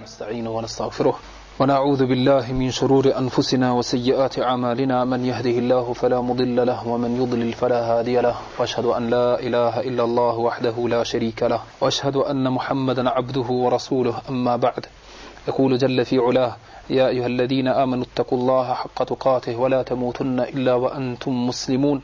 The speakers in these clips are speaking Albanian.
ونستعينه ونستغفره ونعوذ بالله من شرور أنفسنا وسيئات أعمالنا من يهده الله فلا مضل له ومن يضلل فلا هادي له وأشهد أن لا إله إلا الله وحده لا شريك له وأشهد أن محمدا عبده ورسوله أما بعد يقول جل في علاه يا أيها الذين آمنوا اتقوا الله حق تقاته ولا تموتن إلا وأنتم مسلمون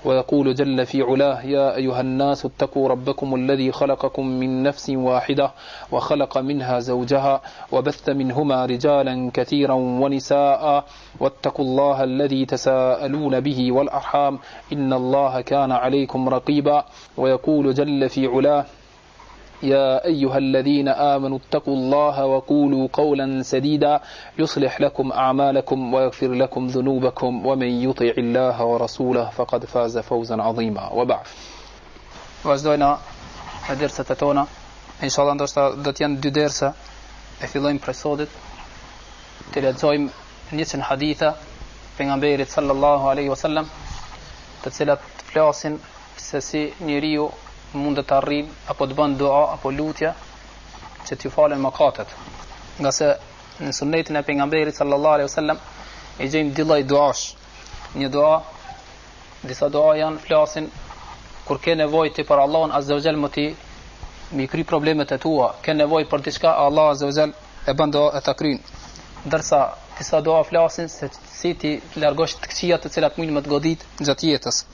ويقول جل في علاه يا أيها الناس اتقوا ربكم الذي خلقكم من نفس واحدة وخلق منها زوجها وبث منهما رجالا كثيرا ونساء واتقوا الله الذي تساءلون به والأرحام إن الله كان عليكم رقيبا ويقول جل في علاه يا أيها الذين آمنوا اتقوا الله وقولوا قولا سديدا يصلح لكم أعمالكم ويغفر لكم ذنوبكم ومن يطع الله ورسوله فقد فاز فوزا عظيما وبعد. Vazhdojna me derset e tona. Inshallah ndoshta do të janë dy dersa. E fillojmë prej sodit. Të lexojmë 100 haditha pejgamberit sallallahu alaihi wasallam, të cilat flasin se si njeriu mund të arrijë apo të bën dua apo lutje që t'i falen mëkatet. Nga se në sunetin e pejgamberit sallallahu alaihi wasallam e gjejmë dy lloj duash. Një dua, disa dua janë flasin kur ke nevojë ti për Allahun azza wa jall mi kry problemet e tua, ke nevojë për diçka, Allah azza wa jall e bën dua e ta kryn. Ndërsa disa dua flasin se si ti largosh të këqijat të cilat mund të godit gjatë jetës.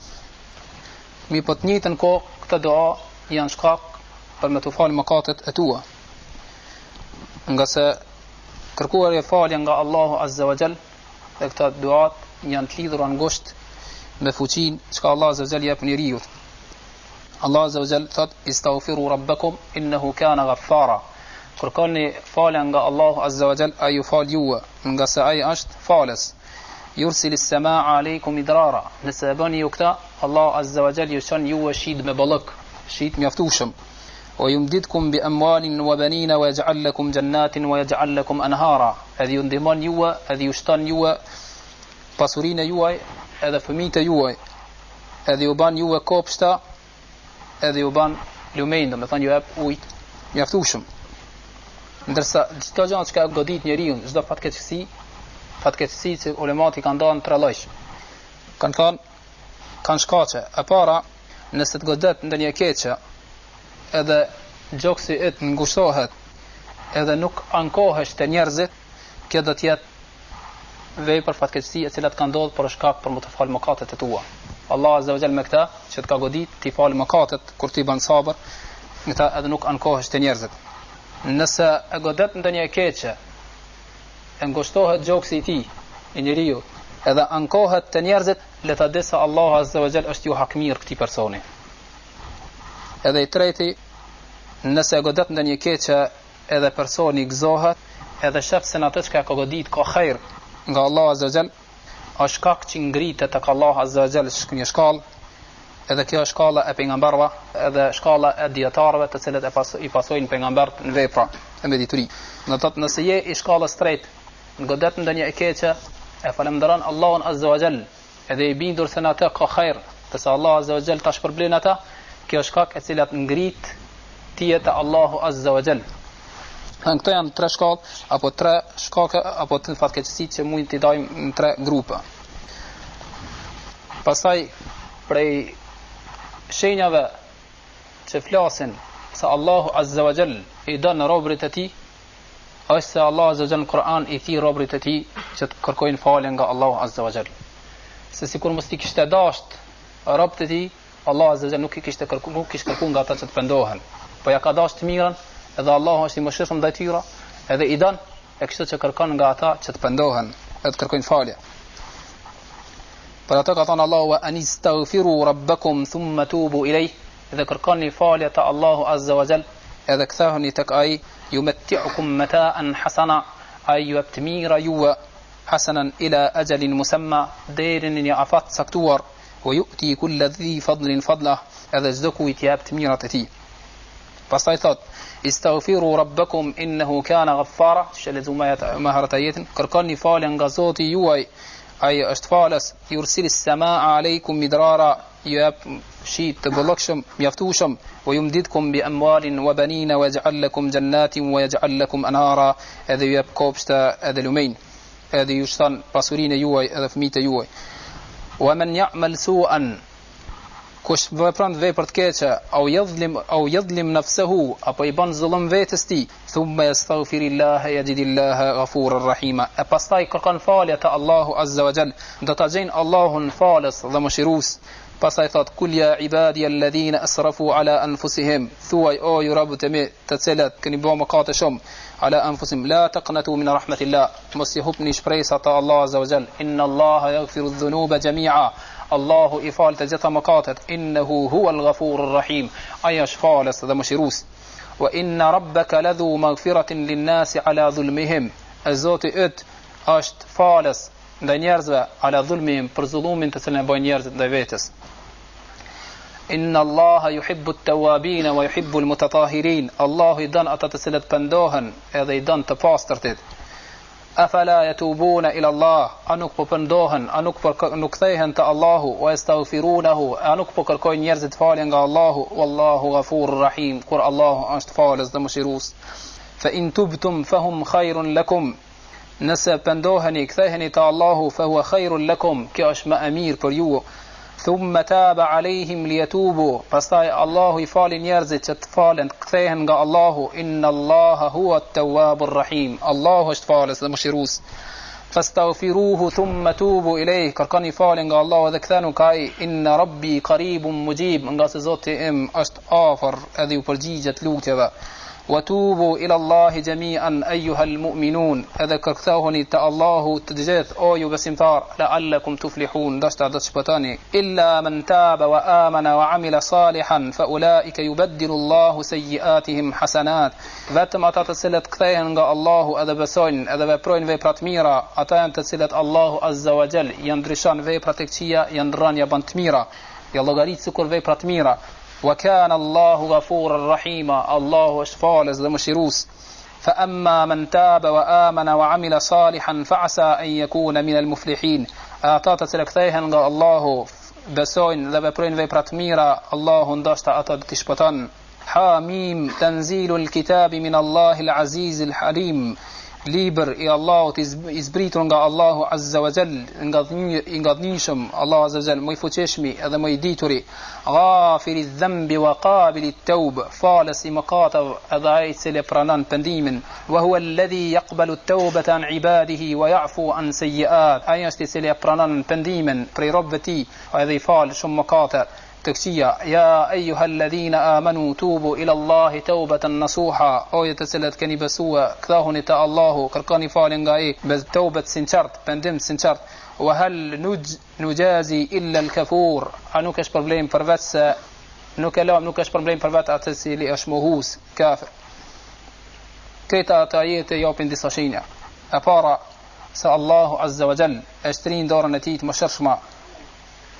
Mi po të njëjtën kohë këta dua janë shkak për me të falë mëkatet e tua. Nga se kërkuar e falja nga Allahu azza wa jall dhe këta duat janë të lidhura ngusht me fuqinë që Allah azza wa jall jep njeriu. Allah azza wa jall thot istaghfiru rabbakum innahu kana ghaffara. Kërkoni falja nga Allahu azza wa jall, ai ju fal juve, nga se ai është falës. Yursil as-samaa alaykum idrara. Nëse e bëni ju këta, Allah azza wa jall ju shon juve shit me ballëk, shit mjaftueshëm. Wa yumdidkum bi amwalin wa banina wa yaj'al lakum jannatin wa yaj'al lakum anhara. Edhe ju ndihmon juve, edhe ju shton juve pasurinë juaj, edhe fëmijët e juaj. Edhe ju ban juve kopshta, edhe ju ban lumejnë, do të thonë ju jep ujë mjaftueshëm. Ndërsa çdo gjë që ka godit njeriu, çdo fatkeqësi që ulemat i kanë dhënë tre lloj. Kanë thënë kanë shkaqe. E para, nëse të godet ndonjë keqe, edhe gjoksi yt ngushtohet, edhe nuk ankohesh te njerëzit, kjo do të jetë vepër fatkeqësi e cilat kanë ndodhur për shkak për më të fal mëkatet e tua. Allah azza wa jall me këtë që të ka godit ti fal mëkatet kur ti bën sabër, me këtë edhe nuk ankohesh te njerëzit. Nëse e godet ndonjë keqe, e ngushtohet gjoksi i tij, i njeriu, edhe ankohet te njerëzit, le ta di se Allahu azza wa jall është ju hakmir këtij personi. Edhe i treti, nëse e godet ndonjë keqe, edhe personi gëzohet, edhe shef se në atë që ka godit ka hajër nga Allahu azza wa jall, është shkak që ngritet tek Allahu azza wa jall një shkallë, edhe kjo është shkalla e pejgamberëve, edhe shkalla e dietarëve të cilët i pasojnë pejgambert në vepra e me dituri. Do thotë nëse je i shkallës drejt, godet ndonjë e keqe, e falenderon Allahun azza wa jall, edhe i bindur se në atë ka hajër, se Allah azza wa jall ta shpërblen ata, kjo është shkak e cilat ngrit tije te Allahu azza wa jall. Këto janë tre shkallë apo tre shkake apo të fatkeqësitë që mund t'i dajmë në tre grupe. Pastaj prej shenjave që flasin se Allahu azza wa jall i don robërit e tij, është se Allah azza wa jall në Kur'an i thirr robërit e tij që të kërkojnë falje nga Allahu azza wa jall. Se sikur mos i kishte dashur robët e tij, Allah azza wa jall nuk kishte kërkuar nga ata që të pendohen. Po ja ka dashur të mirën, edhe Allahu është i mëshirshëm ndaj tyre, edhe i don e kështu që kërkon nga ata që të pendohen, edhe të kërkojnë falje. Për atë ka thënë Allahu wa anistaghfiru rabbakum thumma tubu ilayh, dhe kërkoni falje te Allahu azza wa jall, edhe kthehuni tek ai, yumatti'ukum mata'an hasana, ai ju jep të mira juve, hasanan ila ajalin musamma, deri në një afat saktuar, wa yu'ti kulli dhi fadlin fadlah, edhe çdo kujt jep të mirat e tij. Pastaj thot istaghfiru rabbakum innahu kana ghaffara, shëlezu ma harat ajetin, kërkoni falje nga Zoti juaj, ai është falës, yursilis samaa aleikum midrara, ju jap shi të bollokshëm, mjaftueshëm, wa yumdidkum bi amwalin wa banina wa yaj'al lakum jannatin wa yaj'al lakum anhara, edhe ju jap kopshte edhe lumenj, edhe ju shton pasurinë juaj edhe fëmijët e juaj. Wa man ya'mal su'an, kush vepron vepër të keqe, au yadhlim nafsehu, apo i bën zullum vetes tij, thumma yastaghfirillaha yajidillaha ghafurar rahima, e pastaj kërkon falje te Allahu azza wa jall, do ta gjejnë Allahun falës dhe mëshirues. Pastaj thot kul ya ibadi alladhina asrafu ala anfusihim, thuaj o ju robët e mi të cilët keni bërë mëkate shumë, ala anfusihim la taqnatu min rahmatillah, mos i hupni shpresat te Allah azza wa jall, inna Allaha yaghfiru dhunuba jami'a, Allahu i fal të gjitha mëkatet, innehu huwal ghafurur rahim, ai është falës dhe mëshirues. Wa inna rabbaka ladhu maghfiratin lin-nasi ala dhulmihim, Zoti yt është falës ndaj njerëzve ala dhulmihim, për zullumin të cilën e bojnë njerëzit ndaj vetes. Inna Allaha yuhibbu at-tawwabin wa yuhibbu al-mutatahirin, Allahu i don ata të cilët pendohen edhe i don të pastërtit. Afala yatubuna ila Allah, anuk po pendohen, nuk kthehen te Allahu, wa yastaghfirunahu, anuk po kërkojnë njerëzit falje nga Allahu, wallahu ghafurur rahim, kur Allahu është falës dhe mëshirues. Fa in tubtum fahum khairun lakum, nëse pendoheni, ktheheni te Allahu, fa huwa khairun lakum, kjo është më e mirë për ju. Thumma taba alejhim liyatubu, pastaj Allahu i fali njerëzit që të falen, kthehen nga Allahu, inna Allaha huwa at-tawwabur rahim, Allahu është falës dhe mëshirues. Fastaghfiruhu thumma tubu ilayhi, kërkoni falje nga Allahu dhe kthenu ka ai, inna rabbi qaribun mujib, nga se Zoti im është afër edhe ju përgjigjet lutjeve. وتوبوا إلى الله جميعا أيها المؤمنون، edhe kërkthoni te Allahu të gjithë o ju besimtar, la'allakum tuflihun, dashta do të shpëtoni. Illa man taba wa amana wa amila salihan fa ulaika yubaddilu Allahu sayyi'atihim hasanat, vetëm ata të cilët kthehen nga Allahu edhe besojnë edhe veprojnë vepra të mira, ata janë të cilët Allahu azza wa jall i ndryshon veprat e këqija, i ndron ja bën të mira, ja llogarit sikur vepra të mira. وكان الله غفورا رحيما، الله është falës dhe mëshirues. فأما من تاب وآمن وعمل صالحا فعسى أن يكون من المفلحين، ata të cilët kthehen nga Allahu, besojnë dhe veprojnë vepra të mira, Allahu ndoshta ata do t'i shpëton. Hamim, tanzilul kitabi min Allahil azizil halim, libër i Allahut i zbritur nga Allahu azza wa jall, i ngadhnishëm, Allahu azza wa jall, më i fuqishmi edhe më i dituri. Ghafiri dhanbi wa qabili at-tawb, falës i mëkateve edhe ai i cili pranon pendimin. Wa huwa alladhi yaqbalu at-tawbata an ibadihi wa ya'fu an sayyi'at, ai është i cili pranon pendimin prej robëve të tij edhe i fal shumë mëkate të këqija. Ja ayyuhalladhina amanu tubu ila Allahi tawbatan nasuha, o ju të cilët keni besuar, kthahuni te Allahu, kërkoni falje nga ai me tawbet sinqert, pendim sinqert. Wa hal nujazi illa al-kafur, nuk është problem për vetë se nuk është problem për vetë atë cili është mohues, kafir. Këta ata ajete japin disa shenja. E para se Allahu azza wa jall e shtrin dorën e tij të mëshirshme,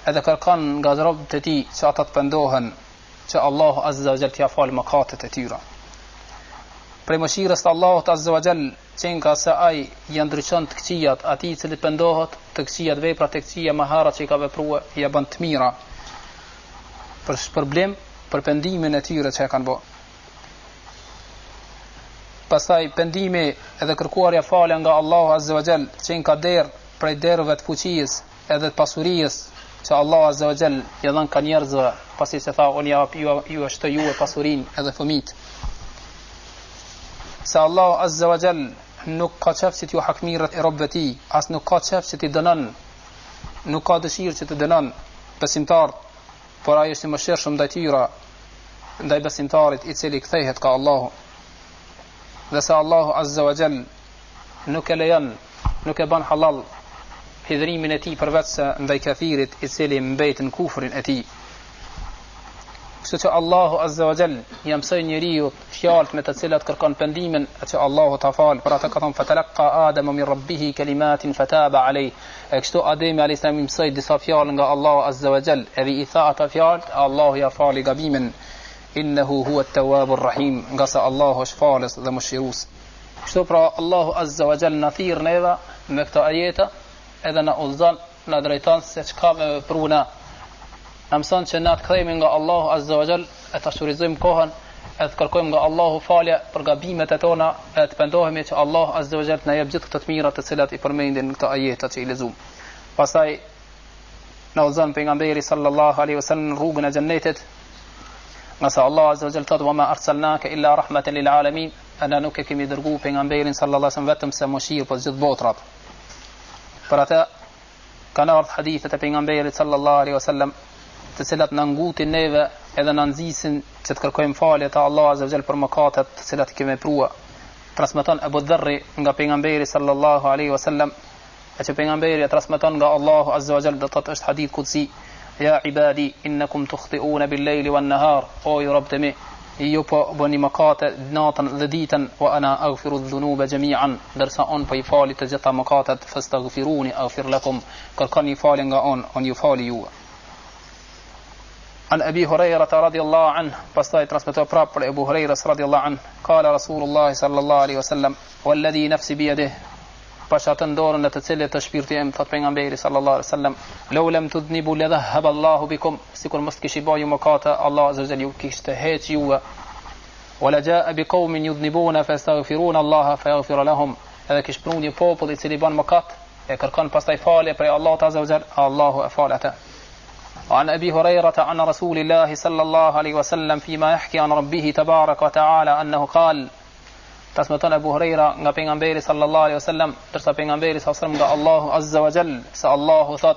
edhe kërkon nga robët e tij që ata të pendohen, që Allahu azza wa jall t'ia fal mëkatet e tyre. Prej mëshirës të Allahut azza wa jall qenë ka se ai i ndryshon të këqijat atij i cili pendohet, të këqijat veprat e këqija maharat që i ka vepruar i bën të mira për shpërblim për pendimin e tyre që e kanë bërë. Pastaj pendimi edhe kërkuarja falja nga Allahu azza wa jall qenë ka derë prej derëve të fuqisë edhe të pasurisë që Allahu azza wa jall i dhën ka njerëzve, pasi se tha unë jap ju është ju pasurinë edhe fëmijët. Se Allahu azza wa jall nuk ka qef që t'ju hakmirët e robëve ti, as nuk ka qef që t'i dënon, nuk ka dëshirë që t'i dënon besimtarët, por ai është i mëshirshëm ndaj tyre, ndaj besimtarit i cili kthehet ka Allahu. Dhe se Allahu azza wa jall nuk e lejon, nuk e bën halal hidhrimin e tij përveç se ndaj kafirit i cili mbet në kufrin e tij. Kështu që Allahu azza wa jall i mësoi njeriu fjalët me të cilat kërkon pendimin, që Allahu ta fal. Për ata ka thënë fatalaqa Adamu min rabbih kalimatin fataba alayh. E kështu Ademi alayhis salam i mësoi disa fjalë nga Allahu azza wa jall, edhe i tha ata fjalë, Allahu ja fali gabimin. Innehu huwa at-tawwabur rahim, nga sa Allahu është falës dhe mëshirues. Kështu pra Allahu azza wa jall na thirr neva me këto ajete edhe na udhëzon, na drejton se çka me vepruna. Na mëson që na të kthehemi nga Allahu Azza wa Jall, e ta shurizojmë kohën, e të kërkojmë nga Allahu falje për gabimet e tona, e të pendohemi që Allahu Azza wa Jall na jep gjithë këto të mira të cilat i përmendin në këto ajete që i lexuam. Pastaj na udhëzon pejgamberi sallallahu alaihi wasallam rrugën e xhennetit. Nëse Allah Azza wa Jall thotë: "Wa ma arsalnaka illa rahmatan lil alamin", ana nuk e kemi dërguar pejgamberin sallallahu alaihi wasallam vetëm se mëshirë për gjithë botrat. Për atë kanë ardhur hadithet e pejgamberit sallallahu alaihi wasallam, të cilat na ngutin neve edhe na nxisin që të kërkojmë falje te Allah Azza wa Jall për mëkatet të cilat kemi vepruar. Transmeton Abu Dharri nga pejgamberi sallallahu alaihi wasallam, e që pejgamberi e transmeton nga Allahu Azza wa Jall, do të thotë është hadith kutsi: "Ya ibadi innakum tukhti'una bil-layli wan-nahar", o ju robët e mi, ju po bëni mëkate natën dhe ditën, wa ana aghfiru dhunuba jami'an, ndërsa on po i fali të gjitha mëkatet, fastaghfiruni aghfir lakum, kërkoni falje nga on ju fali ju. An Abi Hurairah radhiyallahu anhu, pastaj transmetoi prapë për Abu Hurairah radhiyallahu anhu, qala Rasulullah sallallahu alaihi wasallam: "Walladhi nafsi biyadihi", pashatën dorën e të cilët të shpirti im, thot pejgamberi sallallahu alaihi wasallam: "Law lam tudnibu la dhahaba Allahu bikum", sikur mos kishi bëju mëkate, Allah azza wa jalla ju kishte heq juve. "Wala jaa bi qaumin yudnibuna fastaghfiruna Allah fayaghfir lahum", edhe kish prun një popull i cili bën mëkat, e kërkon pastaj falje prej Allahut azza wa jalla, Allahu e fal atë. عن أبي هريرة عن رسول الله صلى الله عليه وسلم فيما يحكي عن ربه تبارك وتعالى أنه قال: Transmeton Abu Huraira nga pejgamberi sallallahu alaihi wasallam, ndërsa pejgamberi sallallahu alaihi wasallam nga Allahu Azza wa Jall, se Allahu thot: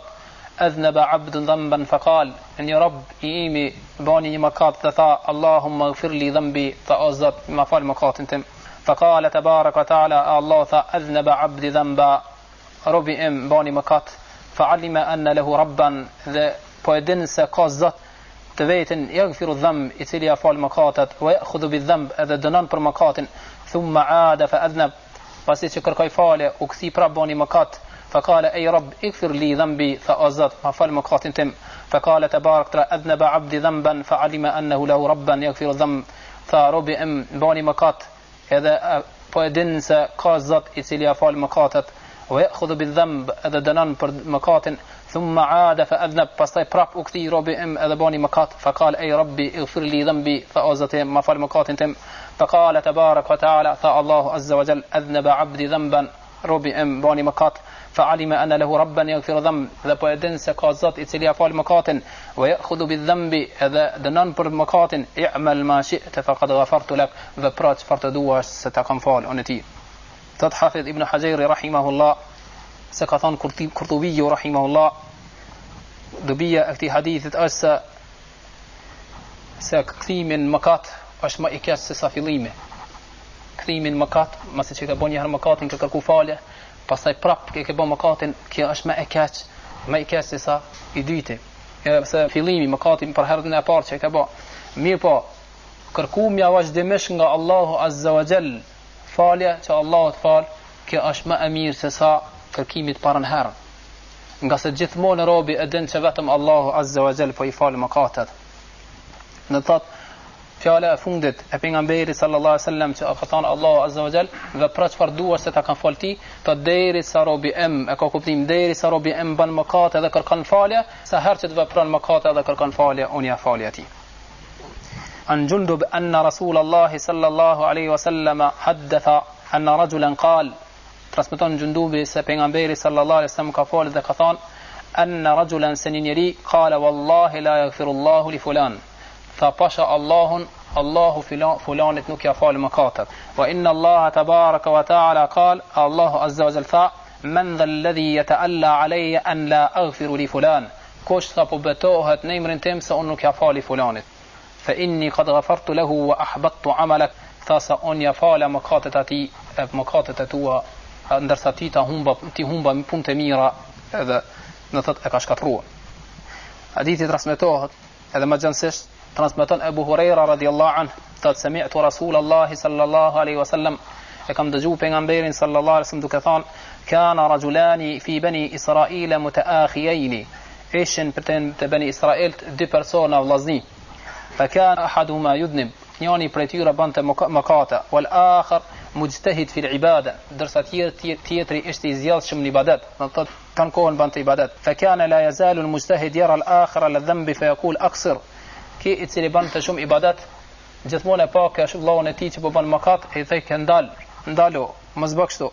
"Adhnaba 'abdun dhanban faqal", "Eni Rabb i imi bani një mëkat dhe tha: Allahumma ighfir li dhanbi", tha o Zot, më fal mëkatin tim. Faqala tabaraka wa ta'ala, Allah tha: "Adhnaba 'abdi dhanba", robi im bani mëkat. Fa'alima anna lahu rabban, dhe po e din se ka Zot të vetën, yaghfiru dhanb, i cili ja fal mëkatet, wa ya'khudhu bidhanb, edhe dënon për mëkatin. ثم عاد فأذنب، pasi që kërkoi falje u kthi prap bani mëkat. فقال أي رب اغفر لي ذنبي، فأزت ما فعل mëkatin tim. فقال تبارك أذنب عبدي ذنبا فعلم أنه له ربا يغفر الذنب، tha robi im bani mëkat edhe po e din se ka Zot i cili ja fal mëkatet. ويأخذ بالذنب، edhe dënon për mëkatin. ثم عاد فأذنب، pastaj prap u kthi robi im edhe bani mëkat. فقال أي ربي اغفر لي ذنبي، فأزت ما فعل mëkatin tim. فقال تبارك وتعالى، ثا الله عز وجل: أذنب عبدي ذنبا، robi im bani mëkat. فعلم أن له ربا يغفر ذنب، dhe po e din se ka Zot i cili ja fal mëkatin. ويأخذ بالذنب، edhe dënon për mëkatin. اعمل ما شئت فقد غفرت لك، vepro çfarë të duash se ta kam fal unë ti. Thot Hafidh Ibn Hajeri rahimahullah, se ka thënë Kurtubiu rahimahullah, dobia e këtij hadithit është se kthimin mëkat është më i keq se sa fillimi. Kthimin mëkat, masi që ke bën një herë mëkatin, ke kërku falje, pastaj prap ke bën mëkatin, kjo është më e keq se sa i dyti. Se fillimi mëkatin për herën e parë që ke bën. Mirë po, kërkumja vazhdimisht nga Allahu Azza wa Jall falje që Allahu të fal, kjo është më e mirë se sa kërkimit parën herën. Nga se gjithmonë robi e din që vetëm Allahu Azza wa Jall po i fal mëkatet. Në thot fjala e fundit e pejgamberit sallallahu alaihi wasallam që ka thënë Allahu Azza wa Jall, vepro çfarë duash se ta kanë fal ti, të derisa robi im, e ka kuptim, derisa robi im bën mëkate dhe kërkon falje, sa herë që të vepron mëkate dhe kërkon falje, unë ja falja ti. عن جندب أن رسول الله صلى الله عليه وسلم حدث أن رجلا قال، transmeton Jundubi se pejgamberi sallallahu alaihi wasallam ka folë dhe ka thënë: أن رجلا سنينيري قال والله لا يغفر الله لفلان، tha pasha Allahun, Allahu fulanit nuk ja fal mëkatet. وإن الله تبارك وتعالى قال، الله عز وجل tha: من ذا الذي يتألى علي أن لا أغفر لفلان، kush tha po betohet në emrin tim se unë nuk ja fali fulanit. فإني قد غفرت له وأحبطت عملك، tha sa unë ja fala mëkatet atij, mëkatet e tua, ndërsa ti humba punë të mira, edhe në thot e ka shkatruar. Hadithi transmetohet edhe më gjënsisht, transmeton Abu Huraira radhiyallahu anhu, thot sami'tu Rasulallahi sallallahu alaihi wasallam, e kam dëgjuar pejgamberin sallallahu alaihi wasallam duke thënë: kana rajulani fi bani Israila mutaakhiyaini, ishin të bani Israil dy persona vllazni. فكان أحدهما يذنب، njëri prej tyre bante mëkate, wal akhar mujtahid fil ibada, ndërsa tjetri ishte i zgjallshëm në ibadet, do të thotë kanë kohën bante ibadet. Fa kana la yazalu al mujtahid yara al akhar al dhanb fa yaqul aqsir. Ki i cili bën të shumë ibadet, gjithmonë e pa ka vllahun e tij që po bën mëkat, i thej që ndalo, mos bëj kështu.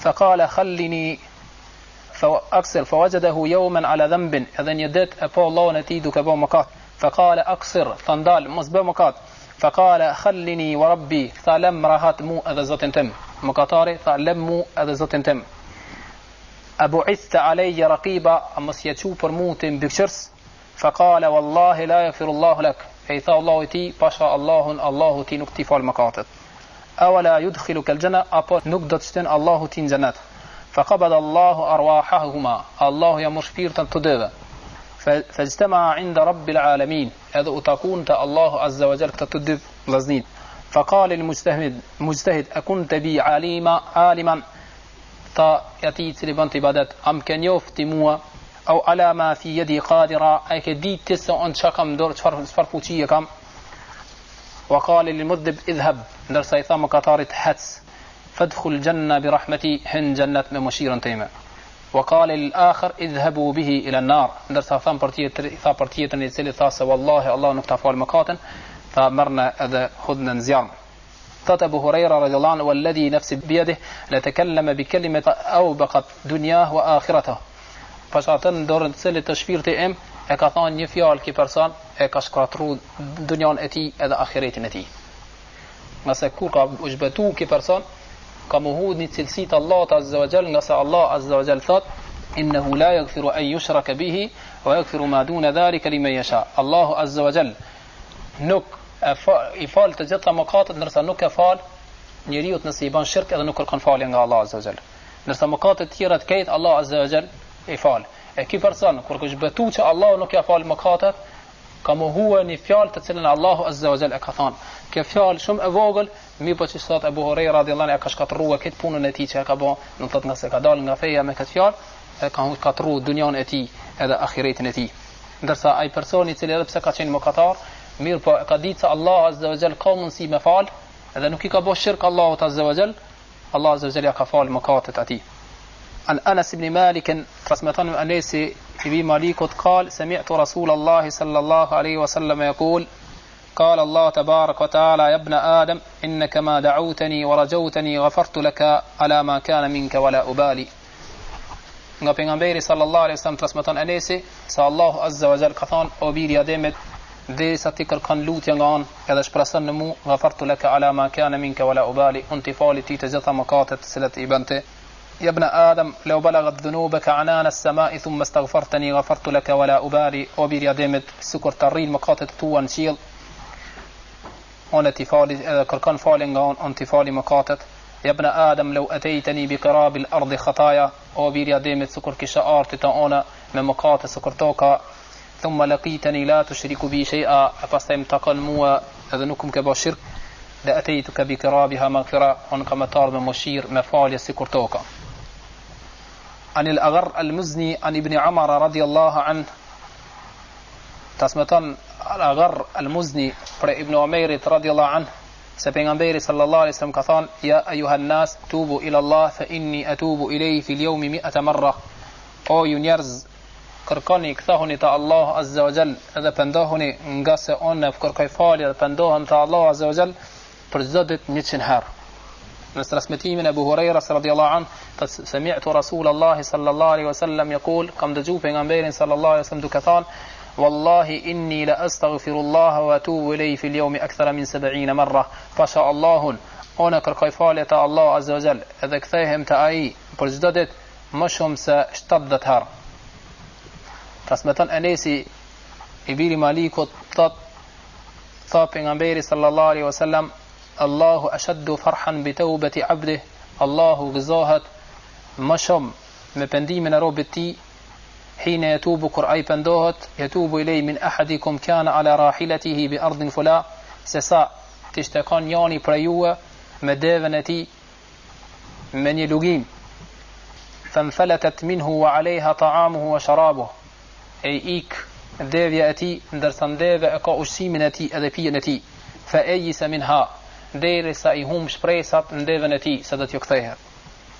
Fa qala khallini fa aqsir fa wajadahu yawman ala dhanb, edhe një ditë e pa vllahun e tij duke bën mëkat. Fa qala aqsir, fa ndal, mos bëj mëkat. فقال خلني وربي ثالم راحت مو edhe zotin tim mëkatari thalem mu edhe zotin tim أبعثت علي رقيبا mos je çu për mua të mbikëqërs فقال والله لا يغفر الله لك ai tha Allahu ti pasha Allahun Allahu ti nuk ti fal mëkatet أولا يدخلك الجنة apo nuk do të shtin Allahu ti në xhenet فقبض الله أرواحهما الله يمر shpirtën të dyve فاجتمع عند رب العالمين هذا أتكون الله عز وجل تتدب لزنين فقال المجتهد أكنت بي عالما يأتي تلبان عبادات أم كان يفتي موا أو على ما في يدي قادرة أي كدي تسع أن شكم دور فرفوتية كم وقال للمذنب اذهب درس إثام قطارة حدس فادخل الجنة برحمتي هن جنة مشيرا تيما وقال للآخر اذهبوا به إلى النار درس ثام بارتية نيسيلي ثاسة والله الله نكتفى المقاتن فمرنا هذا خذنا نزيان ثات أبو هريرة رضي الله عنه والذي نفسي بيده لتكلم بكلمة أوبقت دنياه وآخرته فشاتن دور نسيلي تشفير تئم ka thonë një fjalë ky person e ka shkatruar dunjan e tij edhe ahiretin e tij. Nëse kur ka u zhbetu ky person ka mohuar një cilësi të Allahut azza wa jall, nga se Allah azza wa jall thot innahu la yaghfiru an yushraka bihi wa yaghfiru ma duna dhalika liman yasha. Allahu azza wa jall nuk i fal të gjitha mëkatet, ndërsa nuk e fal njeriu nëse i bën shirk edhe nuk kërkon falje nga Allah azza wa jall. Ndërsa mëkatet tjera të keq Allah azza wa jall i fal. E ky person kur ka zhbetu që Allah nuk ja fal mëkatet, ka mohuar një fjalë të cilën Allahu azza wa jall e ka thënë. Kjo fjalë shumë e vogël, mirë po që thot Abu Huraira radhiyallahu anhu e ka shkatërruar këtë punën e tij që ka bën, do të thotë nëse ka dalë nga feja me këtë fjalë, e ka shkatërruar dunjan e tij edhe ahiretin e tij. Ndërsa ai personi i cili edhe pse ka qenë mëkatar, mirë po ka ditë se Allahu azza wa jall ka mundësi me fal, edhe nuk i ka bërë shirk Allahut azza wa jall, Allah azza wa jall ja ka fal mëkatet atij. عن أنس بن مالك رسمة من أنس بن مالك قال سمعت رسول الله صلى الله عليه وسلم يقول قال الله تبارك وتعالى يا ابن آدم إنك ما دعوتني ورجوتني غفرت لك على ما كان منك ولا أبالي. Nga pejgamberi sallallahu alaihi wasallam transmeton Anesi se Allahu azza wa jall ka thënë o biri i Ademit, derisa ti kërkon lutje nga unë edhe shpreson në mua, ghafartu laka ala ma kana minka wala ubali, unë ti fali ti të gjitha mëkatet të cilat i bante. يا ابن آدم لو بلغت ذنوبك عنان السماء ثم استغفرتني غفرت لك ولا أبالي. وبير يا ديمت سكر ترين مقاطة توان شيل أنتي فالي كركان فالي أنتي فالي مقاطة. يا ابن آدم لو أتيتني بقراب الأرض خطايا. وبير يا ديمت سكر كشعار تتاونا من مقاطة سكر توكا ثم لقيتني لا تشرك بي شيئا فاستيم تقل موا أذنكم كبا شرك لأتيتك بقرابها مغفرة أنك مطار من مشير مفالي سكر توكا. عن الأغر المزني عن ابن عمر رضي الله عنه تسمتن الأغر المزني پر ابن عمير رضي الله عنه سبيغمبر صلى الله عليه وسلم كثان يا أيها الناس توبوا إلى الله فإني أتوب إليه في اليوم 100 مرة. أو ينيرز kërkoni kthehuni te Allah azza wa jall edhe pendohuni nga se unë kërkoj falje dhe pendohem te Allah azza wa jall për çdo ditë 100 herë. Në transmetimin e Abu Huraira radhiyallahu anhu sami'tu Rasulullah sallallahu alaihi wasallam yaqul kam dëgjuar pejgamberin sallallahu alaihi wasallam duke thënë wallahi inni la astaghfirullah wa atubu ilayhi fi al-yawm akthara min 70 marra fasha Allahun ona kërkoj falje te Allah azza wa jall edhe kthehem te ai për çdo ditë më shumë se 70 herë. Transmeton Anesi i biri Malikut thot pejgamberi sallallahu alaihi wasallam الله أشد فرحا بتوبة عبده الله غزاهت مشم مبندي من ربتي حين يتوب قرأي بندوهت يتوب إليه من أحدكم كان على راحلته بأرض فلا سسا تشتكان ياني بريوة مدافنتي من يلقيم فانفلتت منه وعليها طعامه وشرابه أي إيك ديف يأتي درسان ديف أكا أشسي منتي أذبينتي فأيس منها derisa I humb shpresat në devën e tij se do t'ju kthehet.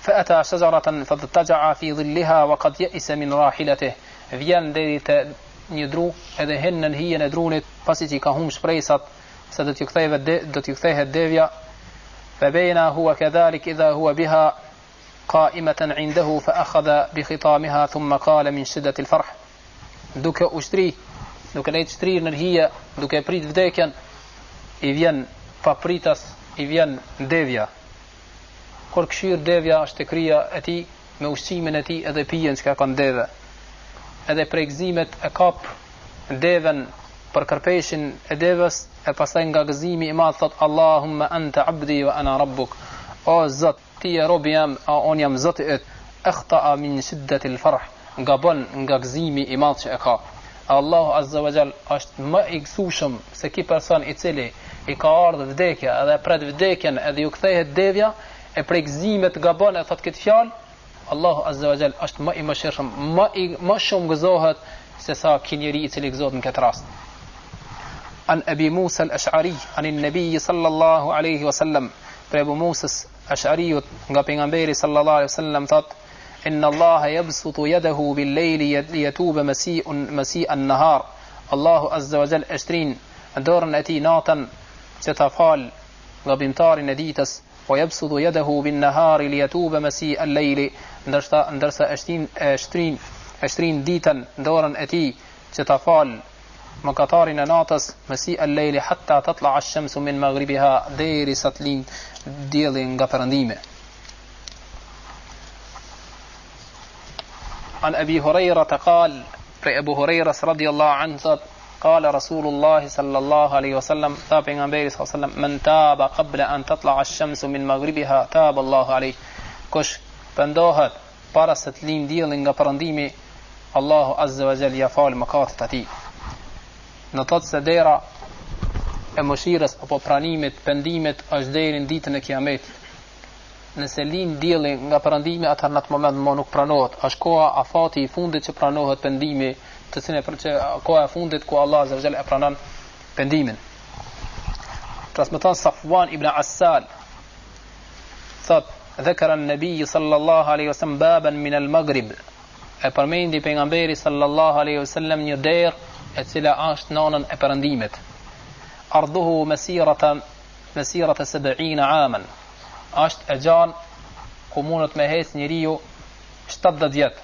فأتى شجرة فاضطجع في ظلها وقد يئس من راحلته. Vjen deri te një dru edhe hen në hijen e drunit pasi që ka humb shpresat se do t'ju kthehet devja. فبين هو كذلك إذا هو بها قائمة عنده فأخذ بخطامها ثم قال من شدة الفرح. duke lejt shtrir në hije, duke prit vdekjen, I vjen papritas, I vjen devja. Kur këshir devja është e krija e tij me ushqimin e tij edhe pijen që ka kanë deve. Edhe prej gëzimet e kap deven për kërpeshin e devës, e pastaj nga gëzimi I madh thot Allahumma anta abdi wa ana rabbuk. O Zot, ti je robi jam, on jam Zoti yt. Akhta'a min shiddati al-farh. Gabon nga gëzimi I madh që e ka. Allahu Azza wa Jall është më I gëzueshëm se ky person I cili I ka ardhur vdekja edhe pret vdekjen edhe ju kthehet devja e prej gëzimet gabon e thot këtë fjalë. Allahu Azza wa Jall është më I mëshirshëm, më shumë gëzohet se sa ky njeri I cili gëzohet në këtë rast. An Abi Musa al-Ash'ari anin Nabi sallallahu alaihi wasallam, për Abu Musa al-Ash'ariut nga pejgamberi sallallahu alaihi wasallam thot إن الله يبسط يده بالليل ليتوب مسيء النهار. الله عز وجل اشترين دورن أتي ناتا ستفال غبمتار نديتس ويبسط يده بالنهار ليتوب مسيء الليل. درس اشترين ديتا دورن أتي ستفال مقطار ناتس مسيء الليل حتى تطلع الشمس من مغربها دير ستلين ديلين غفرنديمه. عن أبي هريرة قال أبو هريرة رضي الله عنه قال رسول الله صلى الله عليه وسلم تابع عن بيري صلى الله عليه وسلم من تاب قبل أن تطلع الشمس من مغربها تاب الله عليه. كش بندوهت para se të lind dielli nga perëndimi, Allahu Azza wa Jall ja fal mëkatet e tij. Në të se dera e mëshirës apo pranimit, pendimit është deri në ditën e Kiametit. Nëse lind dielli nga perëndimi, atëherë në atë moment më nuk pranohet. Është koha afati I fundit që pranohet pendimi, të cilën koha e fundit ku Allah Azza wa Jall e pranon pendimin. Transmeton Safwan ibn Assal thot ذكر النبي صلى الله عليه وسلم بابا من المغرب. E përmendi pejgamberi sallallahu alaihi wasallam një derë e cila është nënën e perëndimit. Ardhuhu masirata 70 aman. Është e gjan ku mundet me hec njeriu 70 vjet.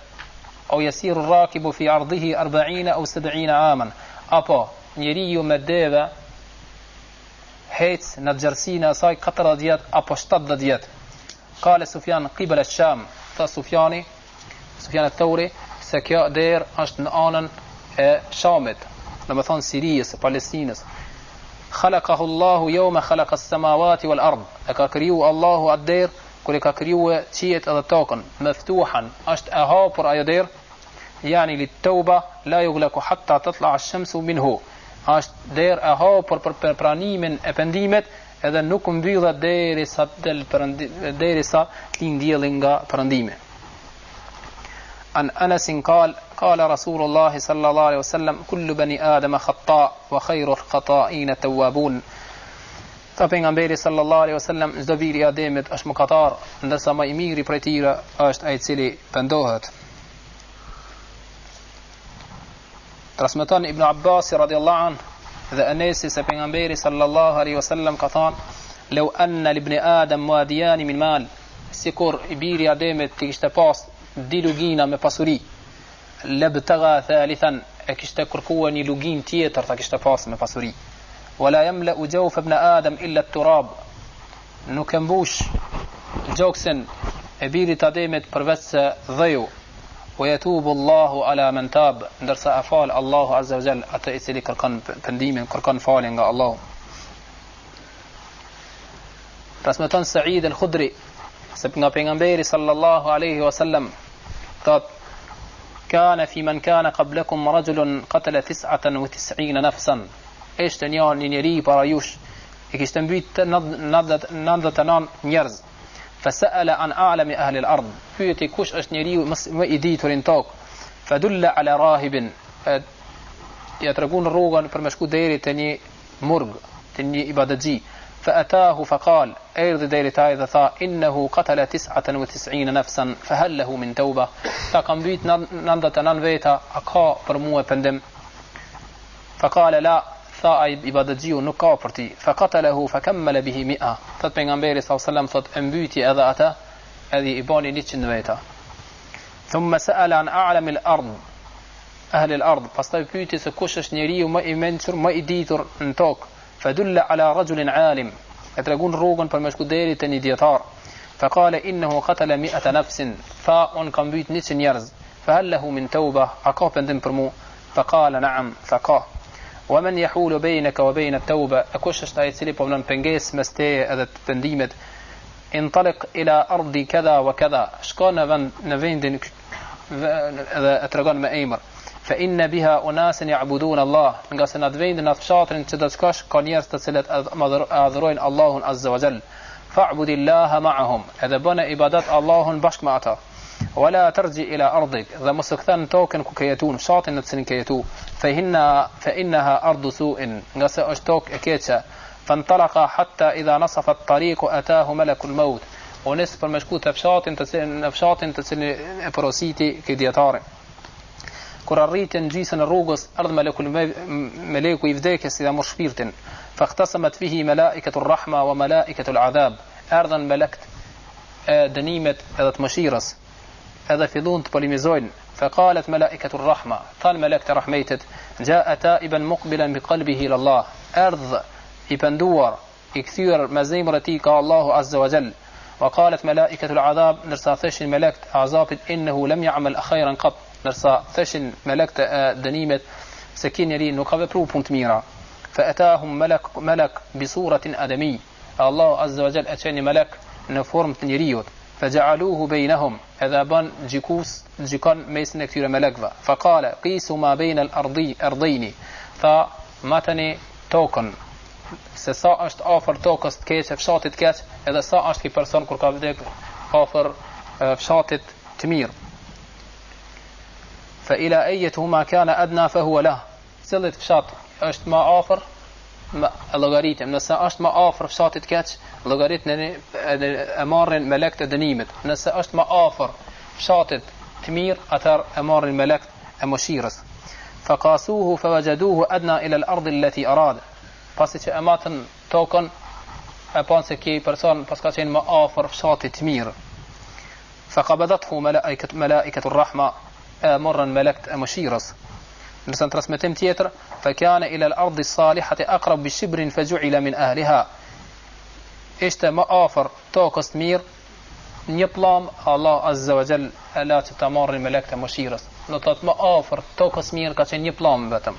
Au yasiru ar-rakibu fi ardhihi 40 au 70 aman. Apo njeriu me deve hec në gjersinë e saj 40 vjet apo 70 vjet. Kale Sufjan qibla al-Sham. Tha Sufjan al-Thawri se kjo derë është në anën e Shamit, do të thonë Sirijës, Palestinës. Khalaqahu Allahu yawma khalaqa as-samawati wal ard. E ka kriju Allahu atë derë kur e ka krijuar qiejt edhe tokën. Maftuhan, është e hapur ajo derë, yani lit-tauba la yughlaqu hatta tatla ash-shamsu minhu. Është derë e hapur për pranimin e pendimit, edhe nuk mbyllet derisa lind dielli nga perëndimi. An Anas قال رسول الله صلى الله عليه وسلم كل بني آدم خطاء وخير الخطائين التوابون. Ta pejgamberi sallallahu alaihi wasallam çdo viri I Ademit është mëkatar, ndërsa më I miri prej tyre është ai I cili pendohet. Transmeton Ibn Abbas radhiyallahu anhu dhe Anesi se pejgamberi sallallahu alaihi wasallam ka thënë: "Law anna li ibn Adam wadiyan min mal", sikur I biri I Ademit të kishte pas di lugina me pasuri, labtagha thalithan, e kishte kërkuar një lugin tjetër ta kishte pas me pasuri. Wala yamla'u jawf ibn Adam illa at-turab, nuk e mbush gjoksin e birit Ademit përveç se dhëju. Wa yatubu Allahu ala man tab, ndërsa afal Allahu Azza wa Jall atë I cili kërkon pendimin, kërkon falje nga Allahu. Transmeton Sa'id al-Khudri se nga pejgamberi sallallahu alaihi wasallam thot: "Kana fi man kana qablakum rajulun qatala 99 nafsan." Ishte një njeri para jush e kishte mbyt 99 njerëz. Fasala an a'lami ahli al-ard, pyeti kush është njeriu më I ditur në tokë. Fadulla ala rahibin, ja tregon rrugën për me shku deri te një murg, te një ibadetxhi. فأتاه فقال erdhi deri taj dhe tha innehu qatala 99 nafsan fahal lahu min tauba, ta kam mbyt 99 veta, a ka për mua pendim? فقال لا, tha ai ibadetxhiu nuk ka për ti. فقتله فكمل به 100, thot pejgamberi sallallahu alaihi wasallam, thot e mbyti edhe ata, edhe i bani 100 veta. ثم سأل عن أعلم الأرض أهل الأرض, pastaj pyeti se kush është njeriu më i mençur, më i ditur në tokë. فدل على رجل عالم, e tregon rrugën për me shku deri te një dietar. فقال إنه قتل 100 نفس, fa on kam mbyt 100 njerëz. فهل له من توبة, a ka pendim për mu? فقال نعم, fa ka. ومن يحول بينك وبين التوبة, e kush është ai i cili po vlen pengesë mes teje edhe të pendimet? انطلق إلى أرض كذا وكذا, shko në vendin edhe e tregon me emër. فإن بها أناس يعبدون الله, nga se në atë vendin atë fshatrin që do të shkosh ka njerëz të cilët adhurojnë Allahun azza wa jall. فاعبد الله معهم, edhe bëne ibadat Allahun bashkë me ata. ولا ترجع إلى أرضك, dhe mos u kthen tokën ku ke jetuar, fshatin në të cilin ke jetuar. فإنها أرض سوء, nga se është tokë e keqe. فانطلق حتى إذا نصف الطريق أتاه ملك الموت, ونس për me shku te fshatin të cilin e porositi ke dietare. Kur arritën gjysën e rrugës, ardh meleku i vdekjes dhe mor shpirtin. Fahtasamat fihi malaikatu rrahma wa malaikatu al'adhab, ardhan melekt e dënimet edhe të mëshirës, edhe fillon të polemizojnë. Faqalat malaikatu rrahma, than melekt e rahmetit, jaa taiban muqbilan biqalbihi ila Allah, ardh i penduar, i kthyer me zemrën e tij ka Allahu azza wa jall. وقالت ملائكة العذاب, nërsa theshin melekt e azapit, innehu lam ya'mal khayran qat, nërsa theshin melekt e dënimet se ky njeri nuk ka vepruar punë të mira. فأتاهم ملك بصورة آدمي, Allah azza wa jall e çeni melek në formë të njeriut. فجعلوه بينهم, edhe ban gjikon mesin e këtyre melekve. فقال قيسوا ما بين الأرضين, tha matani tokën, se sa është afër tokës të keqe, fshatit të keq, edhe sa është ky person kur ka vdek afër fshatit të mirë. فإلى أيتهما كان أدنى فهو له, cilët fshat është më afër, llogaritem, nëse është më afër fshatit të keq, llogaritën e marrin melekt e dënimit. Nëse është më afër fshatit të mirë, atëherë e marrin melekt e mëshirës. فقاسوه فوجدوه أدنى إلى الأرض التي أراد, pasi që e matën tokën, e panë se ki person pas ka qenë më afër fshatit të mirë. فقبضته ملائكة الرحمة, e morën melekt e mëshirës. Nëse në transmetim tjetër, فكان إلى الأرض الصالحة أقرب بشبر فجعل من أهلها, ishte më afër tokës të mirë, një plam Allah azza wa jall e la që ta marrin melekt e mëshirës. Do të thotë më afër tokës mirë ka qenë një plam vetëm.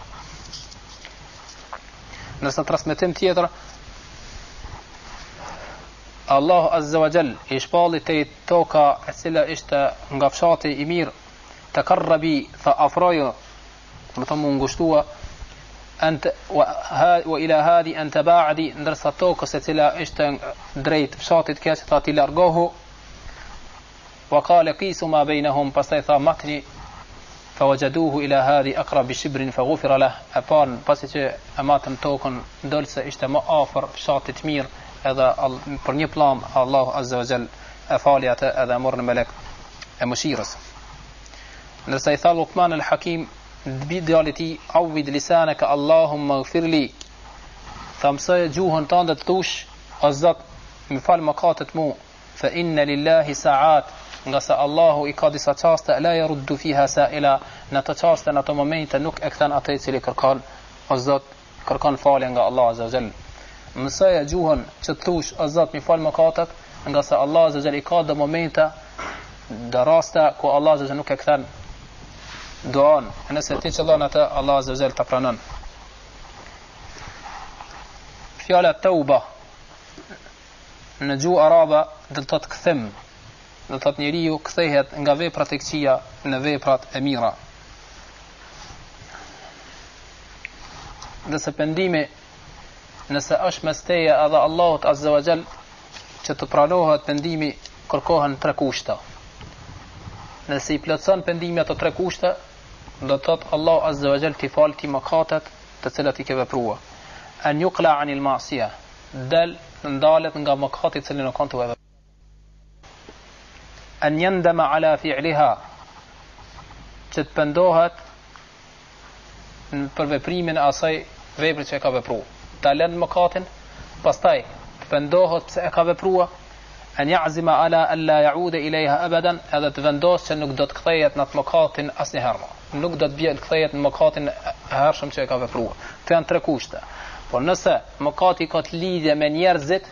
Nëse në transmetim tjetër, Allah azza wa jall i shpalli te toka e cila ishte nga fshati i mirë, të karrabi, tha afrojo, më thëmë ngushtua, wa ila hadi an tabaadi, ndërsa tokës e cila ishte drejt fshatit keq, tha ti largohu. Wa qala qisu ma bainahum, pastaj tha matni, فوجدوه إلى هذه أقرب بشبر فغفر له, e pan pasi që e matën tokën dol se ishte më afër fshatit mirë, edhe për një plam Allahu azza wa jall e fali atë edhe morën melek e mëshirës. Ndërsa i tha Luqman al-Hakim djalit i, awid lisanaka Allahumma ighfirli, tha mësoj gjuhën tënde të thush, o Zot më fal mëkatet mu, fa inna lillahi sa'at, nga se Allahu i ka disa qaste la yaruddu fiha sa'ila, në të qaste në të momente nuk e kthen atë i cili kërkon, o Zot kërkon falje nga Allah azza wa jall. Mësoj gjuhën që të thush, o Zot më fal mëkatet, nga se Allah azza wa jall i ka do momente, do raste ku Allah azza wa jall nuk e kthen duan, nëse ti qëllon atë, Allah azza wa jall ta pranon. Fjala tauba në gjuhë arabe do të thotë kthim, do të thotë njeriu kthehet nga veprat e këqija në veprat e mira. Nëse pendimi, nëse është mes teje edhe Allahut azza wa jall që të pranohet pendimi, kërkohen 3 kushte. Nëse i plotson pendimi ato 3 kushte, do të thotë Allahu azza wa jall t'i fal ti mëkatet të cilat i ke vepruar. An yuqla anil ma'siyah, dal të ndalet nga mëkati i cili nuk kanë të vepruar. An yandama ala fi'liha, që të pendohet për veprimin e asaj vepre që e ka vepruar. Ta lën mëkatin, pastaj të pendohet pse e ka vepruar. An ya'zima ala an la ya'uda ilayha abadan, edhe të vendosë që nuk do të kthehet në atë mëkatin asnjëherë. Nuk do të bie kthehet në mëkatin e hershëm që e ka vepruar. Këto janë tre kushte. Por nëse mëkati ka të lidhje me njerëzit,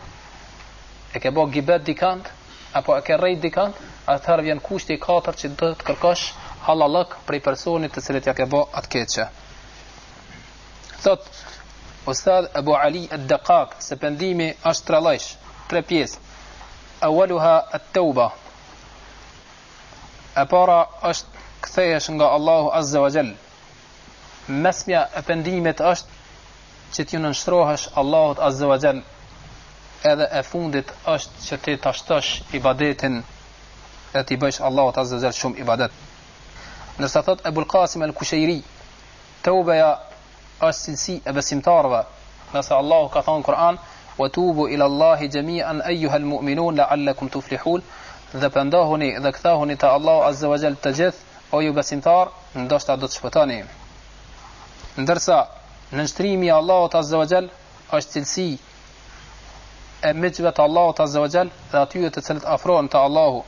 e ke bë gibet dikant apo e ke rrejt dikant, atëherë vjen kushti i katërt që do të kërkosh halallëk prej personit të cilit ja ke bë atë keqe. Thot Ustad Abu Ali ad-Daqaq se pendimi është tre lloj, tre pjesë. Awaluha at-tauba. E para është kthehesh nga Allahu Azza wa Jall. Mesmja e pendimit është që t'ju nënshtrohesh Allahut Azza wa Jall. Edhe e fundit është që ti ta shtosh ibadetin e t'i bësh Allahut Azza wa Jall shumë ibadet. Nësa thot Ebul Qasim al-Kushairi, taubaja është cilësi e besimtarëve, nëse Allahu ka thonë në Kur'an, wa tubu ila Allahi jami'an ayyuha al-mu'minun la'allakum tuflihun, dhe pendohuni dhe kthehuni te Allahu Azza wa Jall të gjithë, o ju besimtar, ndoshta do të shpëtoni. Ndërsa nënshtrimi i Allahut Azza wa Jall është cilësi e miqve të Allahut Azza wa Jall dhe atyre të cilët afrohen te Allahu.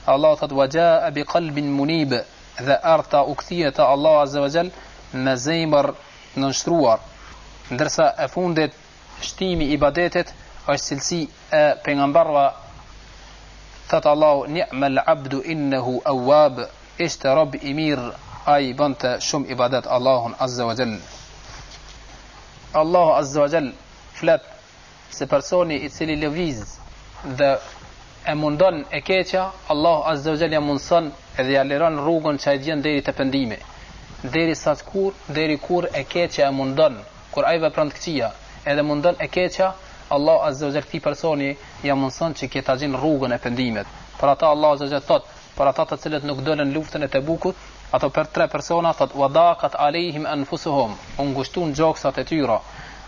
Allahu thot wa jaa bi qalbin munib, dhe ardha u kthie te Allahu Azza wa Jall me zemër nënshtruar. Ndërsa e fundit shtimi i ibadetit është cilësi e pejgamberëve. Thot Allahu ni'mal abdu innahu awwab, ishte rob i mirë, ai bante shumë ibadet Allahun Azza wa Jall. Allahu Azza wa Jall flet se personi i cili lëviz dhe e mundon e keqja, Allahu Azza wa Jall ja mundson edhe ja liron rrugën që ai vjen deri te pendimi. Deri kur e keqja e mundon, kur ai vepron të këqija, edhe mundon e keqja, Allahu Azza wa Jall këtij personi ja mundson që ta gjin rrugën e pendimit. Për ata Allahu Azza wa Jall thot, për ata të cilët nuk dolën luftën e Tebukut, ato për tre persona thot wadaqat alehim anfusuhum, u ngushtun gjoksat e tyre,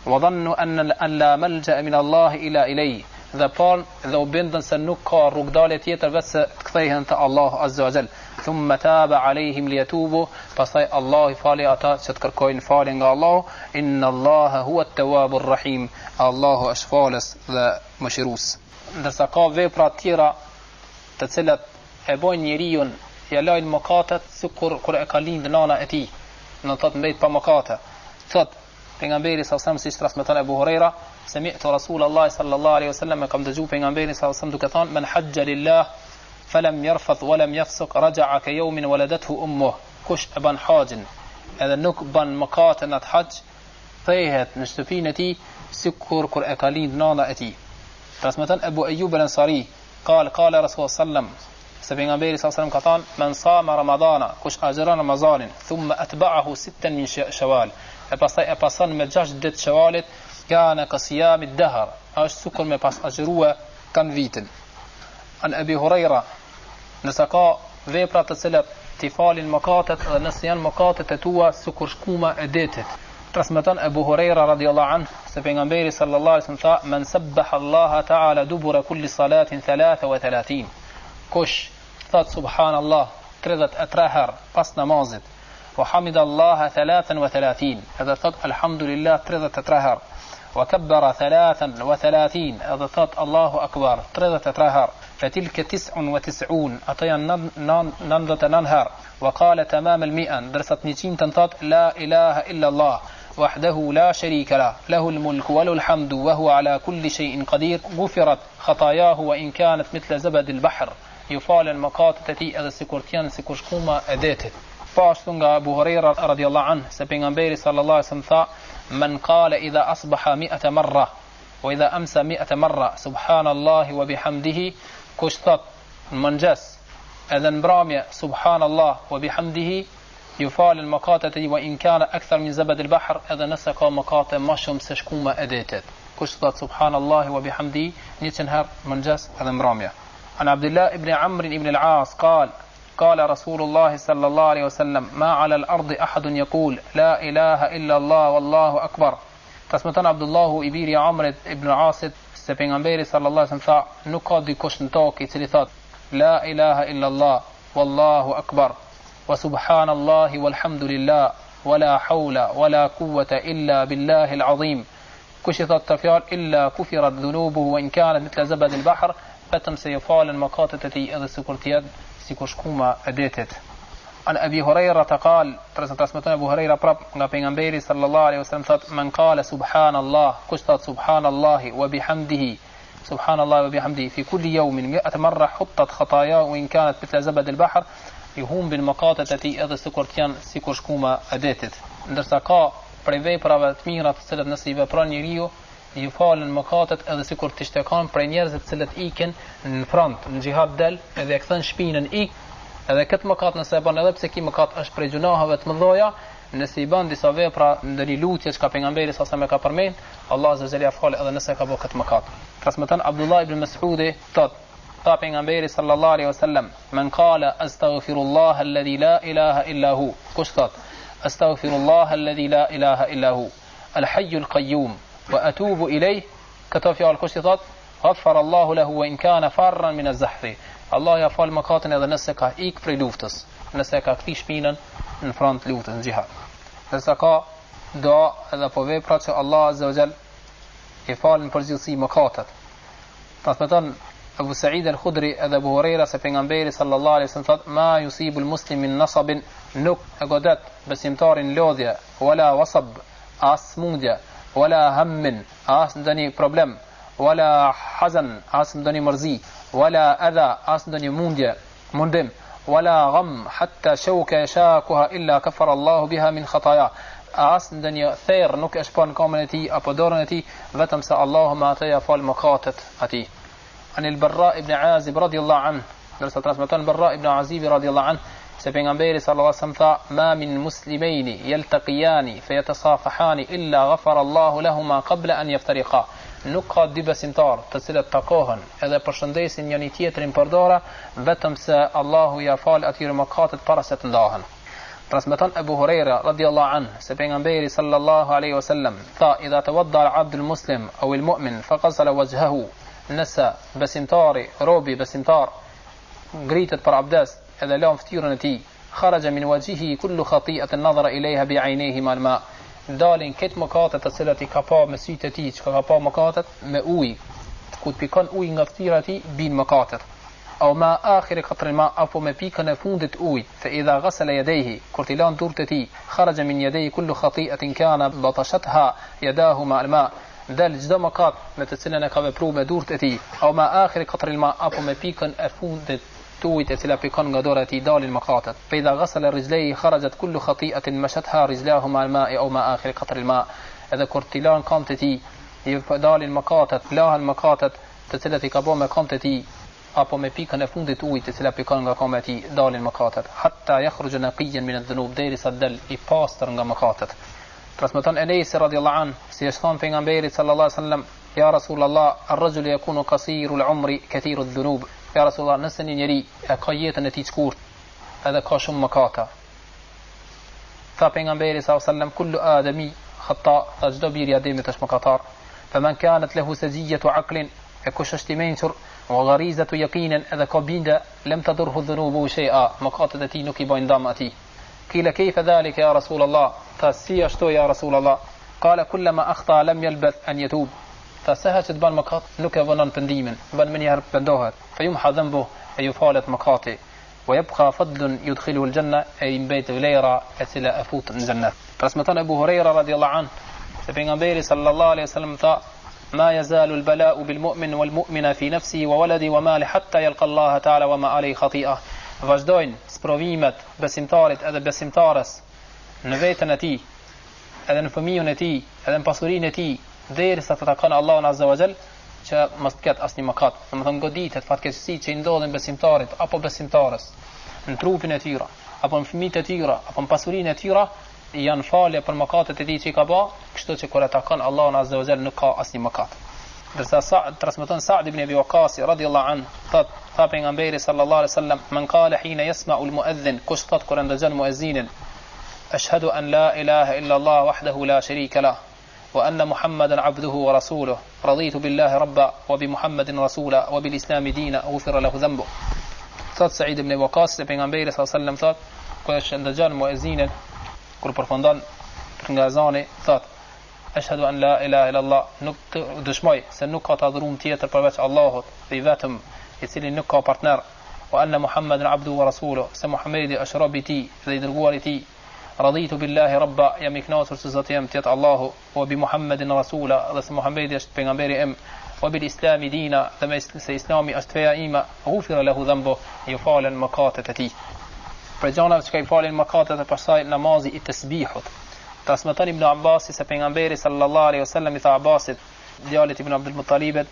wa dhannu an la malja min Allah ila ilay, dhe u bindën se nuk ka rrugdalje tjetër veç se të kthehen te Allahu Azza wa Jall. Thumma taba alehim liyatubu, pastaj Allah i fali ata që të kërkojnë falje nga Allahu. Inna Allaha huwa at-tawwabur rahim, Allahu është falës dhe mëshirues. Ndërsa ka vepra të tjera të cilat e bojnë njeriu ja lajnë mëkatet, sikur kur e ka lind nana e tij, në thot mbet pa mëkate. Thot pejgamberi sallallahu alaihi wasallam, si transmeton Abu Huraira, sami'tu Rasulullah sallallahu alaihi wasallam, kam dëgjuar pejgamberin sallallahu alaihi wasallam duke thënë, man hajja lillah falam yarfath walam yafsuq raja'a ka yawmin waladathu ummuh. Kush e ban haxhin edhe nuk ban mëkate në haxh, thehet në shtëpinë e tij sikur kur e ka lind nana e tij. Transmeton Abu Ayyub al-Ansari, qala Rasul sallam, se pejgamberi sallallahu alaihi wasallam ka thënë, man sama ramadana, kush agjeron ramazanin, thumma atba'ahu sittan min shawal, e pastaj e pason me 6 ditë shawalit, kana ka siyami ad-dahr, është sikur me pas agjerua kan vitin. An Abi Huraira, nëse ka vepra të cilat t'i falin mëkatet dhe nëse janë mëkatet e tua sikur shkuma e detit. Transmeton Abu Huraira radhiyallahu anhu se pejgamberi sallallahu alaihi wasallam tha, man sabbaha Allah ta'ala dubura kulli salatin 33. Kush thot subhanallah 33 herë pas namazit, wa hamidallaha 33, edhe thot alhamdulillah 33 herë, wa kabbara 33, edhe thot Allahu akbar 33 herë, fatilka 99, ato janë 99 herë, wa qala tamam al-100, ndërsa 100 thot la ilaha illa Allah wahdahu la sharika lah, lahu al-mulku wa lahu al-hamdu wa huwa ala kulli shay'in qadir, ghufirat khatayahu wa in kanat mithla zabad al-bahr, ju falen mëkatet e tij edhe sikur të janë sikur shkuma e detit. Pashtu nga Abu Huraira radhiyallahu anhu se pejgamberi sallallahu alaihi wasallam tha, man qala idha asbaha 100 marra wa idha amsa 100 marra subhanallahi wa bihamdihi, kush thot në mëngjes edhe në mbrëmje subhanallah wa bihamdihi, ju falen mëkatet e tij, wa in kana akthar min zabad al-bahr, edhe nëse ka mëkate më shumë se shkuma e detit. Kush thot subhanallahi wa bihamdihi 100 herë mëngjes edhe mbrëmje. عن عبد الله بن عمرو بن العاص قال رسول الله صلى الله عليه وسلم ما على الأرض أحد يقول لا إله إلا الله والله أكبر. Transmeton Abdullahu i biri Amrit ibn Asit se pejgamberi sallallahu alaihi wasallam tha, nuk ka dikush në tokë i cili thot la ilaha illa Allah wallahu akbar wa subhanallahi walhamdulillah wala hawla wala quwwata illa billahi al-azim. Kush i thot të fjalë illa kufirat dhunubuhu wa in kanat mithla zabad al-bahr, vetëm se ju falen mëkatet e tij edhe sikur të jetë sikur shkuma e detit. An Abi Huraira qal, transmeton Abu Huraira prap nga pejgamberi sallallahu alaihi wasallam thot, man qala subhanallah, kush thot subhanallahi wa bihamdihi, subhanallahi wa bihamdihi fi kulli yawmin 100 marra huttat khataya wa in kanat mithla zabad al-bahr, yuhum bil maqatat ati edhe sikur të janë sikur shkuma e detit. Ndërsa ka prej veprave të mira të cilat nëse i vepron njeriu i falen mëkatet edhe sikur të ishte kanë prej njerëzve të cilët ikin në front, në xhihad del, edhe e kthen shpinën ik, edhe këtë mëkat nëse e bën edhe pse ki mëkat është prej gjunaheve të mëdha, nëse i bën disa vepra ndonjë lutje që pejgamberi sa më ka përmend, Allah azza wa jalla fal edhe nëse ka bërë këtë mëkat. Transmeton Abdullah ibn Mas'udi thot, tha pejgamberi sallallahu alaihi wasallam, man qala astaghfirullah alladhi la ilaha illa hu, kush thot astaghfirullah alladhi la ilaha illa hu al-hayy al-qayyum wa atubu ilayh, këto fjalë kush i thot, ghafara Allahu lahu wa in kana farran min az-zahfi, Allah ja fal mëkatin edhe nëse ka ik prej luftës, nëse ka kthi shpinën në front luftës në xhihad. Nëse ka do edhe po vepra që Allah azza wa jall i falën përgjithësi mëkatet. Transmeton Abu Sa'id al-Khudri edhe Abu Huraira se pejgamberi sallallahu alaihi wasallam thot, ma yusibu al-muslim min nasabin, nuk e godet besimtarin lodhje, wala wasab, as smundje, wala hammin, as ndonjë problem, wala hazan, as ndonjë mërzi, wala adha, as ndonjë mundim, wala gham hatta shawka yashakuha illa kafara Allah biha min khataya, as ndonjë therr nuk e shpon kamën e tij apo dorën e tij, vetëm se Allahu ma ata ja fal mëkatet atij. An al-Barra ibn Azib radiyallahu anhu, nëse transmeton Barra ibn Azib radiyallahu anhu se pejgamberi sallallahu alaihi wasallam tha, ma min muslimaini yaltaqiyani fayatasafahani illa ghafara Allahu lahumā qabla an yaftariqa. Nuk ka dy besimtar të cilët takohen edhe përshëndesin njëri tjetrin për dora, vetëm se Allahu ja fal atyre mëkatet para se të ndahen. Transmeton Abu Huraira radiyallahu anhu se pejgamberi sallallahu alaihi wasallam tha, idha tawadda al-'abdu al-muslim aw al-mu'min faqasala wajhahu, nëse besimtari, robi besimtar ngritet për abdes edhe lan fytyrën e tij, kharaja min wajhihi kullu khati'atin nadhara ilayha bi'aynayhi mal ma, dalin këtë mëkatet të cilat i ka pa me sytë e tij, që ka pa mëkatet me ujë, ku të pikon ujë nga fytyra e tij bin mëkatet. Au ma akhir qatr ma, apo me pikën e fundit ujit, fa idha ghasala yadayhi, kur ti lan durët e tij, kharaja min yadayhi kullu khati'atin kana batashatha yadahu ma al-ma, dal çdo mëkat me të cilën e ka vepruar me durët e tij, au ma akhir qatr ma, apo me pikën e fundit ujit e cila pikon nga dora e tij dalin mëkatet. Fa idha ghasala rijlayhi kharajat kullu khati'atin mashatha rijlahu ma al-ma'i au ma akhir qatr al-ma, edhe kur ti lan këmbët e tij, i dalin mëkatet, lahen mëkatet të cilat i ka bërë me këmbët e tij, apo me pikën e fundit ujit e cila pikon nga këmbët e tij dalin mëkatet, hatta yakhruju naqiyan min adh-dhunub, derisa dal i pastër nga mëkatet. Transmeton Enes radhiyallahu anhu se është thënë pejgamberit sallallahu alaihi wasallam, ya Rasulullah, ar-rajulu yakunu qasirul umri kathiru adh-dhunub, ya Rasulullah, nëse një njeri e ka jetën e tij të shkurt edhe ka shumë mëkate, tha pejgamberi sallallahu alaihi wasallam, kullu adami khata, tha çdo biri i Ademit është mëkatar, faman kanat lahu sajiyatu aqlin, e kush është i mençur, wa gharizatu yaqinin, edhe ka binde, lam tadurhu dhunubu shay'a, mëkatet e tij nuk i bajnë dëm atij. Qila kayfa dhalika ya Rasulullah, tha si ashtu ya Rasulullah, qala kullama akhta lam yalbath an yatub, tha sa që të bën mëkat nuk e vonon pendimin, bën më një herë pendohet, fayumha dhanbu, e ju falet mëkati, wa yabqa fadlun yudkhiluhu al-janna, e i mbet vlera e cila e fut në xhennet. Transmeton Abu Huraira radhiyallahu anhu se pejgamberi sallallahu alaihi wasallam tha, ma yazalu al-bala'u bil-mu'min wal-mu'mina fi nafsihi wa waladi wa mali hatta yalqa Allah ta'ala wa ma alayhi khati'ah. Vazhdojnë sprovimet besimtarit edhe besimtares në veten e tij, edhe në fëmijën e tij, edhe në pasurinë e tij, derisa të takon Allahun azza wa jall, që mos të ketë asnjë mëkat. Domethënë goditet fatkeqësi që i ndodhin besimtarit apo besimtares në trupin e tyre, apo në fëmijët e tyre, apo në pasurinë e tyre, janë falje për mëkatet e tij që i ka bë, kështu që kur e takon Allahun azza wa jall nuk ka asnjë mëkat. Dërsa transmeton Sa'd ibn Abi Waqqas radhiyallahu anhu, tha pejgamberi sallallahu alaihi wasallam, man qala hina yasma'u al-mu'adhdhin, kush thot kur ndëgjon muezzinin, ashhadu an la ilaha illa Allah wahdahu la sharika lah, وأن محمدا عبده ورسوله رضيت بالله ربا وبمحمد رسولا وبالإسلام دينا غفر له ذنبه. Thot Said ibn Waqas se pejgamberi sallallahu alaihi wasallam thot kur është ndëgjon muezinin kur përfundon nga azani thot ashhadu an la ilaha illa Allah, nuk dëshmoj se nuk ka të adhuruar tjetër përveç Allahut dhe i vetëm i cili nuk ka partner, wa anna Muhammadan abduhu wa rasuluhu, se Muhamedi është robi i tij dhe i dërguari i tij. Raditu billahi rabba, jam i kënaqur se Zoti jam tjetë Allahu, wa bi Muhammedin rasula, dhe se Muhamedi është pejgamberi im, wa bil islami dina, dhe se islami është feja ime, ghufira lahu dhanbu, ju falen mëkatet e tij. Për gjanave që ka i falen mëkatet e pastaj namazi i tasbihut. Transmeton Ibn Abbas se pejgamberi sallallahu alaihi wasallam i tha Abbasit, djalit Ibn Abdul Muttalibit,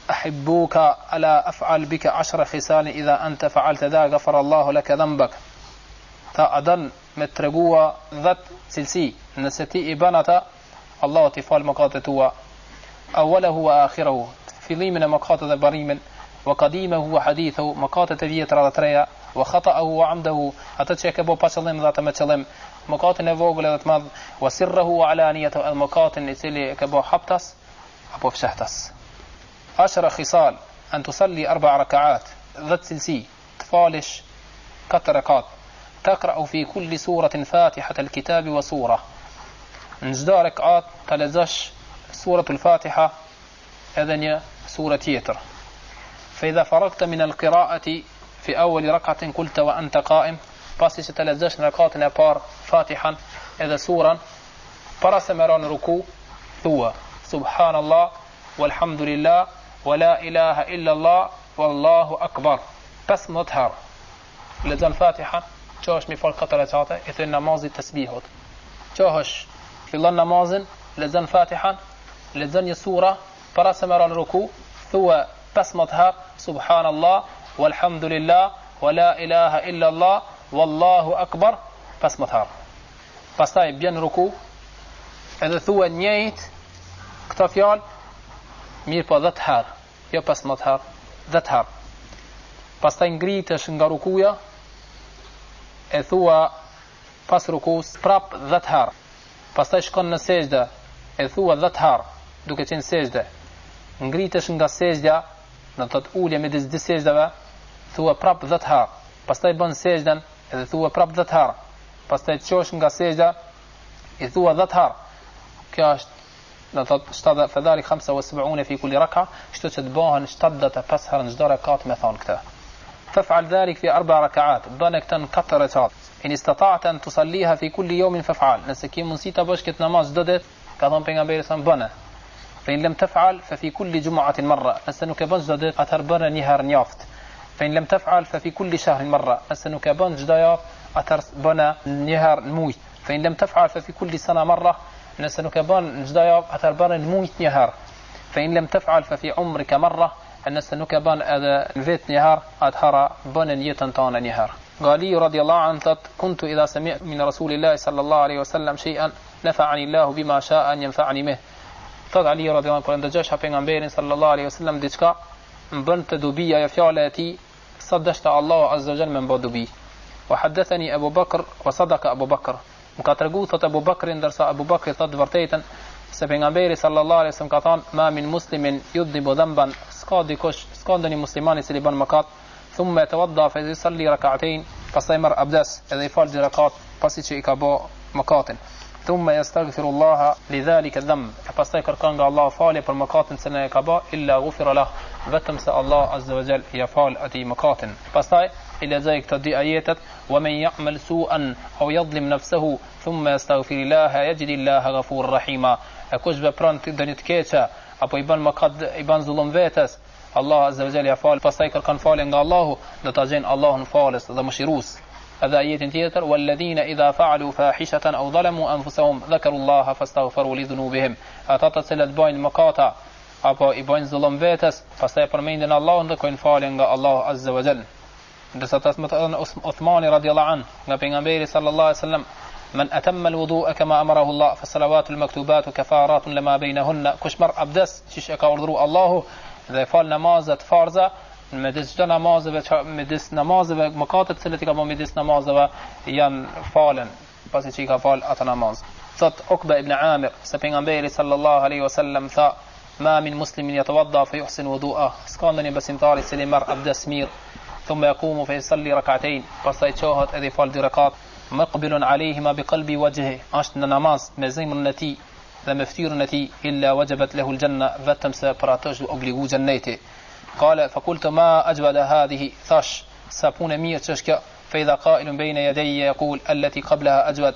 ahibbuka ala af'al bika 10 khisal idha anta fa'alta dha ghafara Allahu laka dhanbak. Ta adan me tregua 10 cilësi, nëse ti i bën ata, Allahu t'i fal mëkatet tua. Awwalahu wa akhirahu, fillimin e mëkatet dhe barimin, wa qadimahu wa hadithahu, mëkatet e vjetra dhe treja, wa khata'ahu wa 'amdahu, atë që e ke bë pa qëllim dhe atë me qëllim, mëkatin e vogël edhe të madh, wa sirruhu wa alaniyatahu, al mëkatin i cili e ke bë haptas apo fshehtas. 10 khisal, an tusalli 4 raka'at, 10 cilësi, të falish 4 rakat. تقرأ في كل سورة فاتحة الكتاب وسورة. نجدا ركعات تلزش سورة الفاتحة إذن سورة يتر. فإذا فرغت من القراءة في أول ركعة قلت وأنت قائم، بس تلزش ركعات نبار فاتحا إذا سورة برس مران ركوع ثوى سبحان الله والحمد لله ولا إله إلا الله والله أكبر، بس مظهر لزن فاتحة që është mi fal 4 recate, i thënë namazit tasbihut. Që është fillon namazin, lexon Fatihan, lexon një sura, para se merron ruku, thua 15 herë subhanallah walhamdulillah wala ilaha illa Allah wallahu akbar 15 herë. Pastaj bjen ruku, edhe thua njëjt këto fjalë, mirë po 10 herë, jo 15 herë, 10 herë. Pastaj ngritesh nga rukuja, e thua pas rukus prap 10 herë. Pastaj shkon në sejdë, e thua 10 herë, duke qenë sejdë. Ngritesh nga sejdja, do të thotë ulje midis dy sejdave, thua prap 10 herë. Pastaj bën sejdën, edhe thua prap 10 herë. Pastaj çosh nga sejdja, e thua 10 herë. Kjo është do të thotë 70 fadhalik 75 fi kulli rak'a, kështu që të bëhen 75 herë në çdo rekat me thon këtë. فافعل ذلك في 4 ركعات، بنكتن 4 ركعات. إن استطعت أن تصليها في كل يوم فافعل. nëse ke mundësi ta bësh këtë namaz çdo ditë, ka thënë pejgamberi sa bëne. فإن لم تفعل ففي كل جمعة مرة. nëse nuk e bën çdo ditë, atëherë bëne një herë në javë. فإن لم تفعل ففي كل شهر مرة. nëse nuk e bën çdo javë, atëherë bëne një herë në muaj. فإن لم تفعل ففي كل سنة مرة. nëse nuk e bën çdo javë, atëherë bëne në muaj një herë. فإن لم تفعل ففي عمرك مرة. nëse nuk e bën edhe në vetë një herë, atëherë bën në jetën tënde një herë. Gali radhiyallahu anhu thot: "Kuntu idha sami'tu min Rasulillahi sallallahu alaihi wasallam shay'an nafa'ani Allahu bima sha'a an yanfa'ani bih." Thot Ali radhiyallahu anhu, kur ndëgjosh pejgamberin sallallahu alaihi wasallam diçka, më bën të dobi ajo fjala e tij, sa dashta Allahu azza wa jalla më bë dobi. Wa haddathani Abu Bakr wa sadaqa Abu Bakr. Më ka tregu thot Abu Bakri, ndërsa Abu Bakri thot vërtetën se pejgamberi sallallahu alaihi wasallam ka thënë: "Ma min muslimin yudhibu dhanban", s'ka ndonjë musliman i cili bën mëkat, thumma yatawadda fa yusalli rak'atayn, pastaj marr abdes edhe I fal 2 rakat pasi që I ka bë mëkatin. Thumma yastaghfirullaha lidhalika dhanb, pastaj kërkon nga Allah falje për mëkatin që ne ka bë, illa ghufira lah, vetëm se Allah azza wa jall I fal atij mëkatin. Pastaj I lexoj këto 2 ajetet: "Wa man ya'mal su'an aw yadhlim nafsahu thumma yastaghfirillaha yajidillaha ghafurur rahima." E kush vepron ndonjë të keqe apo I bën mëkat, I bën zullum vetes, Allah azza wa jalla ja fal, pastaj kërkon falje nga Allahu, do ta gjen Allahun falës dhe mëshirues. Edhe ajetin tjetër: "Walladhina idha fa'alu fahishatan aw zalamu anfusahum dhakaru Allaha fastaghfiru li dhunubihim." Ata të cilët bëjnë mëkata apo I bëjnë zullum vetes, pastaj përmendin Allahun dhe kërkojnë falje nga Allahu azza wa jalla. Ndërsa transmeton Uthmani radhiyallahu anhu nga pejgamberi sallallahu alaihi wasallam: "Man atamma al-wudu'a kama amarahu Allah fa salawatu al-maktubatu kafaratun lama bainahunna." Kush marr abdes siç e ka urdhëruar Allahu dhe fal namazet farza, midis çdo namazeve, midis namazeve mëkatet që I ka bën midis namazeve janë falen. pasi që I ka fal atë namaz. Thot Ukba ibn Amir se pejgamberi sallallahu alaihi wasallam tha: "Ma min muslimin yatawadda fa yuhsin wudu'a." S'ka ndonjë besimtar I cili merr abdes mirë, thumma yaqumu fa yusalli rak'atayn, pastaj çohet edhe fal 2 rekat, muqbilun alayhima biqalbi wajhi, është në namaz me zemrën e tij dhe me fytyrën e tij, illa wajabat lahu aljanna, vetëm se për atë është obligu xhenneti. Qala fa qultu ma ajwada hadhihi, thash sa punë mirë që është kjo. Fa idha qailun bayna yadayya yaqul allati qablaha ajwad,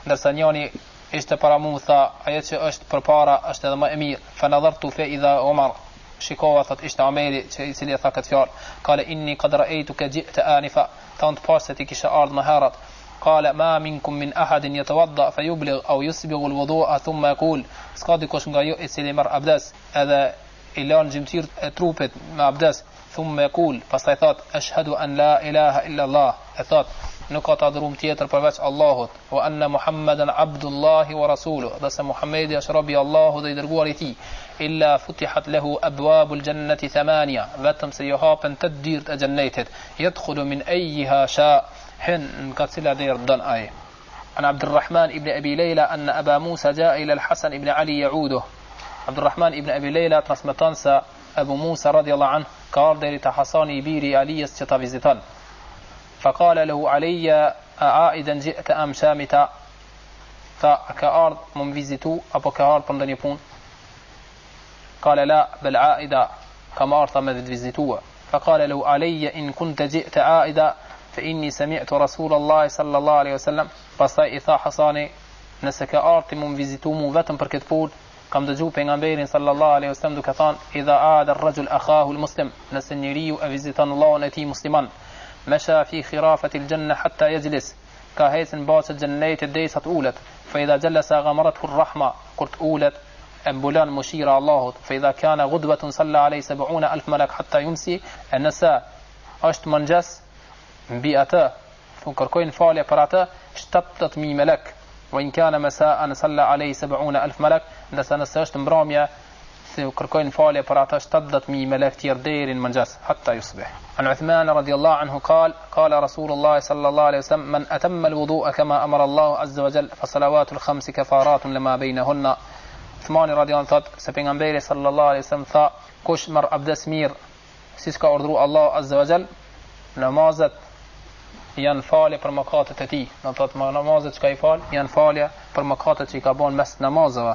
ndërsa njëri ishte para mu tha ajo që është përpara është edhe më e mirë. Fa nadhartu fa idha Umar, shikova thot ishte Omeri I cili tha këtë fjalë. Qala inni qad ra'aytuka ji'ta anifa, tant pas se ti kishe ardhur më herët. قال ما منكم من أحد يتوضأ فيبلغ أو يسبغ الوضوء ثم يقول s'ka dikush nga ju I cili merr abdes edhe I lan gjymtyr e trupit me abdes, ثم يقول pastaj thot ashhadu an la ilaha illa Allah, e thot nuk ka të adhurum tjetër përveç Allahut, wa anna Muhammadan abdullahi wa rasuluh, dhe se Muhammedi është robi Allahut dhe I dërguari I tij, illa futihat lahu abwabul jannati 8, vetëm se ju hapen 8 dyert e xhennetit, yadkhulu min ayyiha sha, حن قتل دير دن آية. عن عبد الرحمن ابن أبي ليلى أن أبا موسى جاء إلى الحسن ابن علي يعوده. عبد الرحمن ابن أبي ليلى ترسمتانسا أبو موسى رضي الله عنه قال دير تحصاني بيري علي استطافزتان، فقال له علي عائدا جئت أم شامتا، فكأرض من فيزيتو أبو كأرض بندن يبون، قال لا بل عائدا كما أرض من فيزيتوه. فقال له علي إن كنت جئت عائدا فإني سمعت رسول الله صلى الله عليه وسلم، pastaj I tha Hasani nëse ka ardhi mu vizitu mu vetëm për këtë punë, kam dëgju pejgamberin sallallahu alaihi wasallam duke thënë idha aada ar-rajul akhahu al-muslim, nëse njeriu e viziton Allahun e tij musliman, masha fi khirafati al-janna hatta yajlis, ka hecën baçë xhennetit derisa të ulet, fa idha jalasa ghamarathu ar-rahma, kur të ulet e mbulon mëshira Allahut, fa idha kana ghudwatun salla alayhi 70000 malak hatta yumsi, nëse është mëngjes mbi atë thon kërkojnë falje për atë 70000 melek, wa in kana masa'an salla alayhi 70000 malak, ndërsa nëse është mbrëmje kërkojnë falje për atë 70000 melek tjerë deri në mëngjes hatta yusbih. An Uthman radiyallahu anhu qala Rasulullah sallallahu alayhi wasallam man atamma al-wudu'a kama amara Allah azza wa jalla fa salawatu al-khams kafaratun lima baynahunna. Uthman radiyallahu anhu se pejgamberi sallallahu alayhi wasallam tha kush merr abdes mirë siç ka urdhëruar Allah azza wa jalla, namazet janë falje për mëkatet e tij. Do thotë namazet që ka I fal janë falje për mëkatet që I ka bën mes namazeve.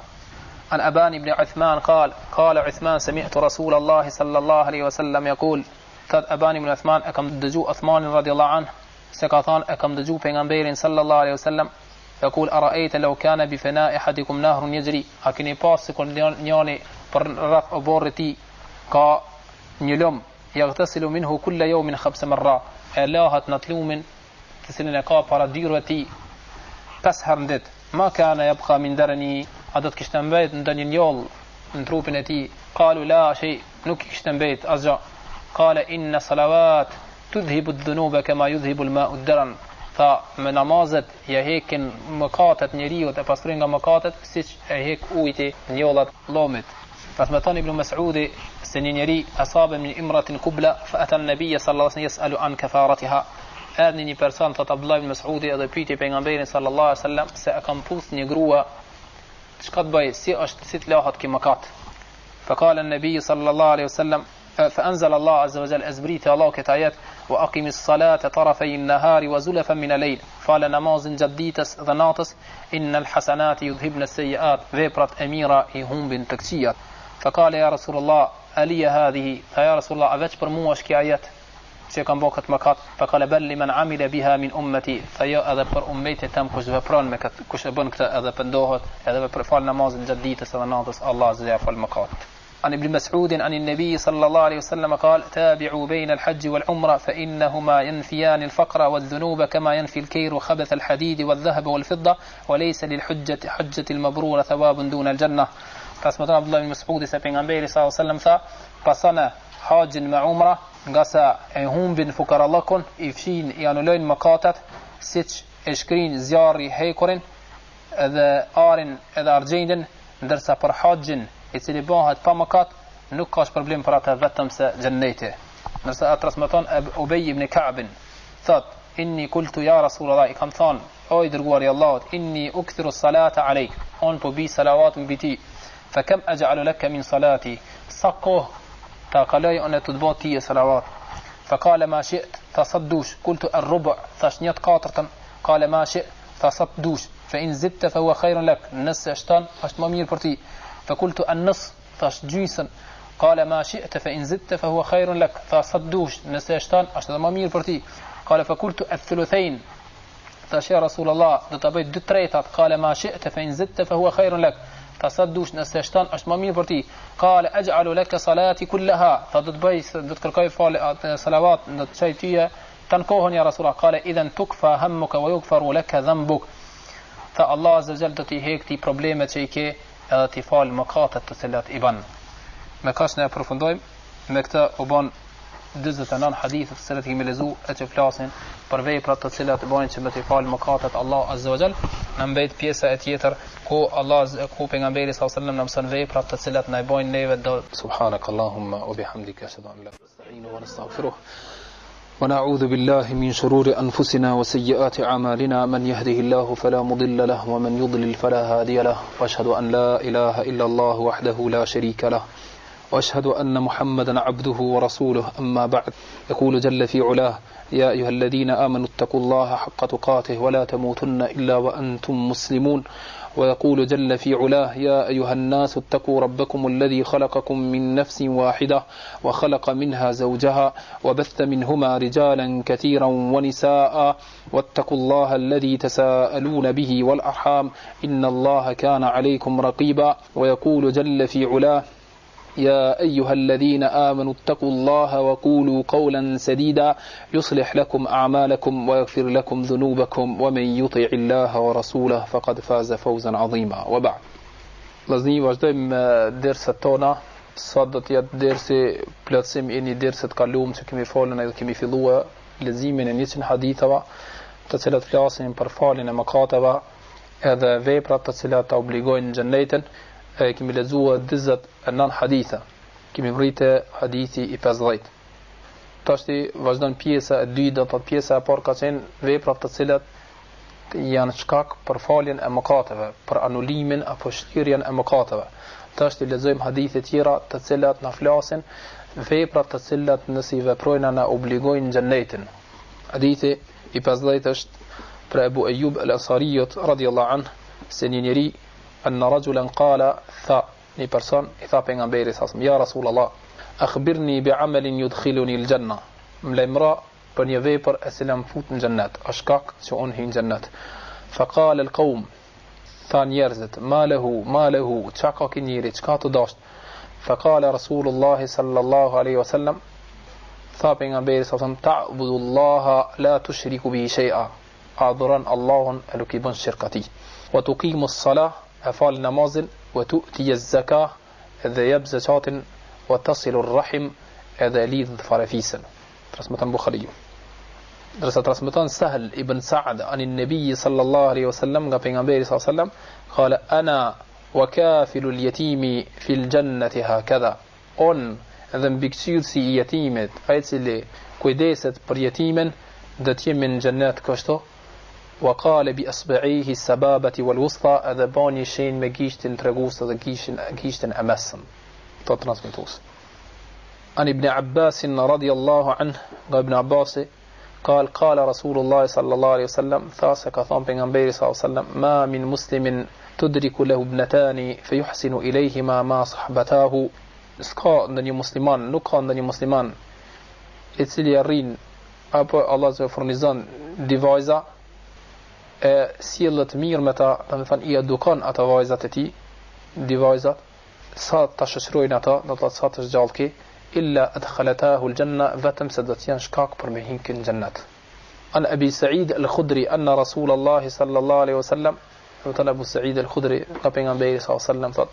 An Aban ibn Uthman qala Uthman sami'tu Rasulullah sallallahu alaihi wasallam yaqul, thot Aban ibn Uthman e kam dëgju Uthmanin radhiyallahu anhu se ka thënë e kam dëgju pejgamberin sallallahu alaihi wasallam yaqul ara'ayta law kana bi fana'i ahadikum nahrun yajri, a keni pas se kur njëri për rreth oborrit I ka një lum yaghtasilu minhu kulla yawmin 5 marra, e lahat në lumin të cilin e ka para dyrëve ti 5 herë në ditë, ma kana yabqa min darani, a do të kishte mbet ndonjë njoll në trupin e tij. Qalu la shay, nuk kishte mbet asgjë. Qala inna salawat tudhibu adh-dhunuba kama yudhibu al-ma'u ad-daran, tha me namazet ja hekin mëkatet njeriu e pastrojnë nga mëkatet siç e hek ujiti njollat llomit. Transmeton Ibn Mas'udi se një njeri asabe min imratin kubla fa ata an-nabiy sallallahu alaihi wasallam yas'alu an kafaratiha, erdhi një person thot Abdullah ibn Mas'udi edhe pyeti pejgamberin sallallahu alaihi wasallam se e kam puth një grua çka të bëj, si është si të lahet ky mëkat. Fa qala an-nabiy sallallahu alaihi wasallam fa anzala Allah azza wa jalla azbrita Allah këtë ajet wa aqimis salata tarafay an-nahari wa zulafan min al-layl, fala namazin gjatë ditës dhe natës, innal hasanati yudhibna as-sayyi'at, veprat e mira I humbin të këqijat. Fa qala ya Rasulullah aliya hadhihi, ya Rasulullah a veç për mua është kjo ajet që kam bërë këtë mëkat? Fa qala bal liman amila biha min ummati, fa jo edhe për ummetin tim kush vepron me këtë, kush e bën këtë edhe pendohet edhe për fal namazin gjatë ditës dhe natës, Allah azza wa fal mëkat. عن ابن مسعود عن النبي صلى الله عليه وسلم قال تابعوا بين الحج والعمرة فإنهما ينفيان الفقر والذنوب كما ينفي الكير خبث الحديد والذهب والفضة وليس للحجة حجة المبرورة ثواب دون الجنة. Transmeton Abdullah ibn Mas'udi se pejgamberi sallallahu alaihi wasallam tha pasana hajin me umra nga sa e humbin fukarallakun, I fshin I anulojnë mëkatet siç e shkrin zjarri hekurin edhe arin edhe argjendin, ndërsa për hajin I cili bëhet pa mëkat nuk ka problem për atë vetëm se xhenneti. Nëse atë transmeton Ubay ibn Ka'b thot inni qultu ya Rasulullah, I kam thënë o i dërguari i Allahut, inni ukthiru salata alayk, on po bi salavat mbi ti, fa kam aj'alu laka min salati, sa kohë ta kaloj on të bëj ti salavat. Fa qala ma shi't, tasaddush, qultu ar-rubu', thash 1/4, qala ma shi't, tasaddush, fa in zidta fa huwa khairun lak, nëse shton është më mirë për ti. Fa qultu an-nisf, thash gjysën, qala ma shi'ta fa in zidta fa huwa khairun lak, tasaddush, nëse shton është më mirë për ti. Qala fa qultu ath-thuluthayn, thash ya Rasulullah, do ta bëj 2/3, qala ma shi'ta fa in zidta fa huwa khairun lak, tasaddush nëse shton është më mirë për ti. Qala aj'alu laka salati kullaha, ta do të bëj, do të kërkoj falë salavat, do të çaj tyje tan kohën ya Rasulullah. Qala idhan tukfa hammuka wa yughfaru laka dhanbuk, tha Allah azza wa jalla do t'i heq ti problemet që i ke edhe t'i fal mëkatet të cilat i ban. Me kaç ne përfundojmë me këtë u bën 49 hadithe të cilat kemi lexuar e që flasin për veprat të cilat bëjnë që me t'i fal mëkatet Allah azza wa jall. Në mbet pjesa e tjetër ku ku pejgamberi sallallahu alaihi wasallam na mëson veprat të cilat na i bojnë neve do. Subhanakallahumma wa bihamdika ashhadu an la ilaha illa anta wa nastaghfiruh wa na'udhu billahi min shururi anfusina wa sayyiati a'malina man yahdihillahu fala mudilla lahu wa man yudlil fala hadiya lahu wa ashhadu an la ilaha illa Allah wahdahu la sharika lahu وأشهد أن محمدا عبده ورسوله أما بعد يقول جل في علاه يا أيها الذين آمنوا اتقوا الله حق تقاته ولا تموتن إلا وأنتم مسلمون ويقول جل في علاه يا أيها الناس اتقوا ربكم الذي خلقكم من نفس واحدة وخلق منها زوجها وبث منهما رجالا كثيرا ونساء واتقوا الله الذي تساءلون به والأرحام إن الله كان عليكم رقيبا ويقول جل في علاه يا أيها الذين آمنوا اتقوا الله وقولوا قولا سديدا يصلح لكم أعمالكم ويغفر لكم ذنوبكم ومن يطع الله ورسوله فقد فاز فوزا عظيما وبعد. Vllazëni, vazhdojmë derset tona. Sot do të jetë dersi plotësim i një derse të kaluam që kemi folën edhe kemi filluar leximin e 100 haditheve të cilat flasin për faljen e mëkateve edhe veprat të cilat ta obligojnë në xhenetin. Kemi lexuar 49 hadithe. Kemi vritë hadithi i 50. Tashti vazhdon pjesa e dytë, do të thotë pjesa e parë ka qenë veprat të cilat janë shkak për faljen e mëkateve, për anulimin apo shtirjen e mëkateve. Tashti lexojmë hadithe tjera të cilat na flasin veprat të cilat nëse i veprojnë na obligojnë xhenetin. Hadithi i 50 është për Abu Ayyub al-Ansariyut radhiyallahu anhu se një njeri أن رجلا قال ثا ني person I tha pejgamberit sallallahu alaihi wasallam, ya Rasulullah, akhbirni bi'amalin yudkhiluni al-janna, mlemra për një vepër e cila më fut në xhennet, është shkak që unë hy në xhennet. Faqala al-qawm, tha njerëzit, ma lahu, çka ka ky njeri, çka të dash. Faqala Rasulullah sallallahu alaihi wasallam, tha pejgamberi sallallahu alaihi wasallam, ta'budu Allah la tushriku bihi shay'a, adhuron Allahun e nuk I bën shirk atij. Wa tuqimu as-salah, afal namazin, wa tu'ti az-zakah, edhe jep zakatin, wa tasilu ar-rahim, edhe lidh farefisën. Transmeton Buhariu. Ndërsa transmeton Sahl ibn Sa'd anin Nabi sallallahu alaihi wasallam nga pejgamberi sallallahu alaihi wasallam, qala ana wa kafilu al-yatimi fil jannati hakadha. On edhe mbikëqyrësi I jetimit, ai I cili kujdeset për jetimin, do të jemi në xhennet kështu. وقال بأصبعيه السبابة والوسطى هذا باني شين me gishtin tregues dhe gishtin e mesëm to transmetues. عن ابن عباس رضي الله عنه ابن عباس قال قال رسول الله صلى الله عليه وسلم ثاسك ثم بيغمبري صلى الله عليه وسلم ما من مسلم تدرك له ابنتان فيحسن إليهما ما صحبتاه ska ndonjë musliman, nuk ka ndonjë musliman I cili arrin apo Allah zë furnizon di vajza e sjellët mirë me ta, do të thonë I edukon ata vajzat e tij, di vajzat, sa ta shoqërojnë ata, do të thotë sa të zgjallëki, illa adkhalatahu al-janna, vetëm se do të janë shkak për me hyrë në xhennet. An Abi Sa'id al-Khudri anna Rasulullah sallallahu alaihi wasallam, thotë Abu Sa'id al-Khudri, ka pejgamberi sallallahu alaihi wasallam thotë,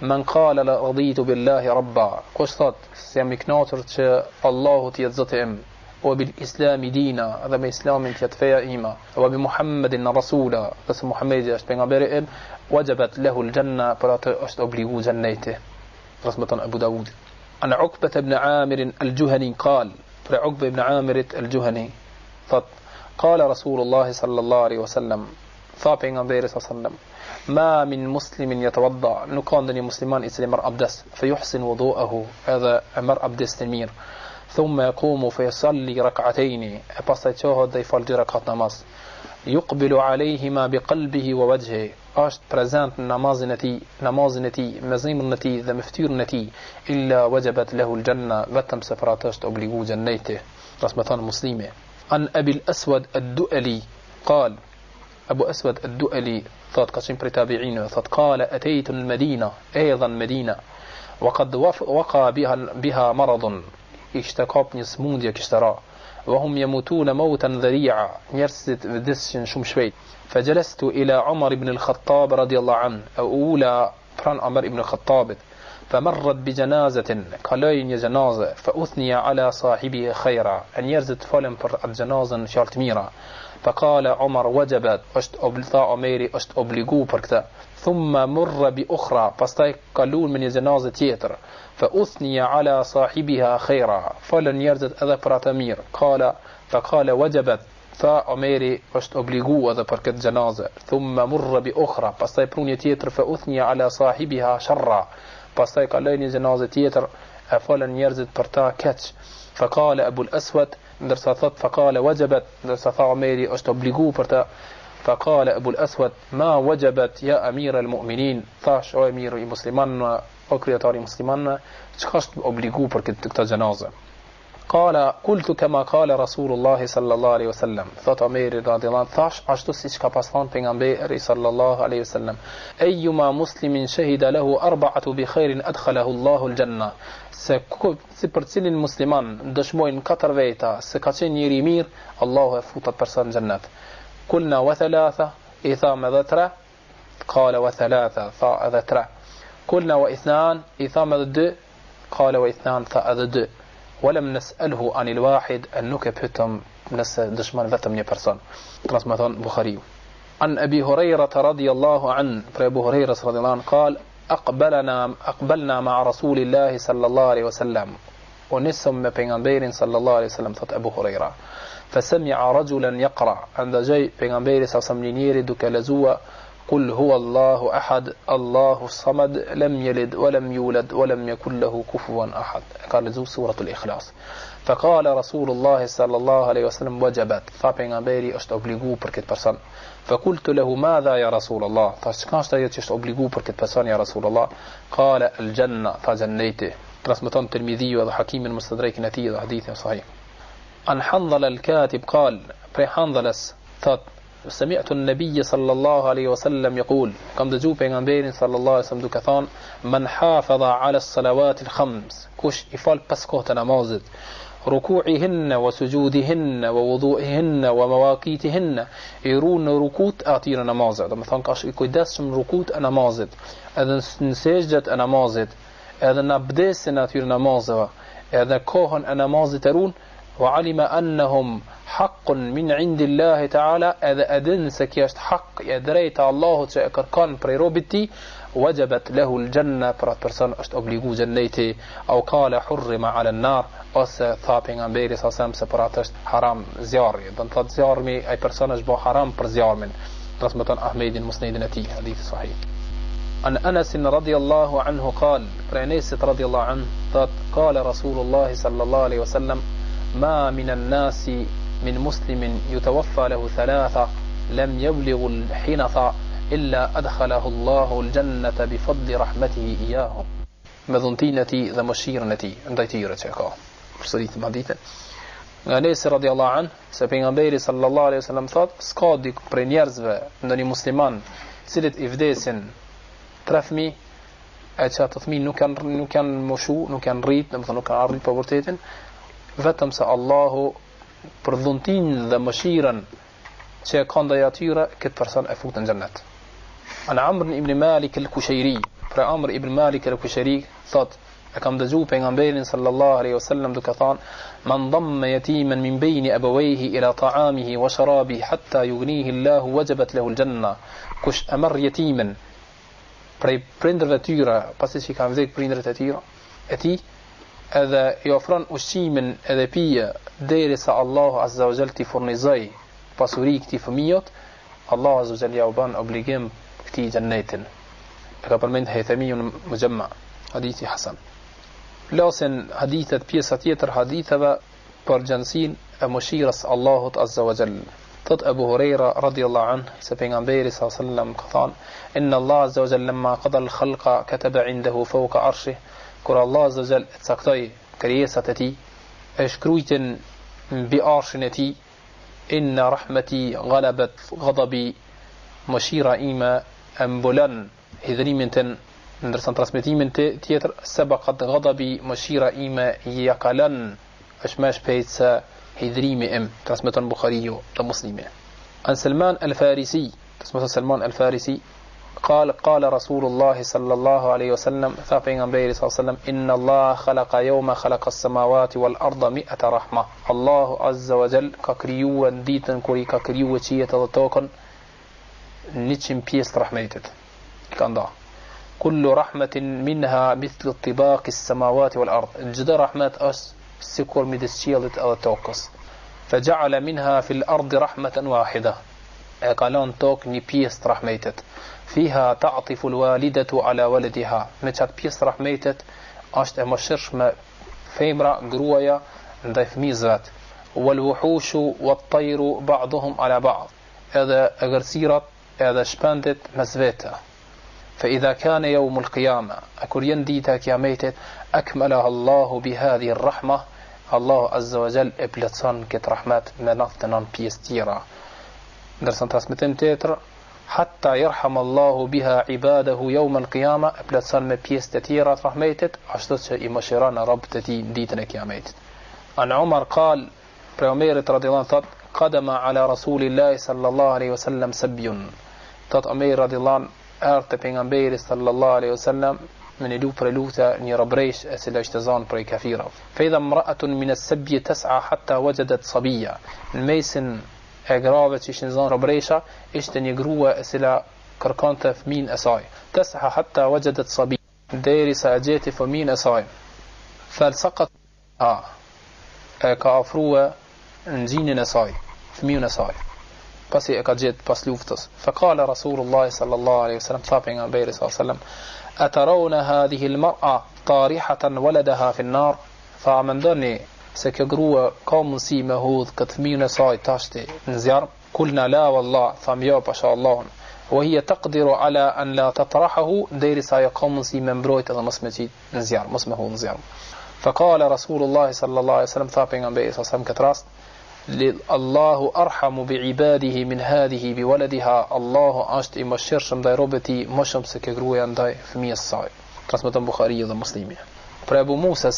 man qala la raditu billahi rabba, kush thotë se jam I kënaqur që Allahu të jetë Zoti im, وبالإسلام دينا هذا ما إسلام تيتفيا إيما وبمحمد رسولا بس محمد أشت بيغمبر وجبت له الجنة برات أشت أبلغو جنته رسمة أبو داود عن عقبة بن عامر الجهني قال عقبة بن عامر الجهني Qala Rasulullah sallallahu alaihi wasallam, tha pejgamberi sallallahu alaihi wasallam, ma min muslimin yatawadda, nuk ka ndonjë musliman I cili merr abdes, fa yuhsin wudu'ahu, edhe e merr abdestin mirë, thumma yaqumu fa yusalli rak'atayn, e pastaj qohet dhe I fal 2 rakat namaz, yuqbilu alayhima biqalbihi wa wajhihi, është prezent në namazin e tij, me zemrën e tij dhe me fytyrën e tij, illa wajabat lahu aljanna, vetëm se për atë është obligu xhenneti. Transmeton Muslimi. An Abi al-Aswad ad-Du'ali قال أبو أسود الدؤلي ثات قسم برتابعين ثات قال أتيت المدينة أيضا مدينة وقد وقع بها مرض اشتكاب نسمود يكشترا وهم يموتون موتا ذريعا يرسد ودسشن شمشويت فجلست إلى عمر بن الخطاب رضي الله عنه أو أولى فران عمر بن الخطاب فمرت بجنازة قالين جنازة فأثني على صاحبه خيرا أن يرزد فلم بر الجنازة شارتميرا فقال عمر وجبت اشت ابلتا عميري اشت اوبليغو بركتا ثم مر بأخرى فاستيق قالون من جنازة تيتر فأثني على صاحبها خيرا فلن يرزد أذا براتمير فقال وجبت فعميري اشت اوبليغو أذا بركت جنازة ثم مر بأخرى فاستيق بروني تيتر فأثني على صاحبها شرا فاستيق قالون جنازة تيتر فلن يرزد برتا كتش فقال أبو الأسود ndërsa thot فقال وجبت ndërsa tha Omeri është obligu për ta فقال أبو الأسود ما وجبت يا أمير المؤمنين thash o emir I muslimanëve o kryetari I muslimanëve çka është obligu për këtë gjenazë قال قلت كما قال رسول الله صلى الله عليه وسلم thot Omeri radhiyallahu anhu thash ashtu siç ka pas thënë pejgamberi sallallahu alaihi wasallam أيما مسلم شهد له 4 بخير أدخله الله الجنة si për cilin musliman dëshmojnë 4 veta se ka qenë njëri I mirë, Allahu e futat person në xhennet. Kulna wa thalatha, I tham edhe 3, qala wa thalatha, tha edhe 3. Kulna wa ithnan, I tham edhe 2, qala wa ithnan, tha edhe 2. Walam nas'alhu anil wahid, an nuk e pyetëm nëse dëshmon vetëm një person. Transmeton Buhariu. An Abi Hurairah radhiyallahu an, për Abu Hurairah radhiyallahu an قال أقبلنا مع رسول الله صلى الله عليه وسلم ونسم بيغمبير صلى الله عليه وسلم ثت أبو هريرة فسمع رجلا يقرأ عند جاي بيغمبير صلى الله عليه وسلم يريد كالزوا قل هو الله أحد الله الصمد لم يلد ولم يولد ولم يكن له كفوا أحد قال زو سورة الإخلاص فقال رسول الله صلى الله عليه وسلم وجبت فبيغمبير është obligu për këtë person فقلت له ماذا يا رسول الله فشكاش تايت është obligu për këtë person يا رسول الله قال الجنة فجنيته transmeton Tirmidhiu dhe Hakim në Mustadrekin e tij dhe hadithin sahih عن حنظل الكاتب قال pri Hanzalas thot سمعت النبي صلى الله عليه وسلم يقول كم دجو pejgamberin صلى الله عليه وسلم duke thënë من حافظ على الصلوات الخمس kush I fal pas kohët e namazit ركوعهن وسجودهن ووضوئهن ومواقيتهن يرون ركوت أعطينا نمازة ده مثلا كاش يكويدسم ركوت نمازة إذا نسجد نمازة إذا نبدس ناتير نمازة إذا كوهن نمازة ترون وعلم أنهم حق من عند الله تعالى إذا أدن سكيشت حق يدريت الله تشكر كان بريروبتي وجبت له الجنة برسان أشت أبليغو جنيتي أو قال حرم على النار أس ثابين عن بيري ساسم سبراتشت حرام زياري دان تاد زيار مي أي برسانش بو حرام پر زيار من رسمة أحمد مسند نتي حديث صحيح عن أنس رضي الله عنه قال فرنيس رضي الله عنه قال رسول الله صلى الله عليه وسلم ما من الناس من مسلم يتوفى له 3 لم يبلغ الحنث إلا أدخله الله الجنة بفضل رحمته إياهم مذنتينتي ذا مشيرنتي ndajtire që ka përsërit më ditën nga Anas radhiyallahu an se pejgamberi sallallahu alaihi wasallam thot s'ka dik prej njerëzve ndonjë musliman cilët I vdesin 3 fëmijë e që ato fëmijë nuk kanë moshu nuk kanë rrit domethënë nuk kanë arrit pubertetin vetëm se Allahu për dhuntin dhe mëshirën që ka ndaj atyre këtë person e fut në xhennet عن عمرو بن مالك الكشيري për Amr ibn Malik al-Kushari thot e kam dëgjuar pejgamberin sallallahu alaihi wasallam duke thënë man damma yatiman min bayni abawayhi ila ta'amihi wa sharabihi hatta yughnihi Allah wajabat lahu al-janna kush amar yatiman prej prindërve të tyre pasi që kanë vdekur prindërit e tyre e tij edhe I ofron ushqimin edhe pije derisa Allahu azza wa jalla t'i furnizoj pasuri këtij fëmijët, Allah azza wa jalla ja u bën obligim këtij xhennetin. E ka përmend Haythamiun Mujamma, hadithi hasan. Lasin hadithet pjesa tjetër haditheve për gjënsin e mëshirës Allahut azza wa jall. Thot Abu Huraira radhiyallahu anhu se pejgamberi sallallahu alaihi wasallam ka thënë: "Inna Allah azza wa jalla lamma qada al-khalqa kataba 'indahu fawqa 'arshih." Kur Allah azza wa jalla caktoi krijesat e tij, e shkruajtën mbi arshin e tij: "Inna rahmati ghalabat ghadabi." Mëshira ime e mbulon hidhrimin tën, ndërsa në transmetimin tjetër sabaqat ghadabi, mëshira ime ja kalon është më shpejt se hidhrimi im, transmeton Buhariu dhe Muslimi. An Salman al-Farisi, transmeton Salman al-Farisi, قال رسول الله صلى الله عليه وسلم ثابين غير صلى الله عليه وسلم إن الله خلق يوم خلق السماوات والأرض 100 رحمة. الله عز وجل ككريو ديتن كوري ككريو تشيه تطوكن نيتشم بيست رحمته كان كل رحمة منها مثل الطباق السماوات والأرض. الجدا رحمات أس سكور مدسشيلت أو توكس فجعل منها في الأرض رحمة واحدة. قالون توك ني بيست رحمته فيها تعطف الوالدة على ولدها. مشات بيست رحمته أشت مشرش ما فيمرا جرويا ndaj fëmijësvet. والوحوش والطير بعضهم على بعض. هذا أجرسيرات هذا شبندت مزفيتا. فإذا كان يوم القيامة أكل ينديتا كياميتت أكملها الله بهذه الرحمة. الله عز وجل إبلتسان كت رحمات منافتنا بيستيرا. درسان تاسمتين تيتر حتى يرحم الله بها عباده يوم القيامة. إبلتسان ما بيستيرا رحميتت عشتت إمشيران رب تتي ديتنا كياميتت. عن عمر قال بريوميرت رضي الله عنه قدم على رسول الله صلى الله عليه وسلم سبي. تط أمير رضي الله عنه أرت بيغمبير صلى الله عليه وسلم من يلو برلوتا ني ربريش أسل اجتزان بري كثيرا. فإذا امرأة من السبي تسعى حتى وجدت صبية. الميسن أقرابة شنزان ربريشا اشتن يقروها أسل كركانتا فمين أساي. تسعى حتى وجدت صبية ديري سأجيت فمين أساي. فالسقط كأفروها نزين أساي فمين أساي. pasi e ka gjetë pas luftës. فقال رسول الله صلى الله عليه وسلم ثابين عن بير صلى الله عليه وسلم أترون هذه المرأة طارحة ولدها في النار. فمندوني سكجروا قوم سي مهود كتمين ساي تاشتي نزيار. قلنا لا والله فميوب ما شاء الله وهي تقدر على أن لا تطرحه دير ساي قوم سي مبرويت هذا مسمى نزيار مسمى نزيار. فقال رسول الله صلى الله عليه وسلم ثابين عن بير صلى الله عليه وسلم كتراست الله أرحم بعباده من هذه بولدها. الله أشت إما الشرشم داي روبتي مشم سكجرويا داي فمية الصاي. ترسمة بخاري ومسلمي. أبو موسى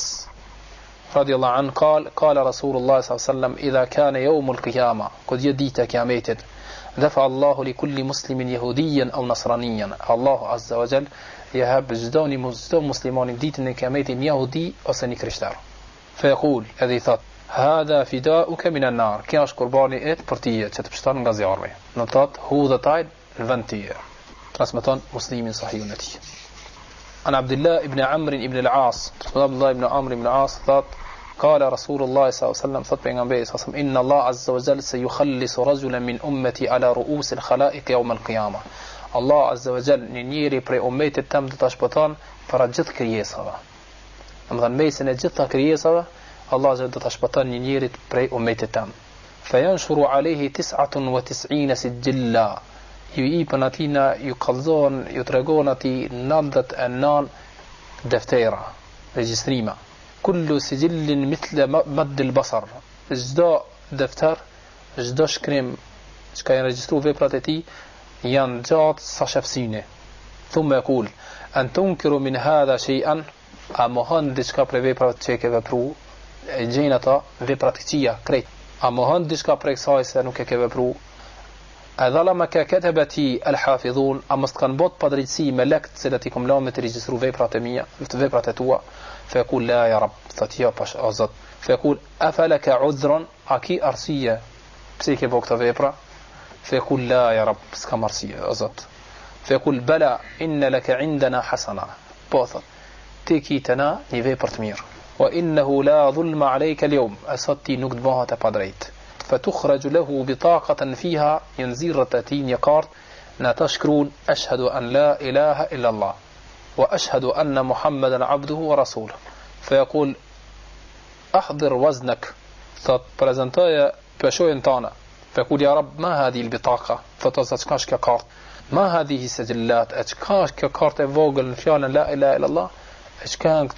رضي الله عنه قال رسول الله صلى الله عليه وسلم إذا كان يوم القيامة قد يديتك يا ميتد دفع الله لكل مسلم يهوديا أو نصرانيا. الله عز وجل يهب جدوني مسلمان ديتنك يا ميتد يهودي أو سنكرشتار. فيقول هذه ثات هذا فداؤك من النار. كي أشكر باني إت برتية تبشتان غازي عربي نطات هو ذا تايد الفنتية. ترسمتان مسلمين صحيح النتيجة. عن عبد الله ابن عمرو ابن العاص عبد الله ابن عمرو ابن العاص ثات قال رسول الله صلى الله عليه وسلم ثات بين عمبي صلى الله عليه وسلم إن الله عز وجل سيخلص رجلا من أمتي على رؤوس الخلائق يوم القيامة. الله عز وجل نيري بري أميت التم تشبطان فرجت كريسها. أما ميسن جتها كريسها الله جل تشبطان نيري بري أميت التم فينشر عليه 99 سجلا. يبناتينا يقلزون يترقونتي نادة النان دفتيرة رجستريمة كل سجل مثل مد البصر. اجداء دفتر اجداء شكريم شكاين رجسترو في براتتي ينجات صشفسينه. ثم يقول أن تنكر من هذا شيئا أمهان ديشكا بري براتتيك وبرو جينتا في براتتيا كريت أمهان ديشكا بري سايسا نوكي وبرو أظلمك كتبتي الحافظون. أمستقن بوت بدريتسي ملكت سلتكم لوم تريجسترو فيبراتمية فيبراتتوا. فيقول لا يا رب ستيا باش أزد. فيقول أفلك عذر أكي أرسية بسيكي بوكتا فيبرا. فيقول لا يا رب سكام أرسية أزد. فيقول بلى إن لك عندنا حسنة بوثت تيكيتنا نيفي برتمير وإنه لا ظلم عليك اليوم. أصدتي نقد بوها تبادريت فتخرج له بطاقة فيها ينزير تاتين يقارت نتشكرون أشهد أن لا إله إلا الله وأشهد أن محمدا عبده ورسوله فيقول أحضر وزنك فبرزنتايا بشوين تانا فيقول يا رب ما هذه البطاقة فتزكاش ككارت ما هذه السجلات أشكاش ككارت فوغل فعلا لا إله إلا الله أشكان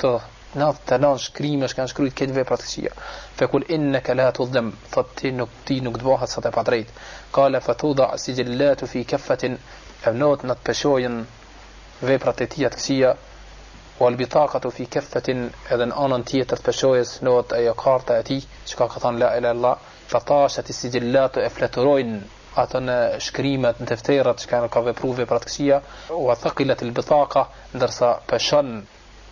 ناط تنان شكريمش كان شكرويت كذبة براتكسية فيقول إنك لا تظلم فتنك تينك دواها سطح بدريت قال فتوضع السجلات في كفة أبنوت نتبشوين في براتيتية كسية والبطاقة في كفة إذن أنا تيتر تبشويس نوت أي كارتا أتي شكاكة لا إله إلا الله فطاشت السجلات أفلتروين أتنا شكريمة تفتيرت كان كافي بروفي براتكسية وثقلت البطاقة درسا بشن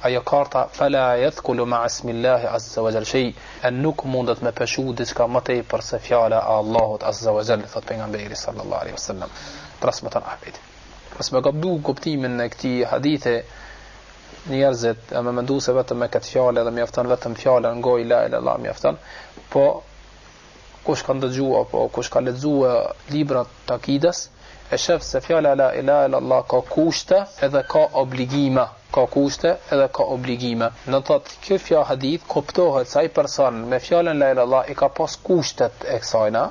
أي كارتا فلا يثقل مع اسم الله عز وجل شيء أنك مندت ما بشودت كمتي برسفيالا الله عز وجل فتبين بيري صلى الله عليه وسلم رسمة أحبيت بس بقبدو قبتي من كتي حديثة njerëzit ama menduese vetëm me këtë fjalë edhe mjafton vetëm fjala ngoj la ila Allah mjafton po kush ka ndëgjuar apo kush ka lexuar librat të akidës e shef se fjala la ilaha illa Allah ka kushte edhe ka obligime në të thotë kjo fjalë hadith kuptohet se ai person me fjalën la ilaha illa Allah i ka pas kushtet e kësajna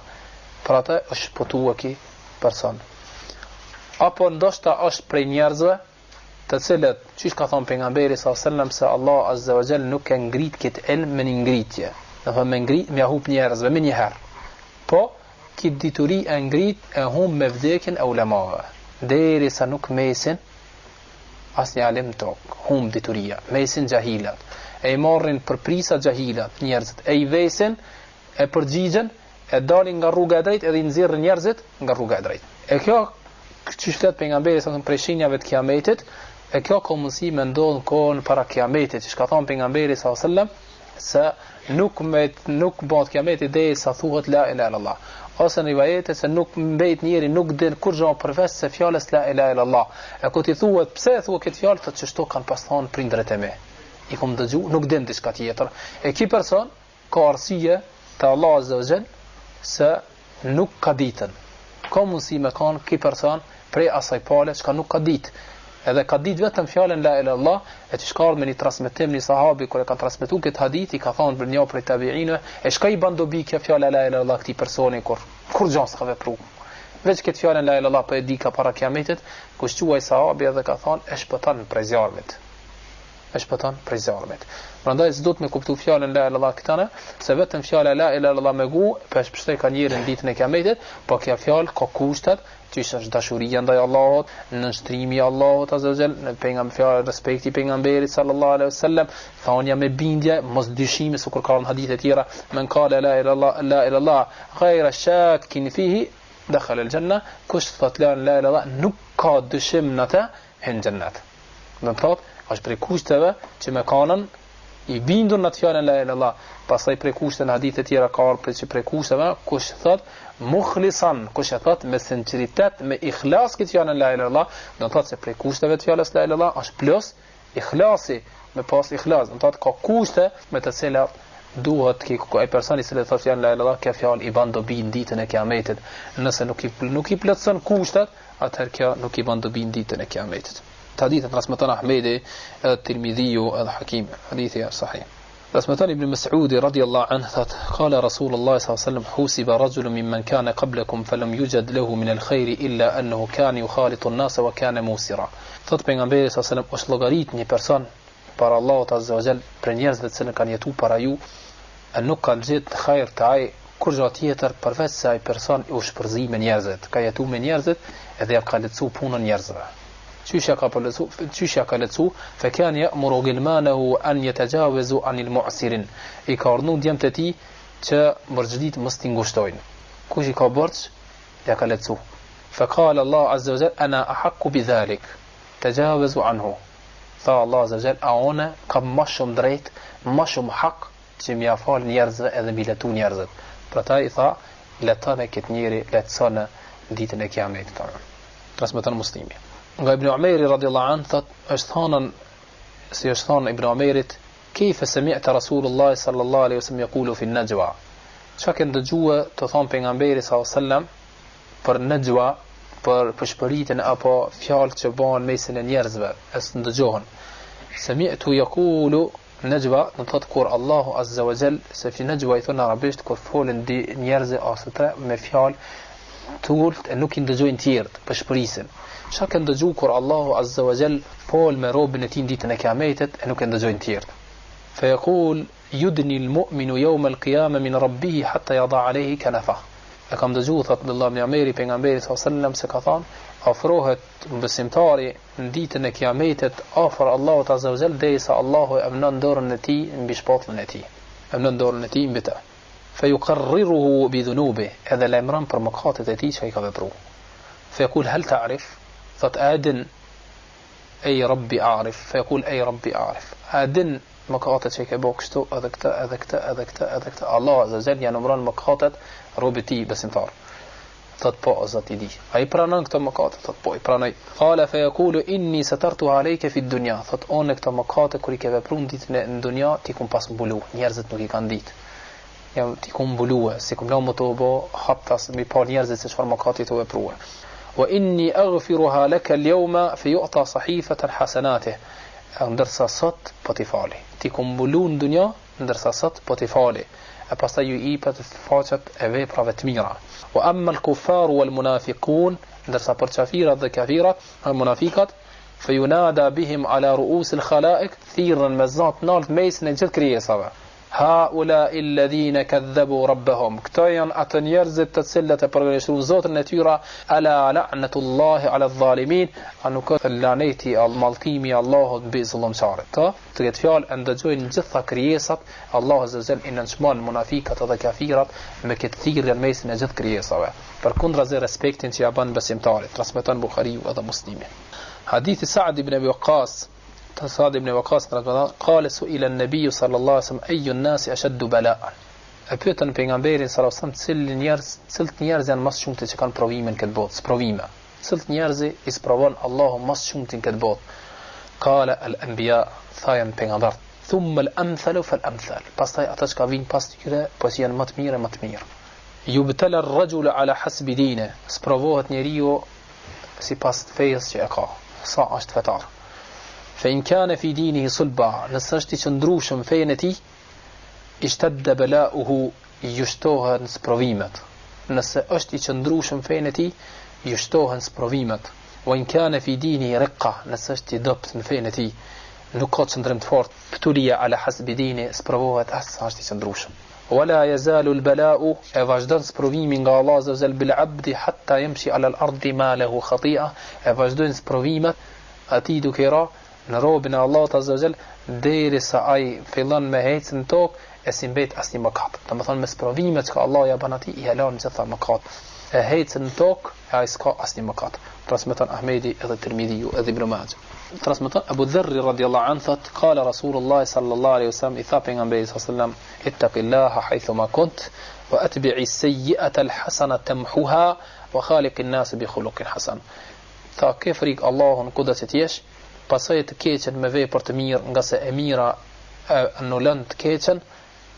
për atë është shpëtuar ky person apo ndoshta është prej njerëzve të cilët çish ka thënë pejgamberi sallallahu alajhi wasallam se Allah azza wa jall nuk e ngrit këtë ilm me një ngritje do të me ngrit me hub njerëzve me një herë po këtë dituri e ngrit e humb me vdekjen e ulemave derisa nuk mesin asnjë alim tok humb dituria mesin jahilat e i marrin për prisa jahilat njerëzit e i vesin e përgjigjen e dalin nga rruga e drejtë edhe i nxjerrin njerëzit nga rruga e drejtë e kjo çish flet pejgamberi sallallahu alajhi wasallam për shenjave të kiametit e kjo ka mundësi me ndodh në kohën para kiametit, që ka thonë pejgamberi sallallahu alajhi wasallam se nuk bëhet kiameti derisa thuhet la ilaha illallah. Ose në rivajete se nuk mbet njeri nuk din kur gjë përveç se fjalës la ilaha illallah. E kur ti thuhet pse e thuhet këtë fjalë, thotë çështo kanë pas thonë prindërit e mi. I kom dëgju, nuk din diçka tjetër. E ky person ka arsye te Allah azza wa jall se nuk ka ditën. Ka mundësi me kanë ky person prej asaj pale që nuk ka ditë. Edhe ka ditë vetëm fjalën la ilaha illallah e që shkardh me një transmetim një sahabi kur e ka transmetuar këtë hadith i ka thonë për një prej tabiinëve e shka i ban dobi kjo fjalë la ilaha illallah këtij personi kur gjë s'ka vepru veç këtë fjalën la ilaha illallah po e di ka para kiametit ku shquaj sahabi edhe ka thonë e shpëton prej zjarmit prandaj s'do të me kuptu fjalën la ilaha illallah këtane se vetëm fjala la ilaha illallah me gu për shpështoj ka njëri në ditën e kiametit po kjo fjalë ka kushtet që është dashuria ndaj Allahut, nënshtrimi i Allahut azza wa jall, pejgamberi respekti pejgamberit sallallahu alaihi wasallam, thonja me bindje, mos dyshime se kur ka në hadithe tjera, men qala la ilaha illallah ghayra shakkin fihi dakhala al-janna, kush thot la ilaha illallah nuk ka dyshim në të hyn xhennet. Do të thotë, është prej kushteve që me kanën i bindur në të fjalën la ilaha illallah, pastaj prej kushteve në hadithe tjera ka prej kushteve kush thot mukhlisan, kush e thot me sinceritet, me ikhlas këtë fjalën la ilaha illallah, do të thotë se prej kushteve të fjalës la ilaha illallah është plus ikhlasi, me pas ikhlas, do të thotë ka kushte me të cilat duhet ai personi i cili thot fjalën la ilaha illallah, kjo fjalë i ban dobi në ditën e kiametit. Nëse nuk i plotson kushtet, atëherë kjo nuk i ban dobi në ditën e kiametit. Hadith transmeton Ahmedi, Tirmidhiu, Hakim, hadithi sahih. رسمتان ابن مسعود رضي الله عنه قال رسول الله صلى الله عليه وسلم حوسب رجل ممن كان قبلكم فلم يوجد له من الخير إلا أنه كان يخالط الناس وكان موسرا thot pejgamberi صلى الله عليه وسلم është llogarit një person para Allahut azza wa jall për njerëzve që kanë jetuar para ju nuk kanë gjetë hajër të ai kur gjë tjetër përveç se ai person u shpërzi me njerëzit ka jetuar me njerëzit edhe ja ka lecu punën njerëzve çyshja ka lecu fa kan ya'muru gilmanahu an yatajawazu anil mu'sirin i ka urdhnu djemtë e tij që borxhit mos t'i ngushtojnë kush i ka borx ja ka lecu fa qala Allah azza wa jalla ana ahqqu bidhalik tajawazu anhu fa Allah azza wa jalla aona kam më shumë drejt më shumë hak që m'ia fal njerëzve edhe mi letu njerëzit prandaj i tha letone këtë njeri letësone ditën e kiametit transmeton Muslimi nga Ibn Umejri radiallahu anhu thot është thonën si është thonë Ibn Umejrit kejfe semi'ta Rasulullah sallallahu alaihi wasallam yaqulu fi najwa Çka kanë dëgjuar të thon pejgamberi sallallahu alajhi wasallam për najwa, për pëshpëritjen apo fjalë që bëhen mesin e njerëzve, as ndëgjohen. Sami'tu yaqulu najwa, do thot kur Allahu azza wa jall se fi najwa i thon arabisht kur folën di njerëz ose tre me fjalë tult e nuk i ndëgjojnë tjerët pëshpërisin. Çka kanë dëgjuar kur Allahu azza wa jall fol me robën e tij ditën e Kiametit e nuk e ndëgjojnë tjerët. Fa yaqul yudni al-mu'minu yawm al-qiyamah min rabbih hatta yada alayhi kanafa. E kam dëgjuar thot Abdullah ibn Ameri pejgamberi sallallahu alaihi wasallam se ka thënë ofrohet besimtari në ditën e Kiametit afër Allahut azza wa jall derisa Allahu e amnon dorën e tij mbi shpatullën e tij. Amnon dorën e tij mbi të. Fa yuqarriruhu bi dhunubi, edhe lajmëron për mëkatet e tij që ai ka vepruar. Fa yaqul hal ta'rif? Thot adin ej rabbi a'rif. Fa yaqul ej rabbi a'rif. Adin mëkatet që i ke bërë kështu edhe këtë. Allah azza wa jall ja numëron mëkatet robit i besimtar. Thot po o Zoti i di. Ai pranon këto mëkate, thot po i pranoj. Qala fa yaqulu inni satartuha alayka fi dunya. Thot unë këto mëkate kur i ke vepruar ditën në dunja ti kum pas mbulu. Njerëzit nuk i kanë ditë. Ja ti kum mbulue, si kum lamë të bo haptas mi pa njerëzit se çfarë mëkati të vepruar. Wa inni aghfiruha laka al-yawma fi yu'ta sahifatan hasanatih. Ndërsa sot po ti fali. Ti kum mbulu në dunja, ndërsa sot po ti fali. E pastaj ju ipet faqet e veprave të mira. Wa amma al-kuffar wal-munafiqun, ndërsa për kafirat dhe kafirat, munafikat, fayunada bihim ala ru'us al-khalaiq, thirrën me zot nalt mesin e gjithë krijesave. Haula alladhina kadhabu rabbahum. Këto janë ato njerëzit të cilët e përgënjeshtrujnë Zotin e tyre, ala la'natullahi ala adh-dhalimin, anuka laneti al-mallkimi i Allahut mbi zullumçarët. Të këtë fjalë e ndëgjojnë gjitha krijesat, Allahu azza wa jall i nënçmon munafikat dhe kafirat me këtë thirrje në mesin e gjithë krijesave. Përkundrazi respektin që ja bën besimtarit, transmeton Buhariu edhe Muslimi. Hadithi Sa'd ibn Abi Waqqas Sa'd ibn Waqqas قال سئل النبي صلى الله عليه وسلم أي الناس أشد بلاء. E pyetën pejgamberin sallallahu alaihi wasallam cilët njerëz janë më shumë që kanë provimin këtë botë, sprovime. Cilët njerëz i sprovon Allahu më shumë këtë botë. Qala al-anbiya, thajan pejgamber. Thumma al-amthal fal-amthal. Pastaj ata që vijnë pas tyre, po janë më të mirë më të mirë. Yubtala ar-rajulu ala hasbi dinihi. Sprovohet njeriu sipas fesë që e ka. Sa është fetar. فإن كان في دينه صلبا نساشتي çndrushëm fejen e tij ishtadda bala'uhu jushtohen sprovimet. Nëse është i çndrushëm fejen e tij jushtohen sprovimet. Wa in kana fi dinihi riqqa, nëse është i dopt në fejen e tij nuk ka çndrim të fortë, ptulia ala hasbi dini sprovohet as sa është i çndrushëm. Wala yazalu al-bala'u, e vazhdon sprovimi nga Allah azza wa jall bil 'abdi hatta yamshi ala al-ardi ma lahu khati'a, e vazhdojnë sprovimet atij duke ra në robën e Allahut azza wa jall derisa ai fillon me ecën në tokë e si mbet asnjë mëkat. Domethënë me sprovimet që Allah ja bën atij i halon gjitha mëkat. E ecën në tokë e ai s'ka asnjë mëkat. Transmeton Ahmedi edhe Tirmidhiu edhe Ibn Majah. Transmeton Abu Dharr radhiyallahu anhu thot qala Rasulullah sallallahu alaihi wasallam i tha pejgamberi sallallahu alaihi wasallam ittaqillaha haythuma kunt wa atbi'i as-sayyi'ata al-hasanata tamhuha wa khaliqin nas bi khuluqin hasan. Tha ke frik Allahun kudo që t'jesh, pasaj të keqen me vepër të mirë, nga se e mira anullon të keqen,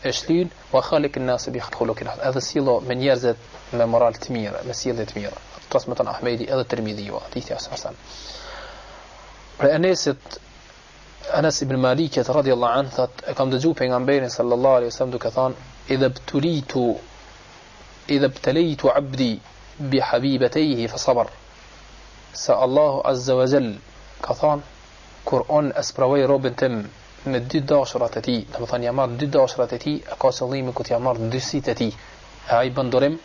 e shlyn, wa khaliqin nas bi khuluqin hasan. Edhe sillo me njerëzit me moral të mirë, me sjellje të mirë. Transmeton Ahmedi edhe Tirmidhiu, hadithi hasan. Për Anas ibn Malik radhiyallahu anhu thot e kam dëgjuar pejgamberin sallallahu alaihi wasallam duke thënë idha btalaytu 'abdi bi habibatayhi fa sabar. Sa Allahu azza wa jall ka thënë kur unë e sprovoj robën tim me dy dashurat e tij, domethënë ja marr dy dashurat e tij, ka qëllimin ku t'ja marr dy sitë e tij. Ai bën durim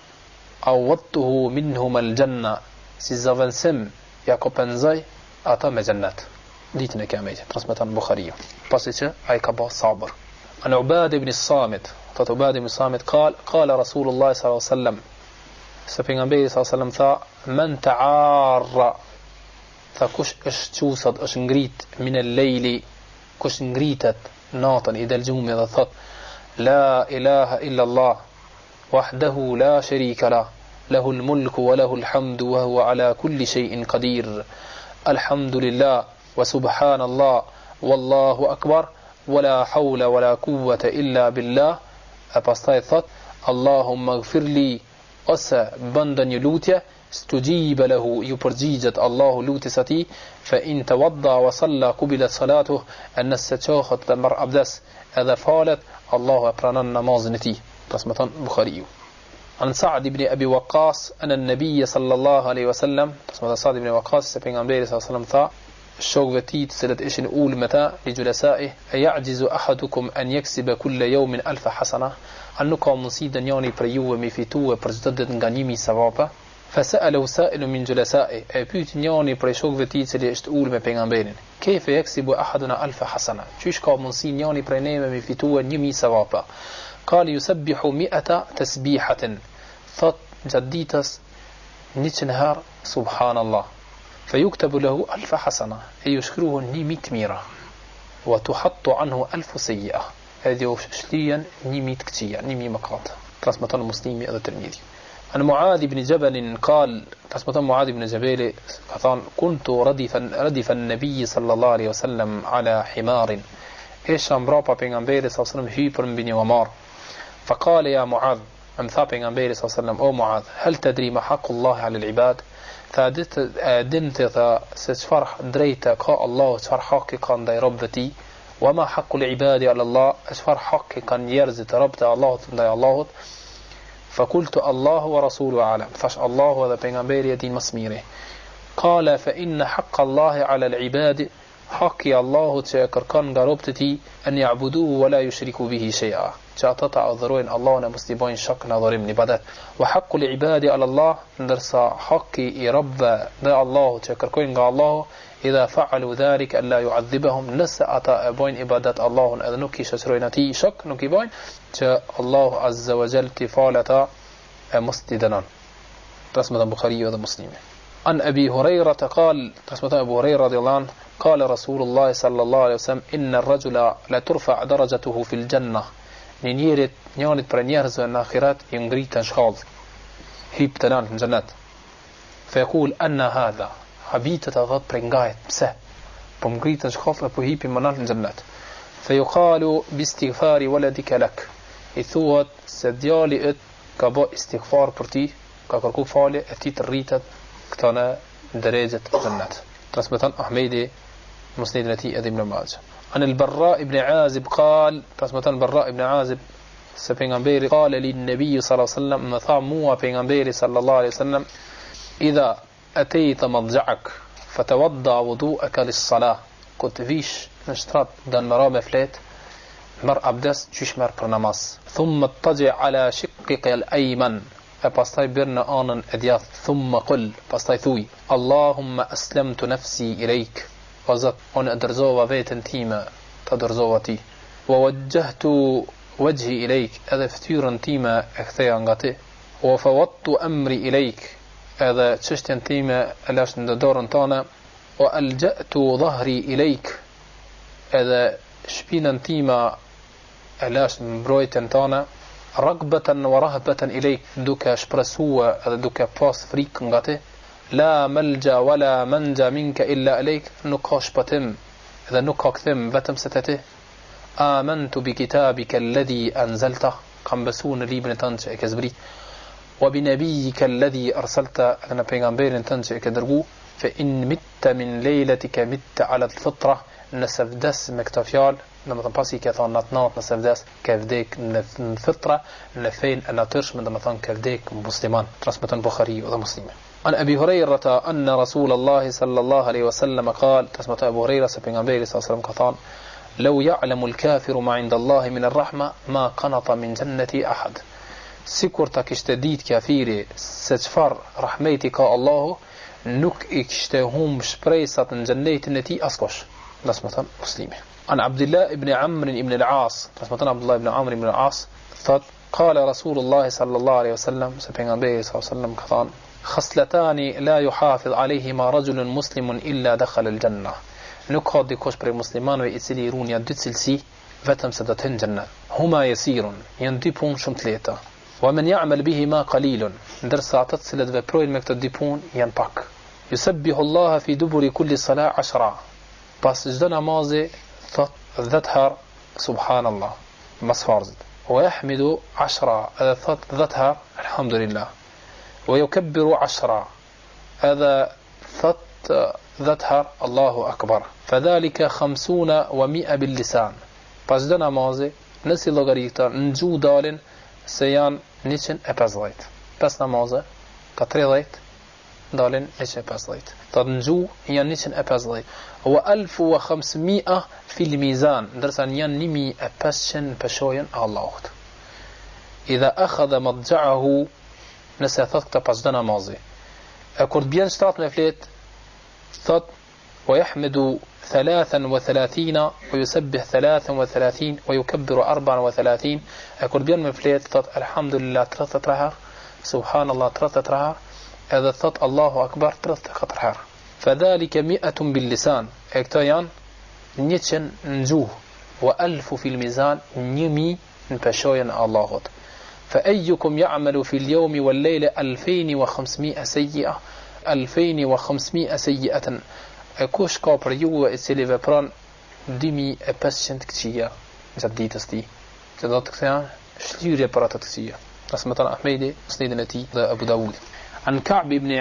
awattuhu minhum al-janna, si zavensim ja kompenzoj ata me xhennet ditën e Kiametit. Transmeton Buhariu. Pasi që ai ka bërë sabër. An Ubad ibn Samit, thot Ubad ibn Samit qala Rasulullah sallallahu alaihi wasallam, se pejgamberi sallallahu alaihi wasallam tha man ta'arra, tha kush është qusat, është ngrit min al-lejli, kush ngritet natën i del gjumi dhe thot la ilaha illa Allah wahdahu la sharika lah lahu al-mulku wa lahu al-hamdu wa huwa ala kulli shay'in qadir alhamdulillah wa subhanallah wallahu akbar wala hawla wala quwwata illa billah. E pastaj thot Allahumma ighfirli, ose bën një lutje, stujiba lahu, ju përgjigjet Allahu lutjes atij, fa in tawadda wa salla qubilat salatuhu, nëse çohet dhe marr abdes edhe falet, Allahu e pranon namazin e tij. Transmeton Buhariu. An Sa'd ibn Abi Waqqas an an-nabiy sallallahu alaihi wasallam, transmeton Sa'd ibn Waqqas se pejgamberi sallallahu alaihi wasallam tha shokëve të tij të cilët ishin ul me ta li julasai, ya'jizu ahadukum an yaksiba kulla yawmin alf hasana, a nuk ka mundësi dhe njani për juve me fitue për çdo ditë nga 1000 sevapa. Fasa'alu sa'ilun min julasai, e pyet njani prej shokëve të tij cili është ul me pejgamberin, kayfa yaksibu ahaduna alf hasana, çish ka mundësi njani prej neve me fitue 1000 sevapa. قال يسبح 100 تسبيحة، thot gjatë ditës 100 herë subhanallah, فيكتب له 1000 حسنة، e ju shkruhen 1000 mira، وتحط عنه 1000 سيئة، edhe u shlihen 1000 këqija, 1000 mëkate. Transmeton Muslimi edhe Tirmidhi. عن معاذ بن جبل قال، transmeton معاذ بن جبل قال كنت ردف النبي صلى الله عليه وسلم على حمار، isha mbrapa pejgamberit sallallahu alaihi wasallam hyper mbi një omar. فقال يا معاذ، أمثى بيغمبيري صلى الله عليه وسلم، أو معاذ هل تدري ما حق الله على العباد؟ فدمت ستفرح دريتا كا الله تفرح حقي كان داي ربتي، وما حق العباد على الله، تفرح حقي كان يرزت ربت الله داي الله. فقلت الله ورسوله أعلم، فش الله هذا بيغمبيري دين مسميره. قال فإن حق الله على العباد، حقي الله تشكر كان ربتي أن يعبدوه ولا يشركوا به شيئا، që ata ta adhurojnë Allahun e mos t'i bojnë shok në adhurim në ibadet. Wa haqqu al-ibadi ala Allah, ndërsa haqi i robëve dhe Allahut që kërkojnë nga Allahu, idha fa'alu dhalika an la yu'adhibahum, nëse ata e bojnë ibadet Allahun edhe nuk i shoqërojnë atij shok, nuk i bojnë, që Allahu azza wa jall t'i falë ata e mos t'i dënon. Transmeton Buhariu dhe Muslimi. An Abi Huraira qal, transmeton Abu Huraira radhiyallahu anhu, qala Rasulullah sallallahu alaihi wasallam, inna ar-rajula la turfa' darajatuhu fil jannah, njërit për njerëzve në akhirat i ngritën shkallë, hip të nanë në gjennet. Fekul anna hadha, habitet a dhët për ngajt, pse? Po më ngritën shkallë e po hipi më nanë në gjennet. Fejukalu bistighfari waladika lak, i thuat se djali ët ka bo istighfar për ti, ka kërku falje e ti të rritet këta në dërejët të gjennet. Transmeton Ahmedi, musnedin e ti edhe Ibn Majah. عن البراء بن عازب قال، transmeton البراء بن عازب se pejgamberi قال للنبي صلى الله عليه وسلم، më tha mua pejgamberi صلى الله عليه وسلم، إذا أتيت مضجعك فتوضأ وضوءك للصلاة، kur të vish në shtrat dan më ra me flet, merr abdes qysh merr për namaz. ثم اضطجع على شقك الأيمن، e pastaj bir në anën e djathtë. ثم قل، pastaj thuj اللهم أسلمت نفسي إليك، o Zot, unë e dërzova veten time, ta dërzova ti. Wa wajjahtu wajhi ilejk, edhe ftyrën time e ktheja nga ti. Wa fawattu amri ilejk, edhe çështjen time e lash në dorën tënde. Wa alja'tu dhahri ilejk, edhe shpinën time e lash në mbrojtjen tënde. Ragbatan wa rahbatan ilejk, duke shpresua edhe duke pas frikë nga ti. La malja wala manja minka illa alejk, nuk ka shpëtim dhe nuk ka kthim vetëm se te ti. Amantu bi kitabika alladhi anzalta, kam besu në librin tënd që e ke zbrit. Wa bi nabiyika alladhi arsalta, dhe në pejgamberin tënd që e ke dërgu. Fa in mitta min lejlatika mitta ala al-fitra, nëse vdes me këtë fjalë, domethënë pasi ke thonë natë nëse vdes, ke vdek në fitra, në fenë e natyrshme, domethënë ke vdek musliman. Transmeton Buhariu dhe Muslimi. عن أبي هريرة أن رسول الله صلى الله عليه وسلم قال، تسمت أبو هريرة سبيغمبيري صلى الله عليه وسلم قال، لو يعلم الكافر ما عند الله من الرحمة ما قنط من جنة أحد، sikur ta kishte ditë kafiri se çfarë rahmeti ka Allahu, nuk I kishte humb shpresat në xhennetin e tij askush. Transmeton Muslimi. An Abdullah ibn Amr ibn al-As, transmeton Abdullah ibn Amr ibn al-As, thot قال رسول الله صلى الله عليه وسلم، se pejgamberi صلى الله عليه وسلم ka thënë: خصلتان لا يحافظ عليهما رجل مسلم إلا دخل الجنة، nuk ka dikush prej muslimanëve I cili I ruan janë dy cilësi vetëm se do të hyjë në xhennet. Huma yasirun, janë dy punë shumë të lehta. Wa man ya'mal bihima qalilun, ndërsa ata të cilët veprojnë me këto dy punë janë pak. Yusabbihu Allah fi duburi kulli salah 10, pas çdo namazi thot 10 herë subhanallah mas farzit. ويحمد 10 هذا ثلاث الحمد لله ويكبر 10 هذا ثلاث الله أكبر فذلك 50 و100 باللسان pas çdo namazi nësi llogaritë në gjuhë dalin se janë 150 pas namaze ka 30 dalin 150 të në gjuhë janë 150 wa 1500 fil mizan ndërsa janë 1500 në peshojën e Allahut idha akhadha madja'ahu nëse thot këta pas çdo namazi e kur të bjen shtrat me flet thot ويحمد 33 ويسبح 33 ويكبر 34 أكون بيان من فليت ثط الحمد لله 33 سبحان الله 33 هذا ثط الله أكبر 33 فذلك 100 باللسان اكتيان نيتشن نجوه و1000 في الميزان نيمي نبشوين الله فأيكم يعمل في اليوم والليلة 2500 سيئة 2500 سيئة kush ka për ju e cili vepron 2500 këqija gjatë ditës ti që do të këthja shlyrje për atë të këqija transmeton Ahmedi musnedin e tij dhe Abu Dawud an Ka'b ibn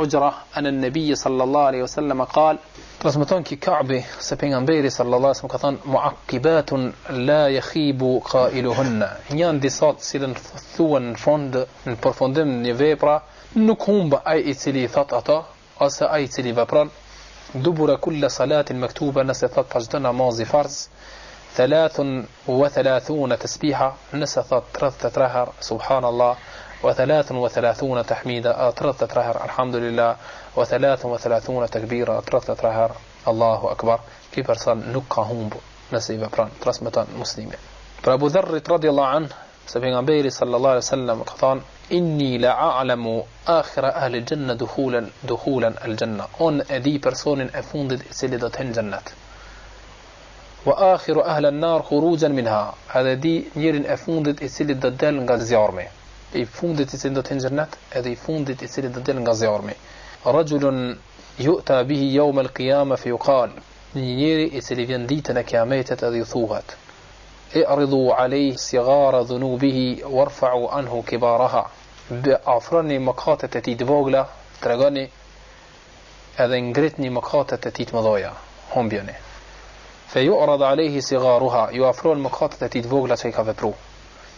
Ujra an an-nabiy sallallahu alaihi wasallam قال transmeton ki Ka'bi se pejgamberi sallallahu alaihi wasallam ka thënë mu'aqqibatun la yakhibu qailuhunna janë disa të cilën thuan në fund në përfundim një vepra nuk humb ai i cili thot ato ose ai i cili vepron دبر كل صلاة مكتوبة نسثت فجد نماز فرض 33 تسبيحة نسثت 33 سبحان الله و33 تحميدة 33 الحمد لله و33 تكبيرة 33 الله أكبر في برسان نقهم نسيب بران ترسمة مسلمة فأبو ذر رضي الله عنه سبحانه صلى الله عليه وسلم قطان إني لأعلم آخر أهل الجنة دخولا الجنة أن أدي برسون أفوندد سلدتهن جنة وآخر أهل النار خروجا منها هذا دي نير أفوندد سلدتهن غزيارمي أفوندد سلدتهن جنة هذا أفوندد سلدتهن غزيارمي رجل يؤتى به يوم القيامة فيقال نير سلدتهن ديتنا كاميتة هذه ثوغت اعرضوا عليه صغار ذنوبه وارفعوا عنه كبارها بأفرني مقاتة تيت فوغلا ترغاني هذا انقرتني مقاتة تيت مضايا هم بياني فيعرض عليه صغارها يوافرون مقاتة تيت فوغلا شيكا فبرو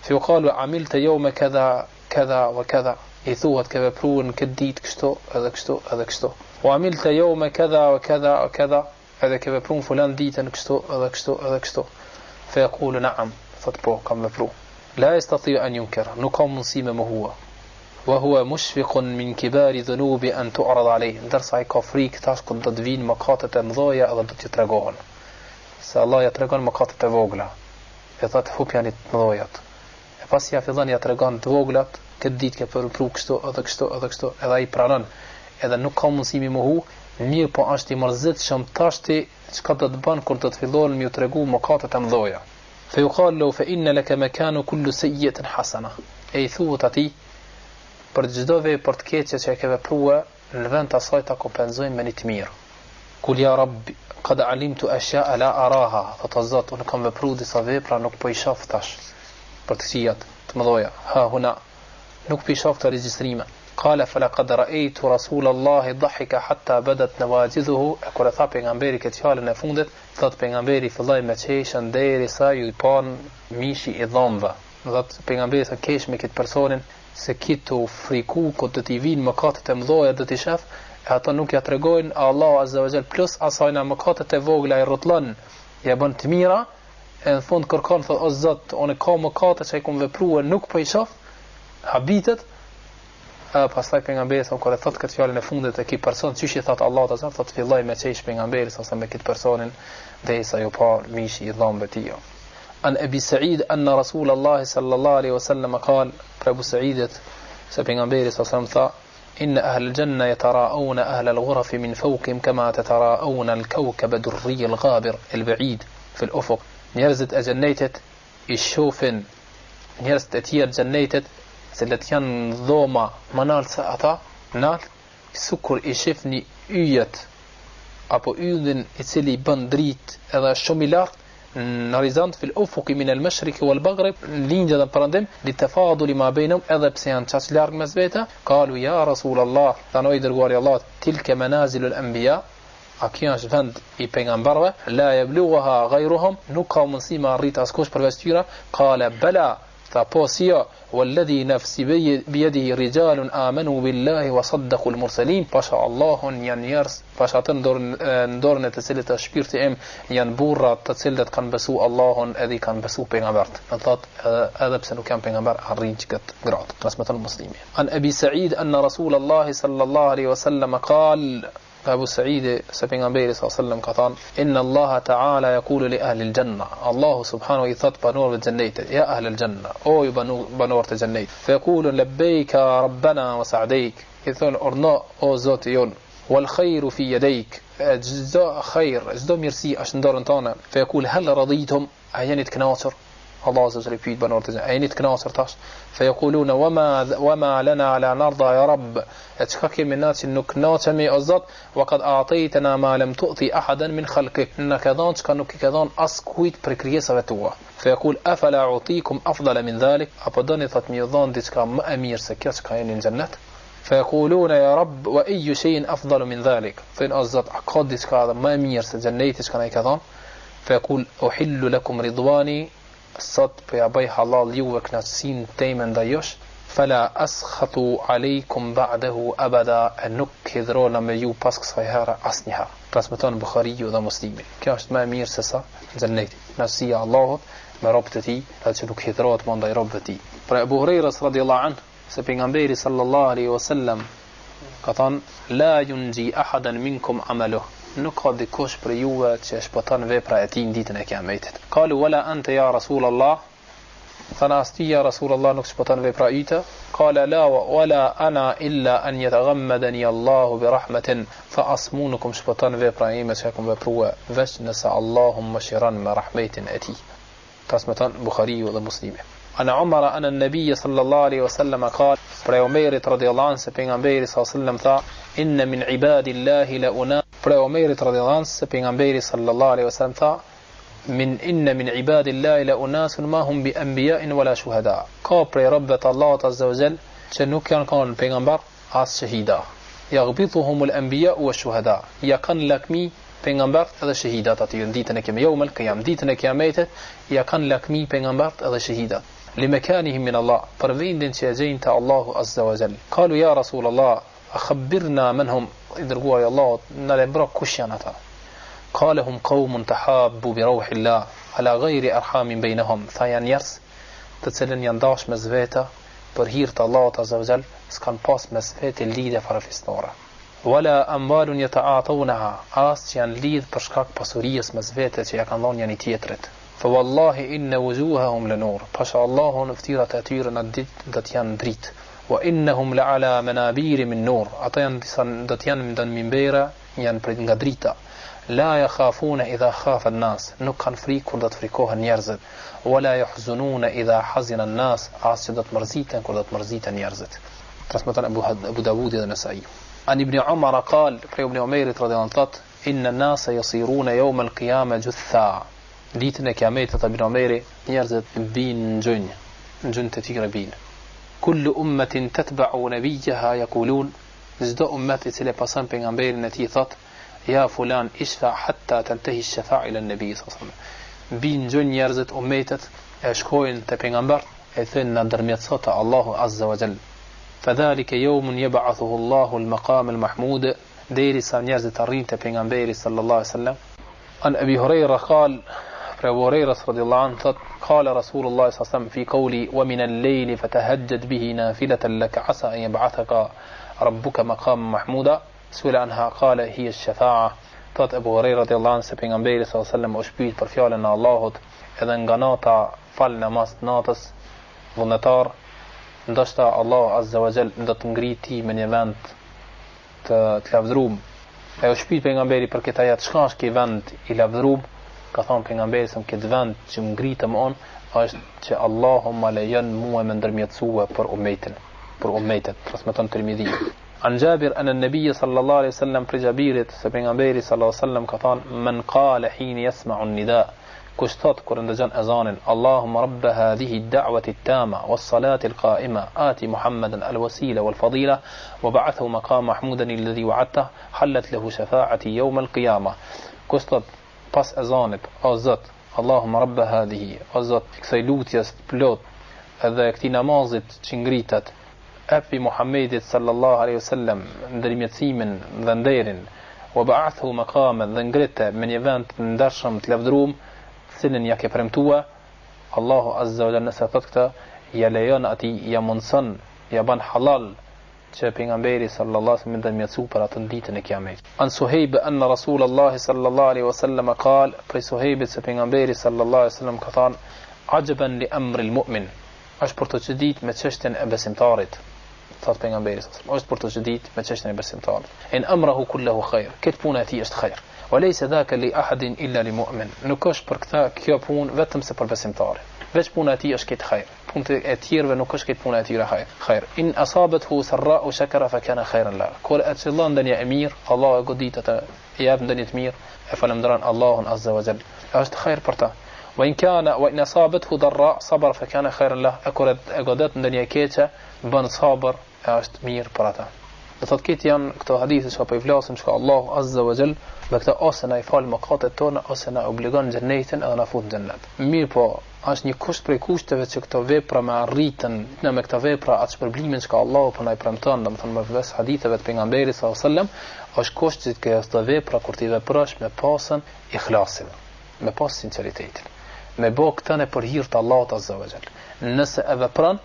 فيقال عملت يوم كذا كذا وكذا يثوت كفبرو انكديت كشتو هذا كشتو هذا كشتو وعملت يوم كذا وكذا وكذا هذا كفبرو فلان ديتا كشتو هذا كشتو هذا كشتو فيقول نعم فتبرو كم مبرو لا يستطيع أن ينكر نقام مصيمة هو وهو مشفق من كبار ذنوب أن تعرض عليه درس عي كافريك تاسكن تدفين مقاطة مضايا أضا يترقون الله يترقون مقاطة فوغلا يضات حب يعني مضايات بس يفضان يترقون فوغلات كديت كفربرو كشتو أضا كشتو أضا كشتو أضا يبرانان إذا نقام مصيمة هو mirë po ashti mërzit shumë tashti çka do të bën kur do të fillon më u tregu mëkatet e mëdha. Fa yuqalu fa inna laka makanu kullu sayyi'atin hasana. E i thuhet atij për çdo vepër të keqe që e ke vepruar në vend të asaj ta kompenzojmë me një të mirë. Kul ya rabbi qad alimtu ashya'a la araha fatazat unë kam vepruar disa vepra nuk po i shoh tash për të këqijat të mëdha. Ha huna nuk po i shoh të regjistrime. قال فلقد رأيت رسول الله ضحك حتى بدت نواجذه أكور ثا pejgamberi këtë fjalën e fundit thot pejgamberi filloi me qeshën derisa ju pan mishi I dhomve thot pejgamberi sa kesh me këtë personin se kitu friku kur do t'i vinë mëkatet e mëdha do t'i shef e ato nuk ja tregojnë Allahu Azza wa Jall plus asajna mëkatet e vogla I rrotllon ja bën të mira e në fund kërkon thot o Zot unë ka mëkate që I kam vepruar nuk po I shoh habitet pastaj pejgamberi sa kur e thot këtë fjalën e fundit e këtij person çish I thot Allahu Azza thot filloi me çesh pejgamberi sa me këtë personin derisa ju pa mishi I dhombe tij. An Abi Sa'id anna Rasulullah sallallahu alaihi wasallam قال Abu Sa'id se pejgamberi sa tha إن أهل الجنة يتراءون أهل الغرف من فوقهم كما تتراءون الكوكب الدري الغابر البعيد في الأفق njerëzit e xhennetit I shohin njerëzit e tjerë xhennetit cilët janë dhoma më naltë se ata nalt sukur I shifni yjet apo yllin I cili bën dritë edhe shumë I lartë në horizont fil ufuq min al mashriq wal maghrib, lindja dhe perëndim, li tafadul ma bainahum, edhe pse janë çaq larg mes veta. Qalu ya Rasulullah, thanoi dërguari i Allahut, tilka manazilul anbiya, a kjo është vend i pejgamberëve, la yablughuha ghayruhum, nuk ka mundësi me arrit askush përveç tyre. Qala bala, tha po si jo, walladhi nafsi biyadihi rijalun amanu billahi wa saddaqu al-mursalin, pasha Allahun janë njerëz, pasha atë në dorën e të cilët është shpirti im, janë burra të cilët kanë besu Allahun edhe kanë besu pejgambert. Do thotë edhe pse nuk janë pejgamber arrin këtë gradë. Transmeton Muslimi. An Abi Sa'id anna Rasulullah sallallahu alaihi wasallam qala, Abu Sa'id se pejgamberi sallallahu alaihi wasallam ka thënë, inna Allah ta'ala yaqulu li ahli al-janna, Allah subhanahu i thot banorëve të xhennetit, ya ahli al-janna, o ju banorët e xhennetit, fa yaqulu labbayka rabbana wa sa'dayk, i thon orno o zoti jon, wal khayru fi yadayk, çdo khair, çdo mirësi është në dorën tonë. Fa yaqul hal raditum, a jeni të kënaqur? Allah azza wa jalla pyet banorët e xhennetit, a jeni të kënaqur tash? Fa yaquluna wama lana ala narda ya rabb, çka kemi na që nuk kënaqemi o Zot, wa qad a'taytana ma lam tu'ti ahadan min khalqik, na ka dhënë çka nuk i ka dhënë as kujt prej krijesave tua. Fa yaqul afala u'tikum afdala min dhalik, apo doni thot më dhon diçka më e mirë se kjo çka jeni në xhennet. Fa yaquluna ya rabb wa ayyu shay'in afdalu min dhalik, fa in azat aqad diçka më e mirë se xhenneti çka na i ka dhënë. Fa yaqul uhillu lakum ridwani, sot po ja bëj halal juve kënaqësinë time ndaj jush, fala askhatu alaykum ba'dahu abada, nuk hidrona me ju pas kësaj here asnjëherë. Transmeton Buhariu dhe Muslimi. Kjo është më e mirë se sa xhenneti. Nasia Allahut me robët e tij, që nuk hidrohet më ndaj robëve të tij. Për Abu Huraira radhiyallahu anhu, se pejgamberi sallallahu alaihi wasallam ka thënë, la yunji ahadan minkum amaluhu, nuk ka dikush për juve që shpëton vepra e tij në ditën e Kiametit. Qalu wala anta ya Rasulullah, thana asti ya Rasulullah nuk shpëton vepra ite. Qala la wala ana illa an yataghammadani Allahu bi rahmatin, fa asmunukum shpëton vepra ime që kam vepruar veç nëse Allahu më shiron me rahmetin e tij. Transmeton Buhariu dhe Muslimi. Ana Umar ana an-nabiy sallallahu alaihi wasallam qala, për Umerit radhiyallahu anhu se pejgamberi sallallahu alaihi wasallam tha, inna min ibadillahi la una, për Umerit radhiyallahu anhu se pejgamberi sallallahu alaihi wasallam tha, inna min ibadillahi la unasun ma hum bi anbiya'in wala shuhada, ka prej robët Allahut azza wa jall që nuk janë kanë pejgamber as shahida, yaghbituhum al-anbiya wa shuhada, ja kanë lakmi pejgambert edhe shahidat aty në ditën e Kiametit, ditën e Kiametit, ja kanë lakmi pejgambert edhe shahidat. لمكانهم من الله, për vendin që e gjejnë te Allahu azza wa jall. Qalu ya Rasulullah, akhbirna man hum, i dërguari Allahut, na lembro kush janë ata. Qala hum qaumun tahabbu bi ruhillah ala ghayri arhamin bainahum, tha janë njerëz të cilën janë dashur mes veta për hir të Allahut azza wa jall, s'kan pas mes vete lidhje farafisnore. Wala amwalun yata'atawnaha, as që janë lidh për shkak pasurisë mes vete që ja kanë dhënë njëri tjetrit. Fa wallahi inna wujuhahum lanur, pasha Allahu në ftyrat e tyre në ditë do të janë dritë. Wa innahum la ala manabir min nur, ata janë disa do të janë ndan minbera, janë prej nga drita. La yakhafuna idha khafa an-nas, nuk kanë frikë kur do të frikohen njerëzit. Wala yahzununa idha hazina an-nas, as që do të mërziten kur do të mërziten njerëzit. Transmeton Abu Dawud dhe Nasai. An Ibn Umar qal, prej Ibn Umayrit radhiyallahu anhu, inna an-nasa yasiruna yawm al-qiyamah jutha, ditën e Kiametit Ibn Umeri, njerëzit binë në gjunjë të tyre binë. Kullu ummetin tatba'u nabiyyaha yaqulun, çdo ummet i cili pason pejgamberin e tij thot, ya fulan ishfa hatta tantahi ash-shafa'a ila an-nabi sallallahu alaihi wasallam. Binë gjunjë njerëzit ummetet e shkojnë te pejgamber e thënë na ndërmjetëso te Allahu azza wa jall. Fadhalika yawmun yab'athuhu Allahu al-maqam al-mahmud, deri sa njerëzit arrin te pejgamberi sallallahu alaihi wasallam. An Abi Huraira qal, Abu Huraira radhiyallahu anhu thot, qala Rasulullah sallallahu alaihi wasallam fi qawli wa min al-layli fatahajjad bihi nafilatan laka asa an yab'athaka rabbuka maqaman mahmuda. Su'ila anha qala hiya ash-shafa'a. Thot Abu Huraira radhiyallahu anhu se pejgamberi sallallahu alaihi wasallam u shpyet për fjalën e Allahut, edhe nga nata fal namaz natës vullnetar, ndoshta Allah azza wa jall do të ngriti me një vend të lavdëruar. E u shpyet pejgamberi për këtë ajet, çka është ky vend i lavdëruar? Ka thonë pejgamberi se këtë vend që ngritem on është që Allahu më lejon mua me ndërmjetësua për ummetin. Transmeton Tirmidhi. An Jabir an an-nabiy sallallahu alaihi wasallam, për Jabirit se pejgamberi sallallahu alaihi wasallam ka thonë, man qala hina yasma'u an-nida, kush thot kur ndëgjon ezanin Allahumma rabba hadhihi ad-da'wati at-tama was-salati al-qa'ima ati Muhammadan al-wasila wal-fadila wa ba'athu maqam mahmudan alladhi wa'adta halat lahu shafa'ati yawm al-qiyamah. Kush thot pas ezanit o Zot Allahumma rabba hadhihi o Zot kësaj lutjes plot edhe këtij namazit që ngritet epi Muhammedit sallallahu alaihi wasallam ndërmjetësimin dhe nderin wa ba'athu maqaman dhe ngrite me një vend të ndershëm të lavdëruar cilën ja ke premtua Allahu azza wa jalla nëse thot këtë ja lejon atij ja mundson ja ban halal që pejgamberi sallallahu alaihi wasallam ndërmjetësu për atë ditën e Kiametit. An Suhejb anna Rasulullah sallallahu alaihi wasallam qal për Suhejbit se pejgamberi sallallahu alaihi wasallam ka thënë ajaban li amri al-mu'min është për të çudit me çështjen e besimtarit. Thot pejgamberi sallallahu alaihi wasallam është për të çudit me çështjen e besimtarit. In amrahu kulluhu khair. Këtë punë e tij është khair. وليس ذاك لأحد إلا لمؤمن. Nuk është për këtë kjo punë vetëm se për besimtarë. Veç puna e tij është këtë khair. Punë e tjerëve nuk është këtë puna e tyre khair. In asabathu sarra'u shakara fa kana khairan la. Kur atëllon ndonjë e mirë, Allah e godit atë, i jap ndonjë të mirë, e falënderon Allahun azza wa jall. Është khair për ta. Wa in asabathu darra sabara fa kana khairan la. Kur e godet ndonjë e keqe, bën sabër, është mirë për ata. Do thotë këtë janë këto hadithe që po i flasim që Allahu azza wa jall me këta ose na i fal mëkatet tona ose na obligon xhenetin edhe na fut në xhennet. Mirë po, është një kusht prej kushteve që këto vepra me arritën në me këta vepra atë shpërblimin që Allahu po na i premton, domethënë me ves haditheve të pejgamberit sallallahu alajhi wasallam, është kushti që këto vepra kur ti veprosh me pasën ikhlasin, me pas sinqeritetin, me bë këtë për hir të Allahut azza wa jall. Nëse e vepron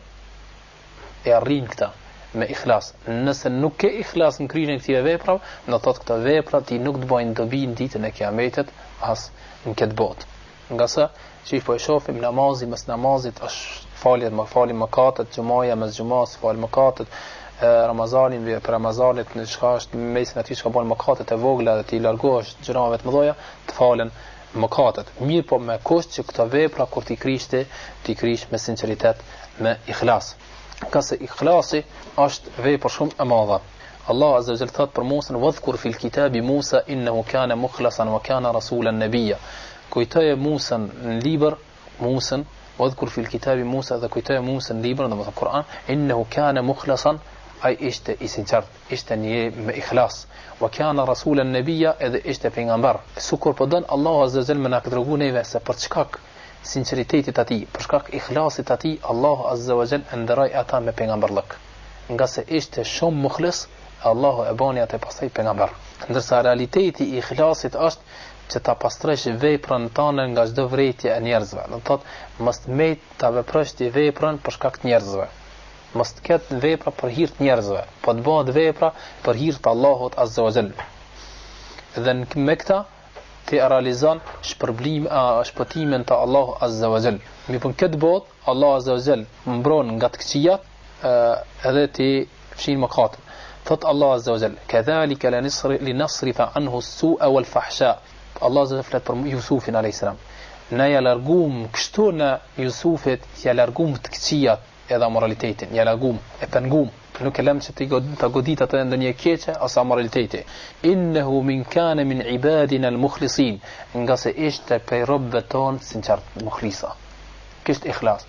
e arrin këtë me ikhlas. Nëse nuk ke ikhlas në kryerjen e këtyre veprave, do thotë këto vepra ti nuk të bëjnë dobi në ditën e Kiametit as në këtë botë. Nga sa që po e shohim namazi mes namazit është falje mëkatet, xumaja mes xumas fal mëkatet, Ramazanin për Ramazanit në çka është mesin aty që ka bën mëkatet e vogla dhe ti largohesh gjërave të mëdha, të falen mëkatet. Mirë po me kusht që këto vepra kur ti krish me sinqeritet, me ikhlas. Ka se ikhlasi është vepër shumë e madhe. Allah azza wa jalla thot për Musa wadhkur fil kitabi Musa innahu kana mukhlasan wa kana rasulan nabiyya. Kujtoje Musa në libër, Musa wadhkur fil kitabi Musa dhe kujtoje Musa në libër, domethënë Kur'an, innahu kana mukhlasan ai ishte i sinqert, ishte një me ikhlas. Wa kana rasulan nabiyya edhe ishte pejgamber. Sukur po don Allah azza wa jalla na tregon neve se për çka sinceritetit atij, për shkak ikhlasit atij, Allahu azza wa jall ndëroi ata me pejgamberllëk. Nga se ishte shumë mukhlis, Allahu e bani atë pastaj pejgamber. Ndërsa realiteti i ikhlasit është që ta pastrosh veprën tënde nga çdo vërejtje e njerëzve. Do thotë, mos të ta veprosh ti veprën për shkak të njerëzve. Mos të ketë vepra për hir të njerëzve, po të bëhet vepra për hir të Allahut azza wa jall. Dhe me këtë ti realizon shpëtimin të Allahu azza wa jall. Mi pun këtë botë Allahu azza wa jall mbron nga të këqijat edhe ti fshin mëkatet. Thot Allah azza wa jall kadhalika linasrifa anhu as-su'a wal fahsha. Allah azza wa jall flet për Jusufin alayhis salam. Na ja largum kështu në Jusufit, ja largum të këqijat edhe moralitetin, ja largum e pengum. Nuk e lëm që të godit atë ndonjë keqe ose moraliteti. Innehu min kana min ibadina al-mukhlisin. Nga se ishte prej robëve tonë sinqert, mukhlisa. Kishte ikhlas.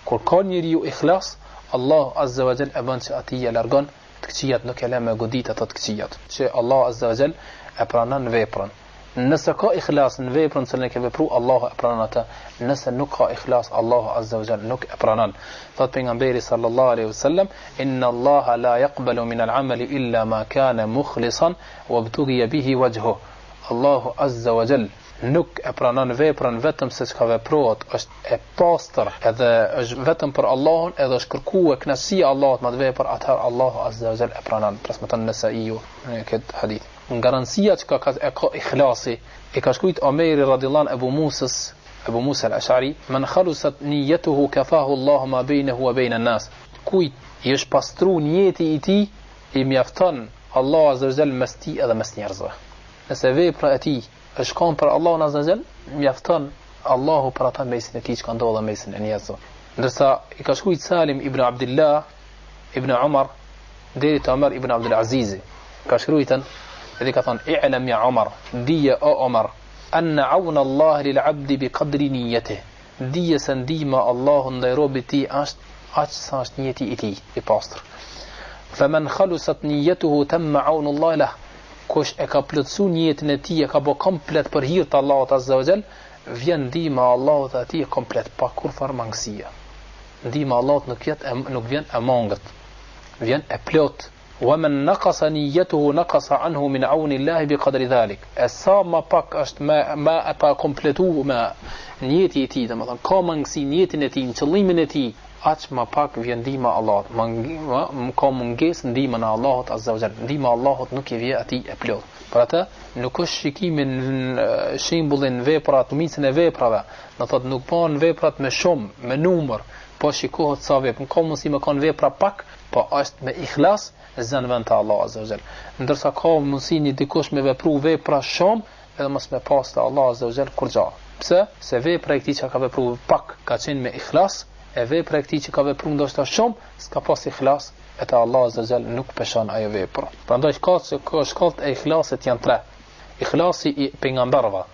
Kur ka njeriu ikhlas, Allah azza wa jall e bën që atij e largon të këqijat, nuk e lëm me godit ato të këqijat. Që Allah azza wa jall e pranon veprën. Nëse ka ikhlas në veprën që ne ke vepru, Allahu e pranon atë. Nëse nuk ka ikhlas, Allahu azza wa jall nuk e pranon. Thot pejgamberi sallallahu alaihi wasallam, inna Allaha la yaqbalu min al-amali illa ma kana mukhlisan wabtughiya bihi wajhuhu. Allahu azza wa jall nuk e pranon veprën vetëm se çka veprohet është e pastër, edhe është vetëm për Allahun, edhe është kërkuar kënaqësia e Allahut me atë vepër, atëherë Allahu azza wa jall e pranon. Transmeton Nesaiu në këtë hadith. Garancia që ka ikhlasi e ka shkruajt Omeri radhiyallahu anhu Abu Musa al-Ash'ari, man khalusat niyyatuhu kafahu Allahu ma bainahu wa bain an-nas. Kujt i është pastru njeti i tij, i mjafton Allahu azza wa jall mes tij edhe mes njerëzve. Nëse vepra e tij është kanë për Allahun azza wa jall, mjafton Allahu për ata mesin e tij që ka ndodhur mesin e njerëzve. Ndërsa i ka shkruajt Salim ibn Abdullah ibn Umar deri te Umar ibn Abdul Aziz, ka shkruajtën edhe ka thonë i'lam ya Umar, dije o Umar, anna auna Allah lil abdi bi qadri niyyatihi. Dije se ndihma Allahut ndaj robit të tij është aq sa është niyeti i tij i pastër. Faman khalusat niyyatuhu tamma aunu Allah lah. Kush e ka plotsu niyetin e tij, e ka bë komplet për hir të Allahut azza wa jall, vjen ndihma e Allahut atij komplet pa kurfar mangësie. Ndihma e Allahut nuk vjen e mangët, vjen e plot. ومن نقص نيته نقص عنه من عون الله بقدر ذلك. Sa ma pak është ma pa kompletu me njeti e tij, domethënë ka mangësi njetin e tij, në qëllimin e tij, aq ma pak vjen ndihma e Allahut. Ka mungesë ndihmën e Allahut azza wa jall. Ndihma e Allahut nuk i vjen atij e plot. Për atë nuk është shikimin shembullin veprat, misën e veprave. Do thotë nuk bën veprat me shumë, me numër, po shikohet sa vepra. Ka mundësi me kanë vepra pak, po është me ikhlas zën vend të Allah azza wa jall. Ndërsa ka mundësi një dikush me vepru vepra shumë edhe mos me pas të Allah azza wa jall kur gja. Pse? Se vepra e këtij që ka vepru pak ka qenë me ikhlas, e vepra e këtij që ka vepru ndoshta shumë s'ka pas ikhlas, e te Allah azza wa jall nuk peshon ajo vepër. Prandaj shkallët e ikhlasit janë tre. Ikhlasi i pejgamberëve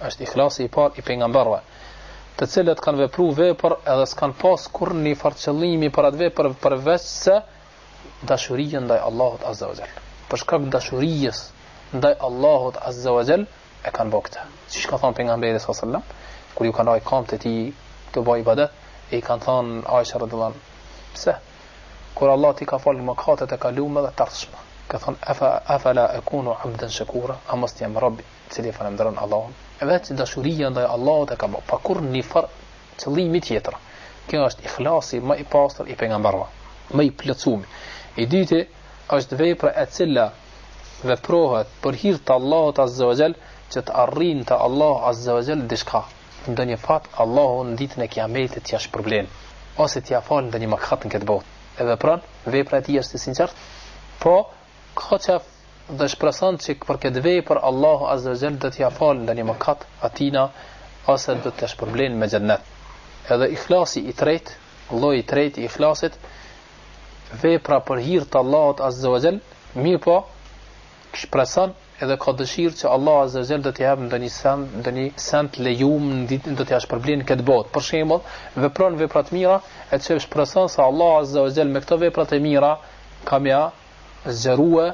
është ikhlasi i parë i pejgamberëve, të cilët kanë vepru vepër edhe s'kan pas kurrë farçëllimi për atë vepër përveç se dashuria ndaj Allahut azza wa jall. Për shkak të dashurisë ndaj Allahut azza wa jall e kanë bërë këtë. Siç ka thënë pejgamberi sallallahu alajhi wasallam, kur ju kanë kamët e tij të bëj ibadet, e kanë thënë Aisha radhiyallahu anha, pse? Kur Allah ti ka falë mëkatet e kaluara dhe të ardhshme, ka thënë afala akunu abdan shakura, a mos jam rob i cili falënderon Allahun. Vetë dashuria ndaj Allahut e ka bërë pa kurrë far qëllimi tjetër. Kjo është ikhlasi më i pastër i pejgamberëve, më i plotësuar. I dyti është vepra e cila veprohet për hir të Allahut azza wa jall, që të arrijnë te Allah azza wa jall diçka. Ndonjë fat Allahu në ditën e Kiametit t'ia shpërblen ose t'ia fal ndonjë mëkat në këtë botë. E vepron, vepra e tij është e sinqertë, po ka çaf dhe shpreson që për këtë vepër Allahu azza wa jall do t'ia fal ndonjë mëkat atina ose do t'ia shpërblen me xhennet. Edhe ikhlasi i tretë, lloji i tretë i ikhlasit, vepra për hir të Allahut azza wa jall, mirë po shpreson edhe ka dëshirë që Allah azza wa jall do t'i jap ndonjë send lejum në ditën do t'ia shpërblen këtë botë. Për shembull, vepron vepra të mira e që shpreson se Allah azza wa jall me këto vepra të mira ka mja zgjerue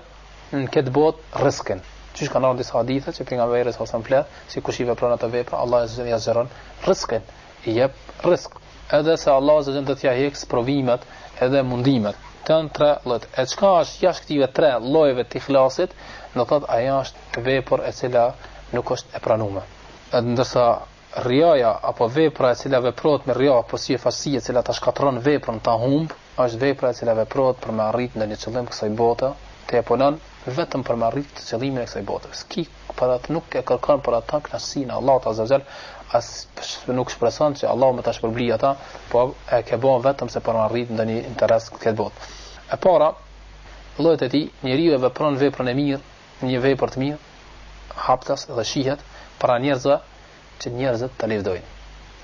në këtë botë rrezikun. Çish kanë ndonjë disa hadithe që pejgamberi sallallahu alajhi wasallam flet, si kush i vepron ato vepra, Allah azza wa jall zgjeron rrezikun, i jep rrezik. Edhe se Allah azza wa jall do t'ia heq provimet edhe mundimet. Të tre llojet. E çka është jashtë këtyre tre llojeve të ikhlasit, do thotë ajo është vepër e cila nuk është e pranuar. Ndërsa riaja apo vepra e cila veprohet me ria apo si fasi e cila ta shkatron veprën ta humb, është vepra e cila veprohet për me arrit ndonjë qëllim kësaj bote, te punon vetëm për me arrit qëllimin e kësaj bote. Ski para nuk e kërkon për ata kënaqësinë Allahu azza wa jall, as nuk shpreson që Allah më ta shpërblijë ata, po e ke bën vetëm se për me arrit ndonjë interes këtë botë. E para, llojet e tij, njeriu e vepron veprën e mirë, një vepër të mirë, haptas dhe shihet para njerëzve që njerëzit ta lëvdojnë.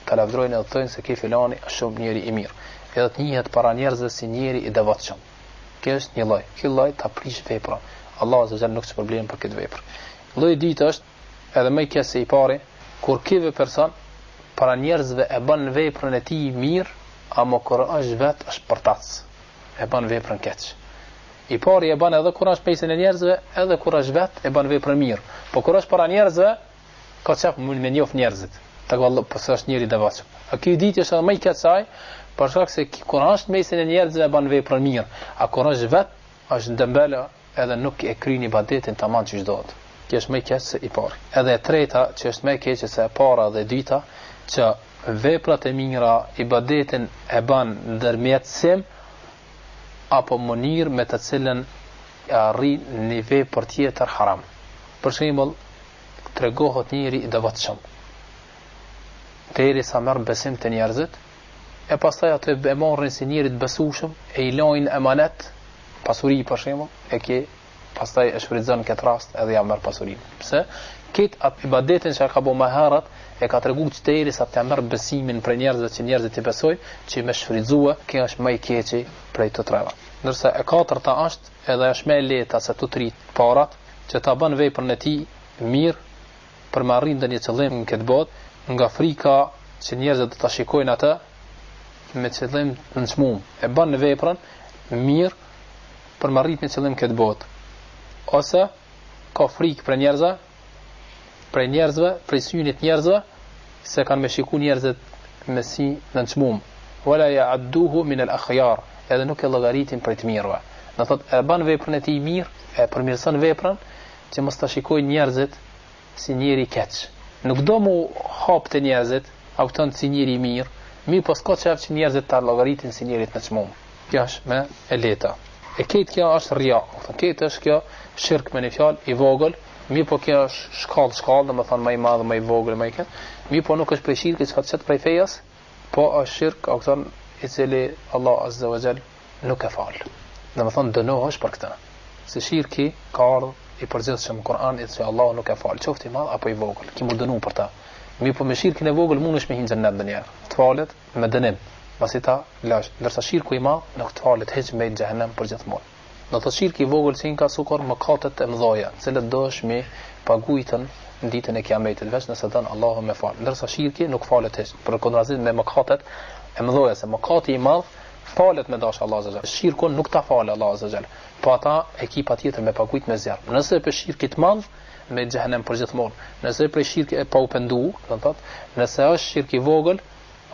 Ta lëvdojnë edhe thonë se ky filani është shumë njeri i mirë. Edhe të njihet para njerëzve si njeri i devotshëm. Kjo është një lloj. Ky lloj ta prish veprën. Allahu azza wa jalla nuk ka problem për këtë vepër. Lloji i dytë është edhe më i keq se i pari, kur ky person para njerëzve e bën veprën e tij mirë, ama kur është vet është përtac. E bën veprën keq. I pari e bën edhe kur është pjesën e njerëzve, edhe kur është vet e bën veprën mirë. Po kur është para njerëzve, ka çaf me njoft njerëzit. Ta vallo po është njëri devotshëm. A ky ditë është edhe më i keq saj, për shkak se kur është pjesën e njerëzve e bën veprën mirë, a kur është vet është dembela edhe nuk e kryen ibadetin tamam ç'i do. Kjo është më i keq se i pari. Edhe e treta që është më e keq se e para dhe e dyta, që veprat e mira ibadetin e bën ndërmjetësim apo mënyrë me të cilën e arrin një vepër tjetër haram. Për shembull, tregohet njëri i devotshëm, derisa merr besim të njerëzit, e pastaj atë e marrin si njëri të besueshëm, e i lajnë emanet, pasuri për shembull, e ke pastaj e shfrytëzon këtë rast edhe ja merr pasurinë. Pse? Këtë atë ibadetin që ka bëu më herët e ka treguar që derisa të merr besimin për njerëzve që njerëzit i besojnë, që më shfrytëzua, kjo është më i keqi prej të treva. Ndërsa e katërta është edhe është më e lehta se të trit parat, që ta bën veprën e tij mirë për me arrit ndonjë qëllim në këtë botë, nga frika që njerëzit do ta shikojnë atë me qëllim të çmum. E bën në veprën mirë për me arrit një qëllim këtë botë. Ose ka frikë për njerëzve, për synit njerëzve, se kanë me shiku njerëzit me si në çmum. Wala ya'adduhu min al-akhyar, edhe nuk e llogaritin për të mirëve. Do thotë e bën veprën e tij mirë, e përmirëson veprën që mos ta shikojnë njerëzit si njeri keq. Nuk do mu hap të njerëzit, a kupton si njeri mirë, mirë po s'ka qef që njerëzit ta llogaritin si njerit në çmum. Kjo është me e leta. E këtë kjo është rria. Këtë është kjo shirk me një fjalë i vogël, mirë po kjo është shkallë, do të thonë më i madh, më i vogël, më i këtë. Mirë po nuk është prej shirkit që ka të prej fejas, po është shirk, a kupton, i cili Allah Azza wa Jall nuk e fal. Do të thonë dënohesh për këtë. Se shirki ka ardhur i përgjithshëm në Kur'an i se Allah nuk e fal, qoftë i madh apo i vogël, ki mu dënu për ta. Mirë po me shirkin e vogël mundesh me hinë xhennet ndonjëherë. Të falet me dënim, pasi ta lash. Ndërsa shirku i madh nuk të falet hiç me xhenem përgjithmonë. Do të shirki i vogël që ka sukor mëkatet e mëdha, të cilat dosh me paguajtën në ditën e Kiametit, veç nëse don Allahu me fal. Ndërsa shirki nuk falet hiç, për kontrazim me mëkatet e mëdha, se mëkati i madh falet me dash Allah Azza wa Jall. Shirkun nuk ta falë Allah Azza wa Jall. Po ata e ki patjetër me paguajt me zjarr. Nëse për shirki të madh me xhenem përgjithmonë. Nëse për shirki e pa u pendu, do të thotë, nëse është shirki i vogël,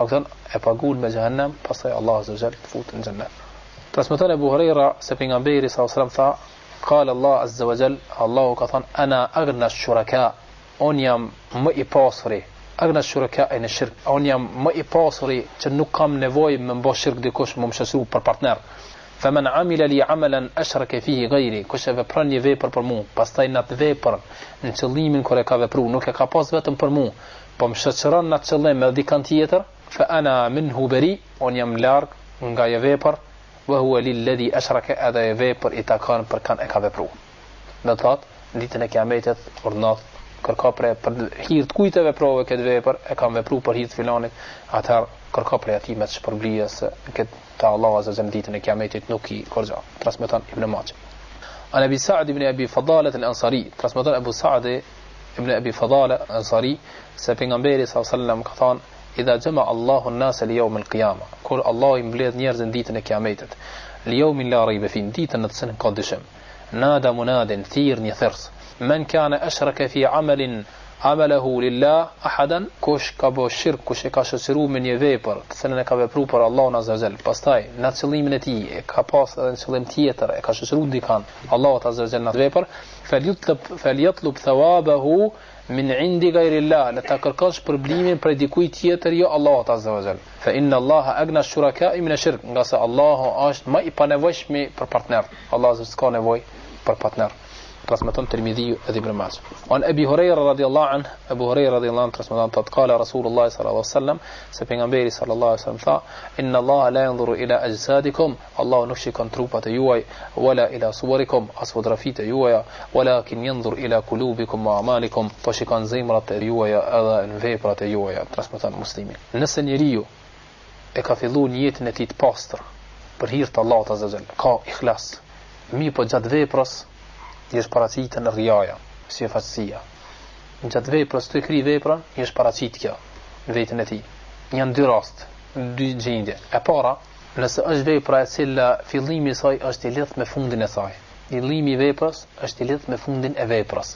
atë e paguën me xhenem, pastaj Allah Azza wa Jall të futë në xhennet. Transmeton Abu Huraira se pejgamberi sallallahu alaihi wasallam tha, qala Allah Azza wa Jall, Allahu ka thënë ana aghna ash-shuraka, on jam më i pasuri. Aghna ash-shuraka në shirk, on jam më i pasuri që nuk kam nevojë me mbo shirk dikush, më shoqëru për partner. Faman amila li amalan ashraka fihi ghayri, kush e vepron një vepër për mua, pastaj në atë vepër në qëllimin kur e ka vepruar, nuk e ka pas vetëm për mua, po më shoqëron në atë qëllim me dikant tjetër, fa ana minhu bari, on jam larg nga ajo vepër, wa huwa lilladhi ashraka, ada ajo vepër i takon për kan e ka vepruar. Do të thotë, ditën e Kiametit urdhnat kërko për hir të kujt e veprove këtë vepër, e kam vepruar për hir të filanit, atëherë kërko për atij me shpërblije se këtë ta Allah Azza wa Jalla ditën e Kiametit nuk i korrigjon. Transmeton Ibn Majah. An Abi Sa'd ibn Abi Fadala al-Ansari, transmeton Abu Sa'd ibn Abi Fadala al-Ansari, se pejgamberi sallallahu alaihi wasallam ka thënë, idha jama Allahu an-nasa li yawm al-qiyama, kur Allah i mbledh njerëzën ditën e Kiametit, li yawmin la rayba fi, ditën në të cilën ka dyshim. Nada munadin, thirr një thers, men kana ashraka fi amalin amalahu lillah ahadan, kush ka bo shirk, kush e ka shoqëruar me një vepër të cilën e ka vepruar për Allahun Azza wa Jall, pastaj në qëllimin e tij e ka pas edhe në qëllim tjetër, e ka shoqëruar dikan Allahut Azza wa Jall në vepër, falyatlub thawabahu min indi ghayrillah, la ta kërkosh përblimin prej dikujt tjetër jo Allahut Azza wa Jall. Fa inna Allaha aghna ash-shuraka'i min ash-shirk, nga se Allahu është më i panevojshëm për partner. Allah s'ka nevojë për partner. Transmeton Tirmidhi dhe Ibn Majah. An Abi Huraira radhiyallahu anhu, Abu Huraira radhiyallahu anhu transmeton se qala Rasulullah sallallahu alaihi wasallam, se pejgamberi sallallahu alaihi wasallam tha, inna Allah la yanzuru ila ajsadikum, Allah nuk shikon trupat e juaj, wala ila suwarikum, as fotografit e juaja, walakin yanzur ila qulubikum wa a'malikum, po shikon zemrat e juaja edhe në veprat e juaja. Transmeton Muslimi. Nëse njeriu e ka filluar jetën e tij të pastër për hir të Allahut Azza wa Jall, ka ikhlas, mi po gjatë veprës jesh paraqitë në rriaja, si e faqësia. Në gjatë veprës të kri veprën, jesh paraqitë kjo në vetën e tij. Janë dy rast, dy gjendje. E para, nëse është vepra e cila fillimi i saj është i lidhur me fundin e saj. Fillimi i veprës është i lidhur me fundin e veprës.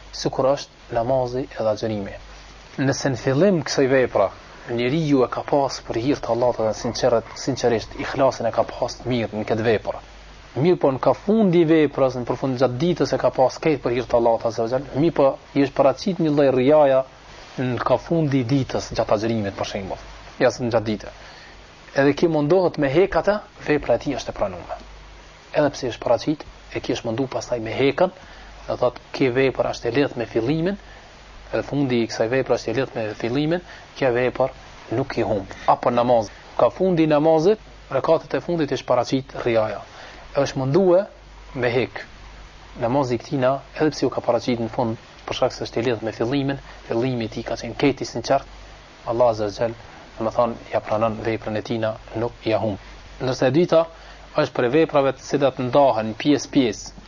Sikur është namazi edhe agjërimi. Nëse në fillim kësaj vepra njeriu e ka pas për hir të Allahut dhe sinqerisht ikhlasin e ka pas mirë në këtë vepër. Mirë po në ka fundi veprës, në përfund gjatë ditës e ka pas këtë për hir të Allahut Azza wa Jall, mirë po i është paraqit një lloj riaja në ka fundi ditës gjatë agjërimit për shembull, jasë në gjatë ditës. Edhe ki mundohet me hek atë, vepra e tij është e pranuar. Edhe pse është paraqit, e ki është mundu pastaj me hekën, do thotë kjo vepër është e lidhur me fillimin, edhe fundi i kësaj vepre është i lidhur me fillimin, kjo vepër nuk i humb. Apo namaz, ka fundi i namazit, rekatet e fundit është paraqit riaja. Është mundue me hek namazi këtina, edhe pse u ka paraqit në fund për shkak se është i lidhur me fillimin, fillimi i tij ka qenë këtë i sinqert, Allah Azza wa Jall, domethënë ja pranon veprën e tina, nuk ja humb. Ndërsa e dyta është për veprave të cilat ndahen pjesë-pjesë,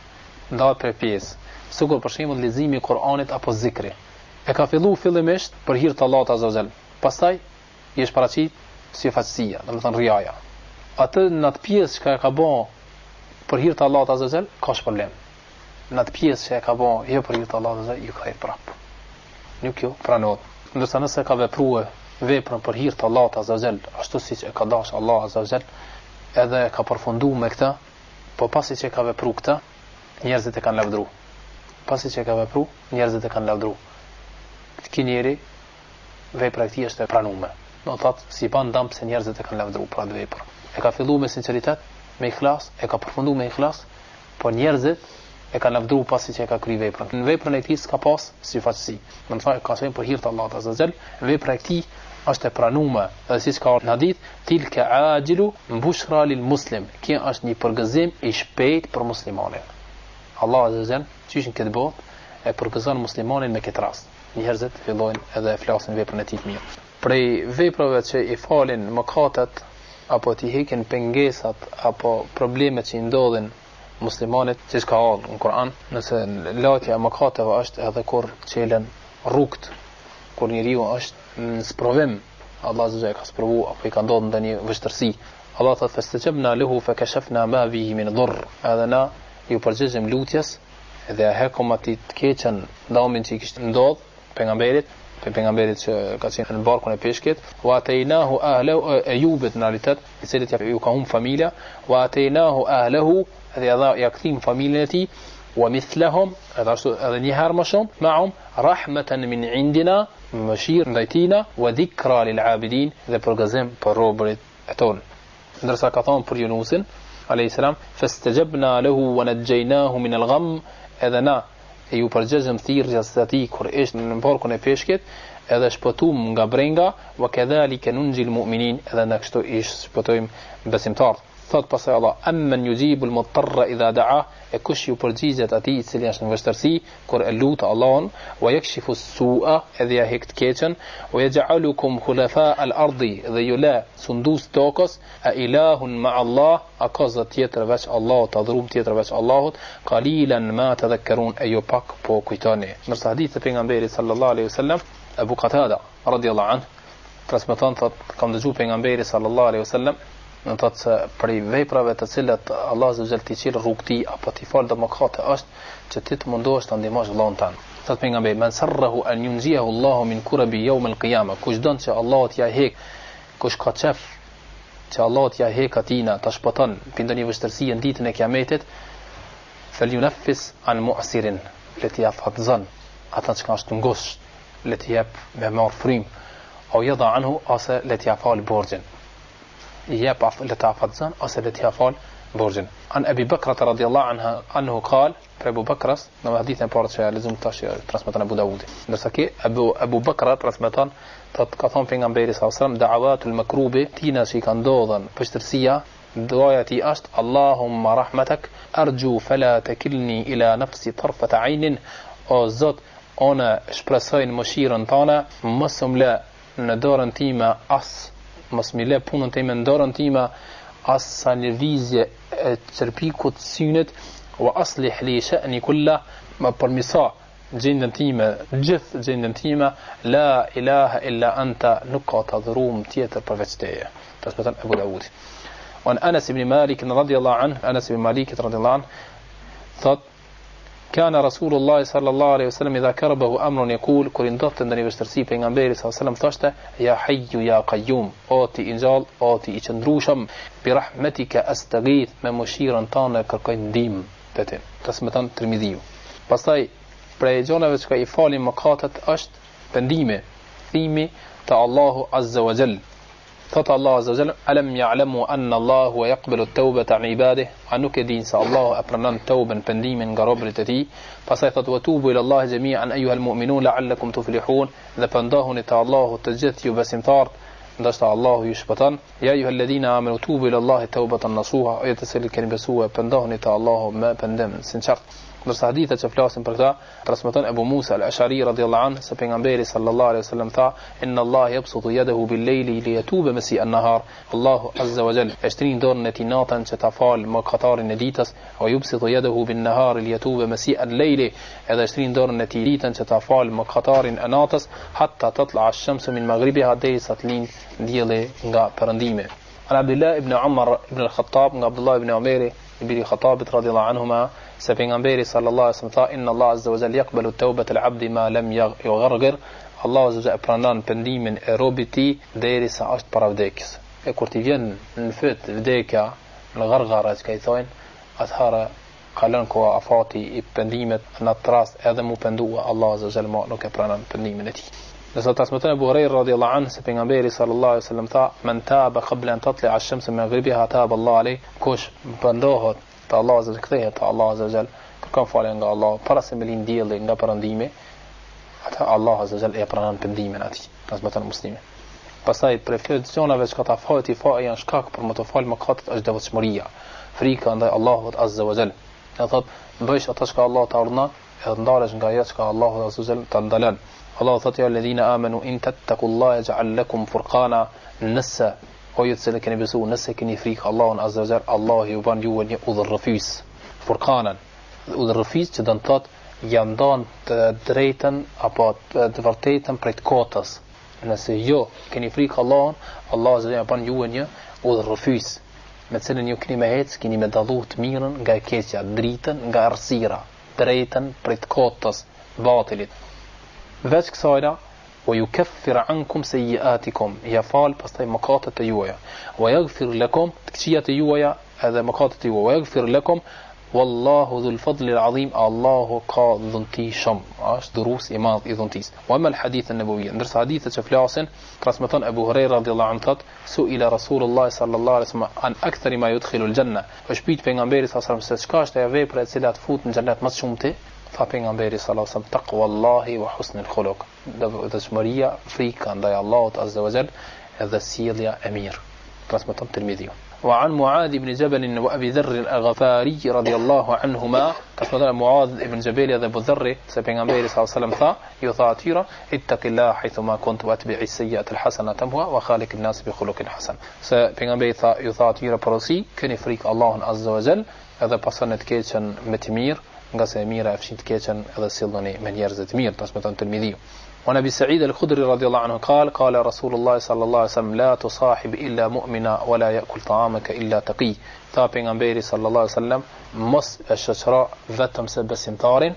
ndahet për pjesë, sikur për shembull leximi i Kuranit apo zikri. E ka fillu fillimisht për hir të Allahut Azza wa Jall. Pastaj i është paraqit si fatësia, domethënë riaja. Atë në atë pjesë që ka bën për hir të Allahut Azza wa Jall ka problem. Në atë pjesë që e ka bën jo për hir të Allahut Azza wa Jall, ju ka prap. Nuk jo pranohet. Ndërsa nëse ka vepruar veprën për hir të Allahut Azza wa Jall, ashtu siç e ka dashur Allah Azza wa Jall, edhe ka përfunduar me këtë, po pasi që ka vepruar këtë, njerëzit e kanë lavdëruar. Pasi që ka vepruar, njerëzit e kanë lavdëruar. Ky njeri vepra e tij është e pranuar. Do thotë si pa ndam se njerëzit e kanë lavdëruar për atë vepër. E ka filluar me sinqeritet, me ikhlas, e ka përfunduar me ikhlas, po njerëzit e kanë lavdëruar pasi që e ka kryer veprën. Në veprën e tij s'ka pas sifatësi. Do të thotë ka qenë për hir të Allahut Azza wa Jall, vepra e tij është e pranuar, dhe siç ka në hadith, tilka ajilu bushra lil muslim. Kjo është një përgëzim i shpejt për muslimanin. Allah Azza wa Jall, çish në këtë botë, e përgëzon muslimanin me këtë rast. Njerëzit fillojnë edhe flasin veprën e tij të mirë. Prej veprave që i falin mëkatet apo t'i hekin pengesat apo problemet që i ndodhin muslimanit, që ka ardhur në Kur'an, nëse latja e mëkateve është edhe kur çelen rrugt, kur njeriu është në sprovim, Allah Azza wa Jalla ka sprovu apo i ka ndodhur ndonjë vështirësi. Allah thotë fastajabna lahu fakashafna ma bihi min dhurr. Edhe na ju përgjigjëm lutjes dhe e hekum atë të keqen dëmin që i kishte ndodhur pejgamberit që ka qenë në barkun e peshkit, wa ataynahu ahlahu Ayubit në realitet, i cili ju ka humbur familja, wa ataynahu ahlahu, dhe ja kthim familjen e tij, wa mithlahum, edhe një herë më shumë, ma'hum rahmatan min indina, mëshirë ndaj tina, wa dhikra lil abidin, dhe përgëzim për robërit e tonë. Ndërsa ka thonë për Yunusin alayhis salam, fastajabna lahu wa najjaynahu min al-gham, edhe na e ju përgjegjëm thirrjes së tij kur ishte në barkun e peshkit, edhe shpëtum nga brenga, wa kadhalika nunjil mu'minin, edhe na kështu i shpëtojmë besimtarët. Thot pasaj Allah, amman yujibul muttarra idha da'a, e kush ju përgjigjet atij i cili është në vështirësi kur e lut Allahun, wa yakshifu as-su'a, edhe ja hek të keqen, wa yaj'alukum khulafa al-ardi, dhe ju la sundus tokës, a ilahun ma'a Allah, a ka zot tjetër veç Allahut, adhurum tjetër veç Allahut, qalilan ma tadhakkarun, e ju pak po kujtoni. Ndërsa hadith e pejgamberit sallallahu alaihi wasallam, Abu Qatada radhiyallahu anhu transmeton, thot kam dëgjuar pejgamberin sallallahu alaihi wasallam, në të të për i veprave të cilat Allah Azza wa Jall t'i qirë rrugti apo t'i falë dhe mëkate është që ti të mundohesh të ndihmosh vllahun tan. Thot pejgamberi, man sarrahu an yunziyahu Allahu min kurabi yawm al-qiyamah, kush don që Allah t'ja hek, kush ka qef që Allah t'ja hek atina, ta shpëton për ndonjë vështirësi në ditën e Kiametit, falyunaffis an mu'sirin, le t'i afadzon ata që kanë shtungosh, le t'i jep me marr frym, au yada anhu, ose le t'i afal borxhin. يجب لتعفضزان أصل لتعفال برجن عن أبي بكرة رضي الله عنه قال أبو بكر نما حديث بارتشا لازم تاشي ترسمتان أبو داود نرسكي أبو بكرة ترسمتان تتقطن في غنبيري صلى الله عليه وسلم دعوات المكروبة تينا شي كان دوضا بشترسية دعايتي أشت اللهم رحمتك أرجو فلا تكلني إلى نفسي طرفة عين أو زot أنا shpresojnë mëshirën tënde mos më lë në dorën time as mos më lë punën time në dorën time as sa lëvizje e çerpikut synit wa aslih li sha'ni kullah ma përmisa gjendën time gjithë gjendën time la ilaha illa anta nuk ka të adhurum tjetër përveç teje. Transmeton Abu Dawud. Wa Anas ibn Malik radhiyallahu anhu, Anas ibn Malik radhiyallahu anhu thot كان رسول الله صلى الله عليه وسلم إذا كربه أمر يقول كل انضبط ndani vështirësi pejgamberi صلى الله عليه وسلم thoshte يا حي يا قيوم oti i ngjall oti i qëndrueshëm برحمتك أستغيث me mëshirën tënde kërkoj ndihmë te transmeton Tirmidhiu. Pastaj prej gjonave që i falin mëkatet është pendimi, thimi te Allahu Azza wa Jall. Thot Allah Azza wa Jall, alam ya'lamu anna Allah huwa yaqbalu at-tawbata 'an ibadihi, anu ke din se Allah e pranon tawben pendimin nga robërit e tij. Pastaj thot wa tubu ila Allah jami'an ayyuha al-mu'minun la'allakum tuflihun, dhe pendahuni te Allahu të gjithë ju besimtarët, ndoshta Allahu ju shpëton. Ya ayyuha alladhina amanu tubu ila Allah tawbatan nasuha, ayat se keni besuar pendahuni te Allahu me pendim sinqert. Ndërsa hadithet që flasin për këtë, transmeton Abu Musa al-Ash'ari radhiyallahu anhu se pejgamberi sallallahu alaihi wasallam tha: "Inna Allah yabsutu yadahu bil-layli liyatuba masi'a an-nahar." Allahu azza wa jalla e shtrin dorën e tij natën që ta fal mëkatarin e ditës, wa yubsitu yadahu bin-nahari liyatuba masi'a al-layli, edhe shtrin dorën e tij ditën që ta fal mëkatarin e natës, hatta tatla ash-shamsu min maghribiha, derisa të lind dielli nga perëndimi. An Abdullah ibn Umar ibn al-Khattab, nga Abdullah ibn Umar ibn al-Khattab radhiyallahu anhuma, se pejgamberi sallallahu alaihi wasallam tha: "Inna Allah azza wa jalla yaqbalu tawbata al-'abdi ma lam yughargir." Allahu azza wa jalla pranon pendimin e robit i derisa është para vdekjes. E kur ti vjen në fyt vdekja, në gargara që i thonë, atëherë kalon koha afati i pendimet, në atë rast edhe mu pendua Allahu azza wa jalla nuk e pranon pendimin e tij. Nëse transmeton Abu Huraira radhiyallahu anhu se pejgamberi sallallahu alaihi wasallam tha: "Man taba qabla an tatli'a ash-shamsu min maghribiha taba Allah alayh." Kush pendohet te Allahu azza wa jalla, kthehet te Allahu azza wa jalla, kërkon falje nga Allah para se me lind dielli nga perëndimi, atë Allahu azza wa jalla e pranon pendimin atij. Transmeton Muslimi. Pastaj për fjalëve që ta fati janë shkak për më të fal mëkatet është devotshmëria, frika ndaj Allahut azza wa jalla. Ne thot bësh atë që Allah ta urdhon, edhe ndalesh nga ajo që Allahu azza wa jalla ta ndalon. Allah thot: "Ya alladhina amanu in tattaqullaha yaj'al lakum furqana." Nëse o ju që keni besu, nëse keni frikë Allahun azza wa jalla, Allah ju ban ju një udhërrëfys. Furqanan, udhërrëfys që do të thotë janë ndan të drejtën apo të vërtetën prej të kotës. Nëse jo keni frikë Allahun, Allah azza wa jalla ban ju një udhërrëfys, me cilën ju keni me hec, keni me dallu të mirën nga e keqja, dritën nga errësira, drejtën prej të kotës, batilit. Veç kësajna, wa yukaffir ankum sayyi'atikum, ja fal pastaj mëkatet e juaja, wa yaghfir lakum, të këqijat e juaja edhe mëkatet e juaja, wa yaghfir lakum, wallahu dhul fadli al-azim, Allahu ka dhunti shumë, është dhurus i madh i dhuntis. Wa amma al-hadith an-nabawi, ndërsa hadithet që flasin, transmeton Abu Huraira radhiyallahu anhu thot: "Su'ila Rasulullah sallallahu alaihi wasallam an akthari ma yudkhilu al-janna." Është pyet pejgamberi sallallahu alaihi wasallam se çka është ajo vepër e cila të fut në xhenet më shumë. Tha pejgamberi sallallahu alaihi wasallam: "Taqwallahi wa husnul khuluq." Dëshmëria, frika ndaj Allahut azza wa jall, edhe sjellja e mirë. Transmeton Tirmidhiu. Wa an Muadh ibn Jabal wa Abi Dharr al-Ghafari radiyallahu anhuma, transmeton Muadh ibn Jabal dhe Abu Dharr se pejgamberi sallallahu alaihi wasallam tha, ju tha atyra: "Ittaqillaha haythuma kunta wa atbi'i as-sayyi'ata al-hasanata wa khaliq an-nas bi khuluqin hasan." Se pejgamberi tha, ju tha atyra porosi, keni frikë Allahun azza wa jall, edhe pasoni të keqen me të mirë, nga se e mira e fshin të keqen edhe sillni me njerëz të mirë. Transmeton Tirmidhiu. Wa Nabi Sa'id al-Khudri radhiyallahu anhu qala Rasulullah sallallahu alaihi wasallam: "La tusahib illa mu'mina wa la ya'kul ta'amaka illa taqi." Tha pejgamberi sallallahu alaihi wasallam: "Mos e shoqëro vetëm se besimtarin,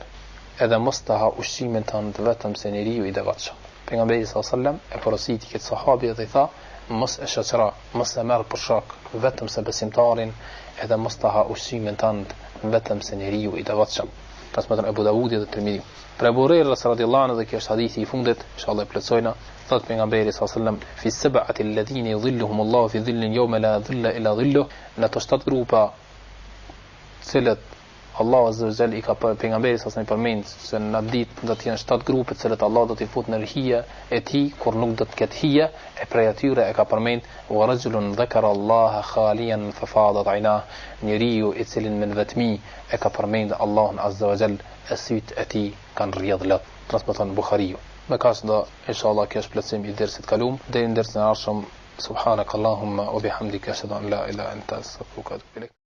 edhe mos ta ha ushqimin tënd vetëm se njeriu i devotshëm." Pejgamberi sallallahu alaihi wasallam e porositi këtë sahabi dhe i tha: "Mos e shoqëro, mos e merr për shok vetëm se besimtarin, edhe mos ta ha ushqimin tënd vetëm se njeriu i devotshëm." Transmeton Abu Dawudi dhe Tirmidhi. Për Abu Huraira radhiyallahu anhu, dhe kjo është hadithi i fundit, inshallah e plotësojna, thot pejgamberi sallallahu alaihi wasallam: "Fi sab'ati alladhina yudhilluhum Allahu fi dhillin yawma la dhilla illa dhilluh." Në ato 7 grupa cilët Allahu azza wa jalla i ka pejgamberi sallallahu alaihi wasallam përmend se në ditë do të jenë 7 grupe të cilët Allah do t'i futë në hije e tij kur nuk do të ketë hije, e prej atyre e ka përmend: "Wa rajulun dhakara Allaha khaliyan fa fadat 'aynahu." Njeriu i cili në vetmi e ka përmend Allahun azza wa jalla, e sytë e tij kanë rrjedh lot. Transmeton Buhariu. Me kaq do inshallah kjo është plotësim i dersit kalum deri në dersin e ardhshëm. Subhanakallahumma wa bihamdika ashhadu an la ilaha illa anta astaghfiruka wa atubu ilaik.